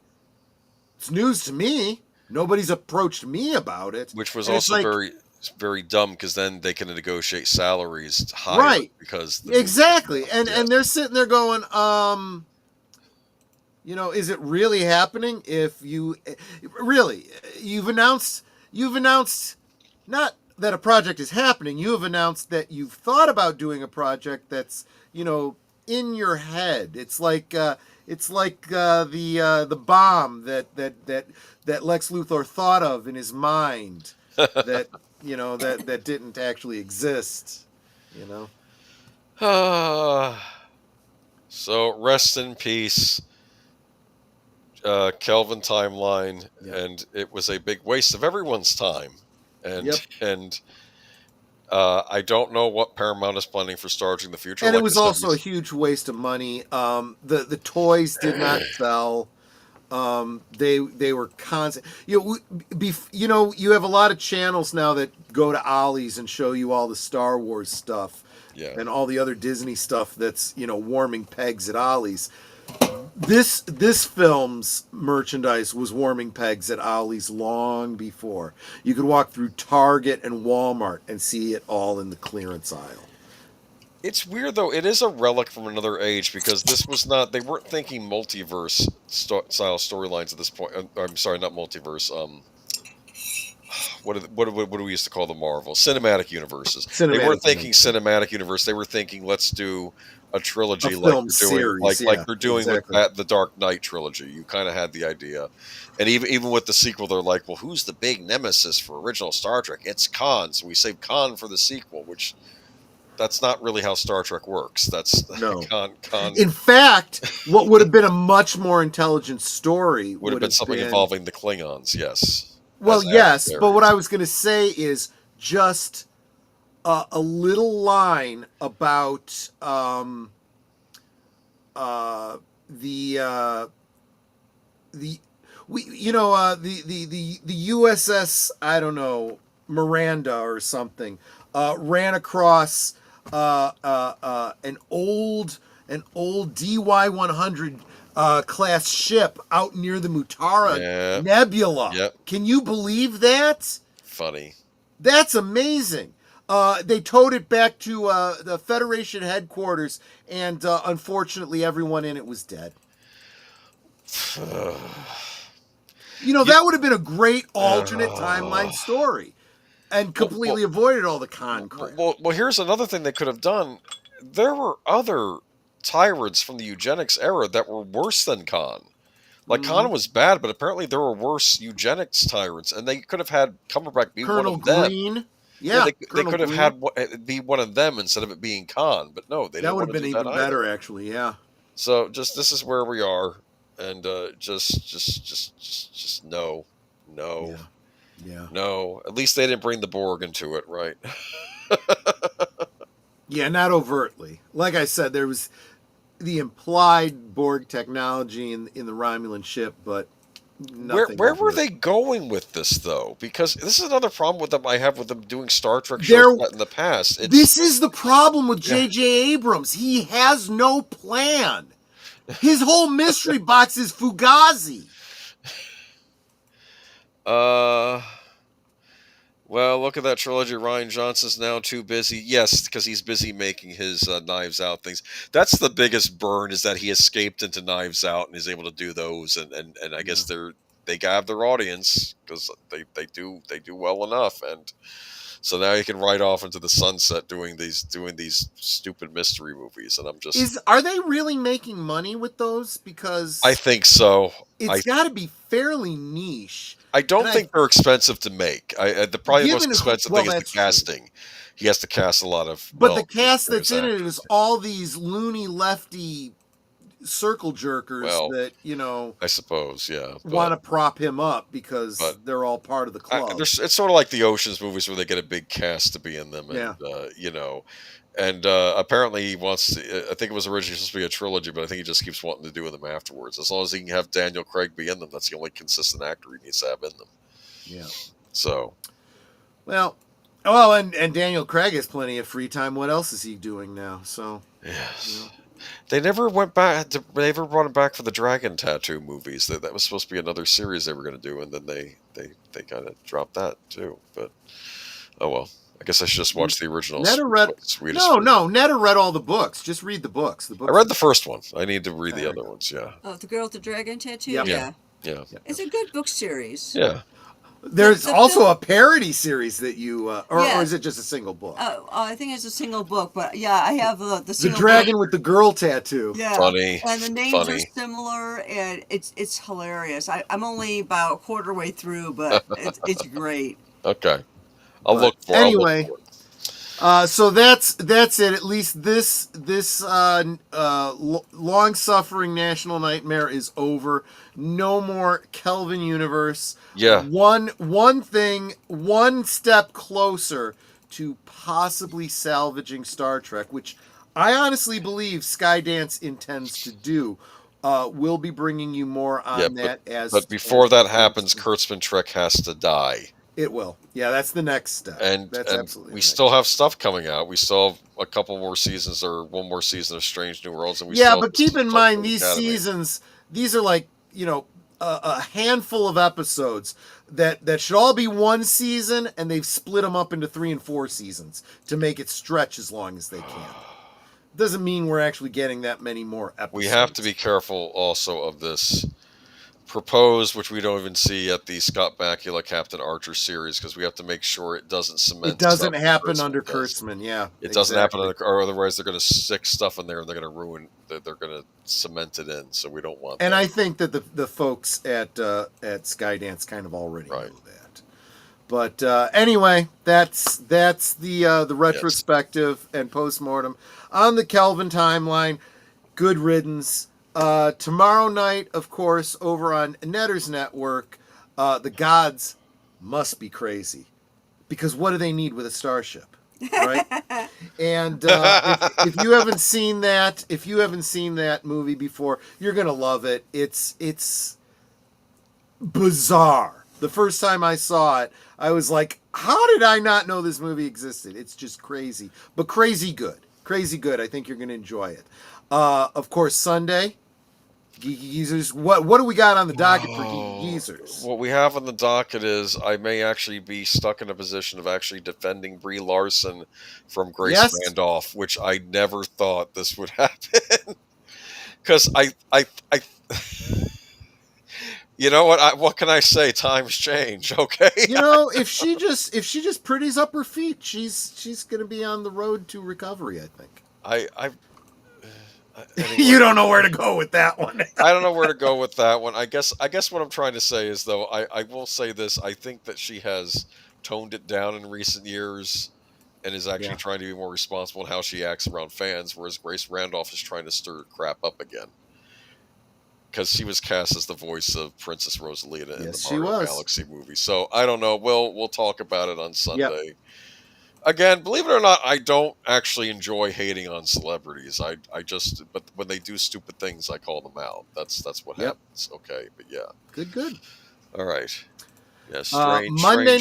"It's news to me. Nobody's approached me about it." Which was and also very, very dumb because then they can negotiate salaries higher, right? Because exactly, and they're sitting there going, you know, is it really happening? If you've announced not that a project is happening, you have announced that you've thought about doing a project that's, you know, in your head. It's like the bomb that Lex Luthor thought of in his mind that, you know, that didn't actually exist, you know. So rest in peace, Kelvin timeline, and it was a big waste of everyone's time, and I don't know what Paramount is planning for Star Trek in the future. And it was also a huge waste of money. The toys did not sell. They were constant. You have a lot of channels now that go to Ollie's and show you all the Star Wars stuff, and all the other Disney stuff that's, you know, warming pegs at Ollie's. This film's merchandise was warming pegs at Ollie's long before. You could walk through Target and Walmart and see it all in the clearance aisle. It's weird, though. It is a relic from another age because this was not... They weren't thinking multiverse style storylines at this point. I'm sorry, not multiverse. What do we used to call the Marvel? Cinematic universes. They weren't thinking cinematic universe. They were thinking, let's do a trilogy like they're doing with the Dark Knight trilogy. You kind of had the idea, and even with the sequel, they're like, well, who's the big nemesis for original Star Trek? It's Khan, so we save Khan for the sequel, which that's not really how Star Trek works. That's Khan. In fact, what would have been a much more intelligent story would have been something involving the Klingons. Yes. Well, yes, but what I was going to say is just a little line about the USS, I don't know, Miranda or something, ran across an old DY-100 class ship out near the Mutara Nebula. Yep. Can you believe that? Funny. That's amazing. They towed it back to the Federation headquarters, and unfortunately, everyone in it was dead. That would have been a great alternate timeline story, and completely avoided all the con crap. Well, here's another thing they could have done. There were other tyrants from the eugenics era that were worse than Khan. Like, Khan was bad, but apparently there were worse eugenics tyrants, and they could have had Cumberbatch be Colonel one of them. Green. Yeah, they could have had it be one of them instead of it being Khan, but no, they didn't. That would want have to been do even that better, either. actually. Yeah. So this is where we are, and just no. Yeah. No. At least they didn't bring the Borg into it, right? Yeah, not overtly. Like I said, there was the implied Borg technology in the Romulan ship, but nothing. Where were they going with this, though? Because this is another problem with them. I have with them doing Star Trek shows in the past. This is the problem with JJ Abrams. He has no plan. His whole mystery box is Fugazi. Well, look at that trilogy. Rian Johnson's now too busy. Yes, because he's busy making his Knives Out things. That's the biggest burn, is that he escaped into Knives Out and is able to do those. And I guess they have their audience, because they do well enough. And so now he can ride off into the sunset doing these stupid mystery movies. And I'm just are they really making money with those? Because I think so. It's got to be fairly niche. I don't think they're expensive to make. Probably the most expensive thing is the casting. True. He has to cast a lot of. But the cast that's in it is all these loony lefty circle jerkers that I suppose, yeah, want to prop him up because they're all part of the club. It's sort of like the Ocean's movies where they get a big cast to be in them, and And apparently he wants to, I think it was originally supposed to be a trilogy, but I think he just keeps wanting to do them afterwards. As long as he can have Daniel Craig be in them, that's the only consistent actor he needs to have in them. Yeah. So. And Daniel Craig has plenty of free time. What else is he doing now? So. Yes. They never went back. They never brought him back for the Dragon Tattoo movies. That was supposed to be another series they were going to do, and then they kind of dropped that too. But oh well. I guess I should just watch the original. Netta read all the books. Just read the books. I read the first one. I need to read the other ones. Yeah. Oh, The Girl with the Dragon Tattoo. Yep. Yeah. It's a good book series. Yeah. There's also a parody series that you, or is it just a single book? I think it's a single book, but yeah, I have the dragon with the girl tattoo. Yeah, funny, and the names are similar, and it's hilarious. I'm only about a quarter way through, but it's great. Okay, I'll look for it. Anyway, so that's it. At least this long-suffering national nightmare is over. No more Kelvin universe. Yeah. One step closer to possibly salvaging Star Trek, which I honestly believe Skydance intends to do. We'll be bringing you more on that But before that happens, Kurtzman Trek has to die. It will. Yeah, that's the next step. And absolutely we still have stuff coming out. We still have a couple more seasons, or one more season of Strange New Worlds, and but keep in mind these seasons. These are like a handful of episodes that should all be one season, and they've split them up into 3 and 4 seasons to make it stretch as long as they can. Doesn't mean we're actually getting that many more episodes. We have to be careful also of this proposed, which we don't even see at the Scott Bakula Captain Archer series, because we have to make sure it doesn't cement. It doesn't happen under Kurtzman, It doesn't happen or otherwise they're going to stick stuff in there and they're going to ruin. They're going to cement it in, so we don't want. And that. I think that the folks at Skydance kind of already know that. But anyway, that's the retrospective and postmortem on the Kelvin timeline. Good riddance. Tomorrow night, of course, over on Netter's network, the gods must be crazy, because what do they need with a starship, right? And if you haven't seen that movie before, you're gonna love it. It's bizarre. The first time I saw it, I was like, how did I not know this movie existed? It's just crazy, but crazy good. I think you're gonna enjoy it. Of course, Sunday, Geeky Geezers. What do we got on the docket for Geeky Geezers? What we have on the docket is I may actually be stuck in a position of actually defending Brie Larson from Grace Randolph, which I never thought this would happen. Because I you know what can I say? Times change, okay? If she just pretties up her feet, she's going to be on the road to recovery, I think. Anyway. You don't know where to go with that one. I don't know where to go with that one. I guess what I'm trying to say is, though, I will say this. I think that she has toned it down in recent years and is actually trying to be more responsible in how she acts around fans, whereas Grace Randolph is trying to stir crap up again. Because she was cast as the voice of Princess Rosalita in the Mario Galaxy movie. So, I don't know. We'll talk about it on Sunday. Yep. Again, believe it or not, I don't actually enjoy hating on celebrities. But when they do stupid things, I call them out. That's what happens. Okay, but yeah. Good. All right. Yeah, Monday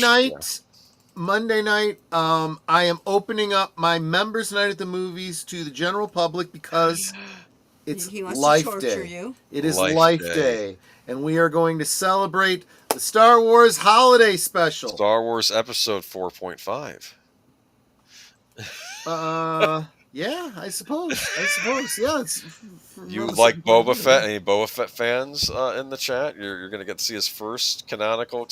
night, I am opening up my members' night at the movies to the general public because it's Life Day. It is Life Day. And we are going to celebrate the Star Wars Holiday Special. Star Wars Episode 4.5. Yeah, I suppose. Yeah, it's. You like Boba Fett? Any Boba Fett fans in the chat? You're going to get to see his first canonical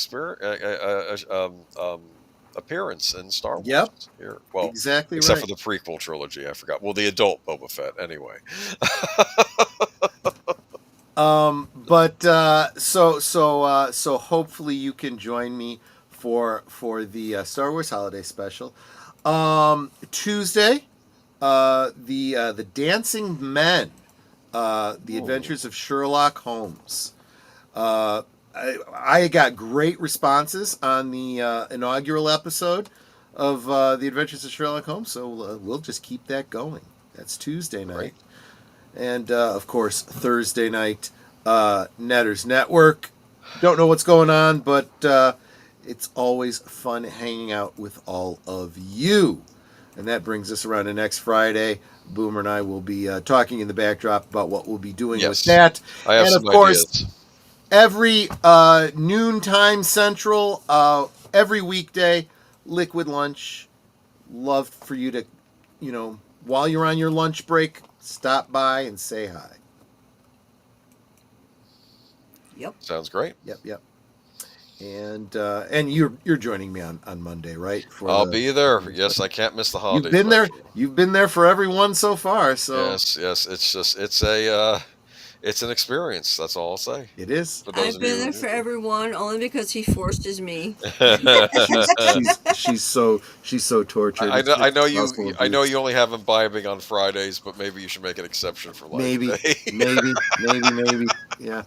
appearance in Star Wars. Yep. Here. Well, exactly. Except for the prequel trilogy, I forgot. Well, the adult Boba Fett, anyway. So hopefully you can join me for the Star Wars Holiday Special. Tuesday, the Dancing Men, the Adventures of Sherlock Holmes. I got great responses on the inaugural episode of the Adventures of Sherlock Holmes, so we'll just keep that going. That's Tuesday night. Right. And, of course, Thursday night, Netters Network. Don't know what's going on, but it's always fun hanging out with all of you. And that brings us around to next Friday. Boomer and I will be talking in the backdrop about what we'll be doing with that. I have some ideas. Every noontime Central, every weekday, Liquid Lunch. Love for you to, while you're on your lunch break, stop by and say hi. Yep. Sounds great. Yep. And you're joining me on Monday, right? I'll be there. Yes, I can't miss the holiday. You've been there for everyone so far. So yes. It's an experience. That's all I'll say. It is. I've been there for everyone only because he forced me. she's so tortured. I know you only have imbibing on Fridays, but maybe you should make an exception for Life Day. maybe. Yeah.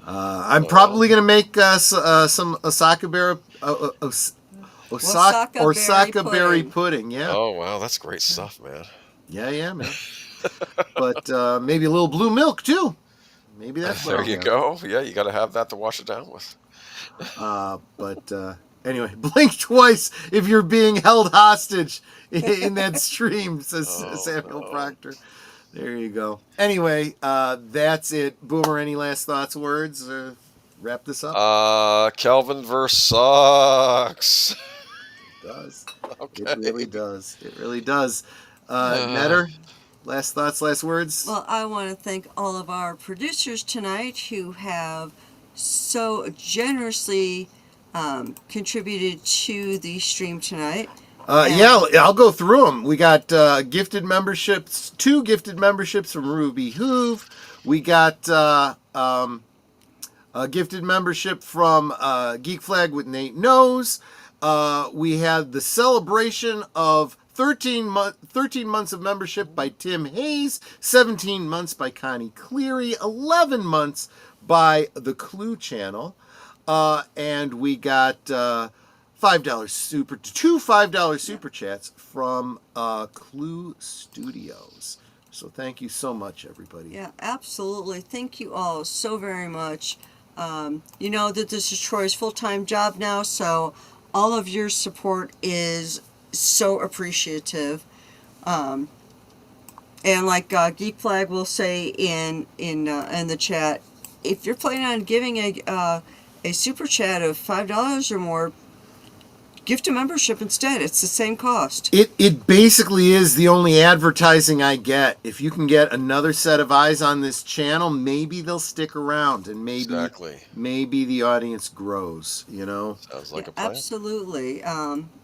I'm probably going to make some Osaka berry pudding. Yeah. Oh wow, that's great stuff, man. Yeah, man. But maybe a little blue milk too. Maybe that's there. You go. Yeah, you got to have that to wash it down with. But anyway, blink twice if you're being held hostage in that stream, says Samuel Proctor. There you go. Anyway, that's it. Boomer, any last thoughts, words, or wrap this up? Kelvin verse sucks. It does. Okay. It really does. Netter, last thoughts, last words? Well, I want to thank all of our producers tonight who have so generously contributed to the stream tonight. I'll go through them. We got gifted memberships, 2 gifted memberships from Ruby Hoove. We got a gifted membership from Geek Flag with Nate Knows. We had the celebration of 13 months of membership by Tim Hayes, 17 months by Connie Cleary, 11 months by the Clue Channel, and we got $5 super chats from CluuStudios. So thank you so much, everybody. Yeah, absolutely. Thank you all so very much. You know that this is Troy's full-time job now, so all of your support is so appreciative. And like Geek Flag will say in the chat, if you're planning on giving a super chat of $5 or more, gift a membership instead. It's the same cost. It basically is the only advertising I get. If you can get another set of eyes on this channel, maybe they'll stick around, and maybe the audience grows. You know, sounds like a plan. Absolutely.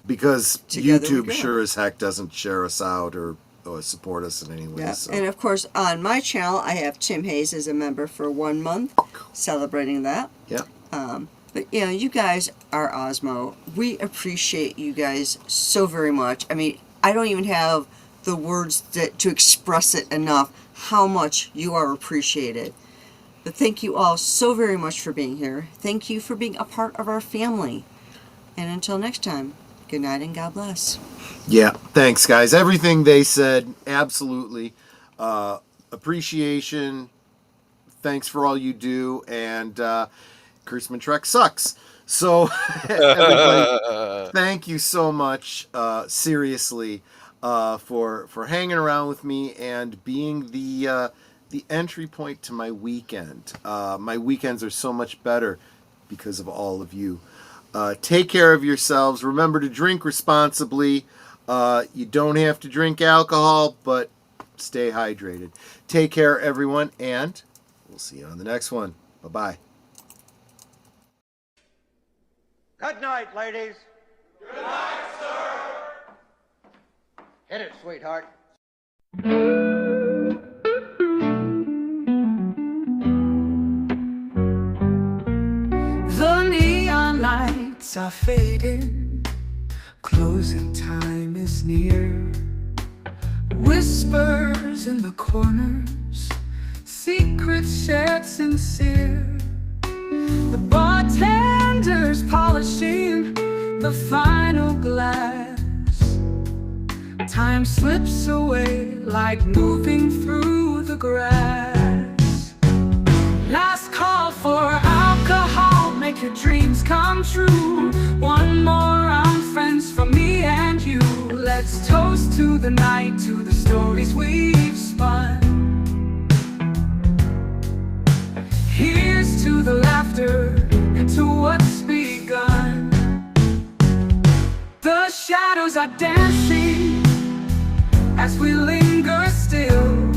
Because YouTube sure as heck doesn't share us out or support us in any way. Yeah. So. And of course, on my channel, I have Tim Hayes as a member for 1 month, celebrating that. Yeah. But you know, you guys are Osmo. We appreciate you guys so very much. I mean, I don't even have the words to express it enough how much you are appreciated. But thank you all so very much for being here. Thank you for being a part of our family. And until next time, good night and God bless. Yeah, thanks, guys. Everything they said, absolutely. Appreciation. Thanks for all you do. And Kurtzman Trek sucks. So, everybody, thank you so much, seriously, for hanging around with me and being the entry point to my weekend. My weekends are so much better because of all of you. Take care of yourselves. Remember to drink responsibly. You don't have to drink alcohol, but stay hydrated. Take care, everyone, and we'll see you on the next one. Bye-bye. Good night, ladies. Good night, sir. Hit it, sweetheart. The neon lights are fading, closing time is near. Whispers in the corners, secrets shared sincere. The bartender's polishing the final glass. Time slips away like moving through the grass. Last call for alcohol, make your dreams come true. One more round, friends, from me and you. Let's toast to the night, to the stories we've spun. Here's to the laughter and to what's begun. The shadows are dancing as we linger still.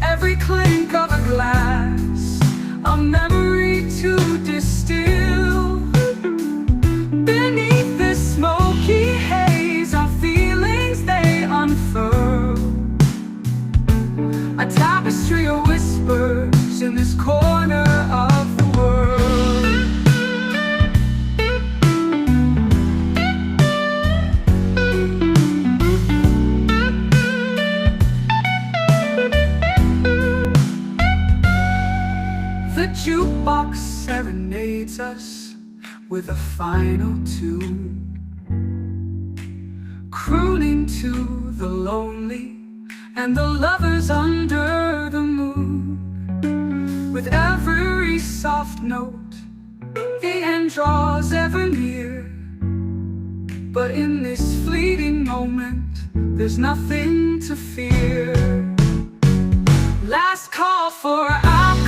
Every clink of a glass, a memory to distill. Beneath this smoky haze, our feelings they unfurl. A tapestry of whispers in this corner of the world. The jukebox serenades us with a final tune, crooning to the lonely and the lovers under the moon. With every soft note, the end draws ever near. But in this fleeting moment, there's nothing to fear. Last call for alcohol.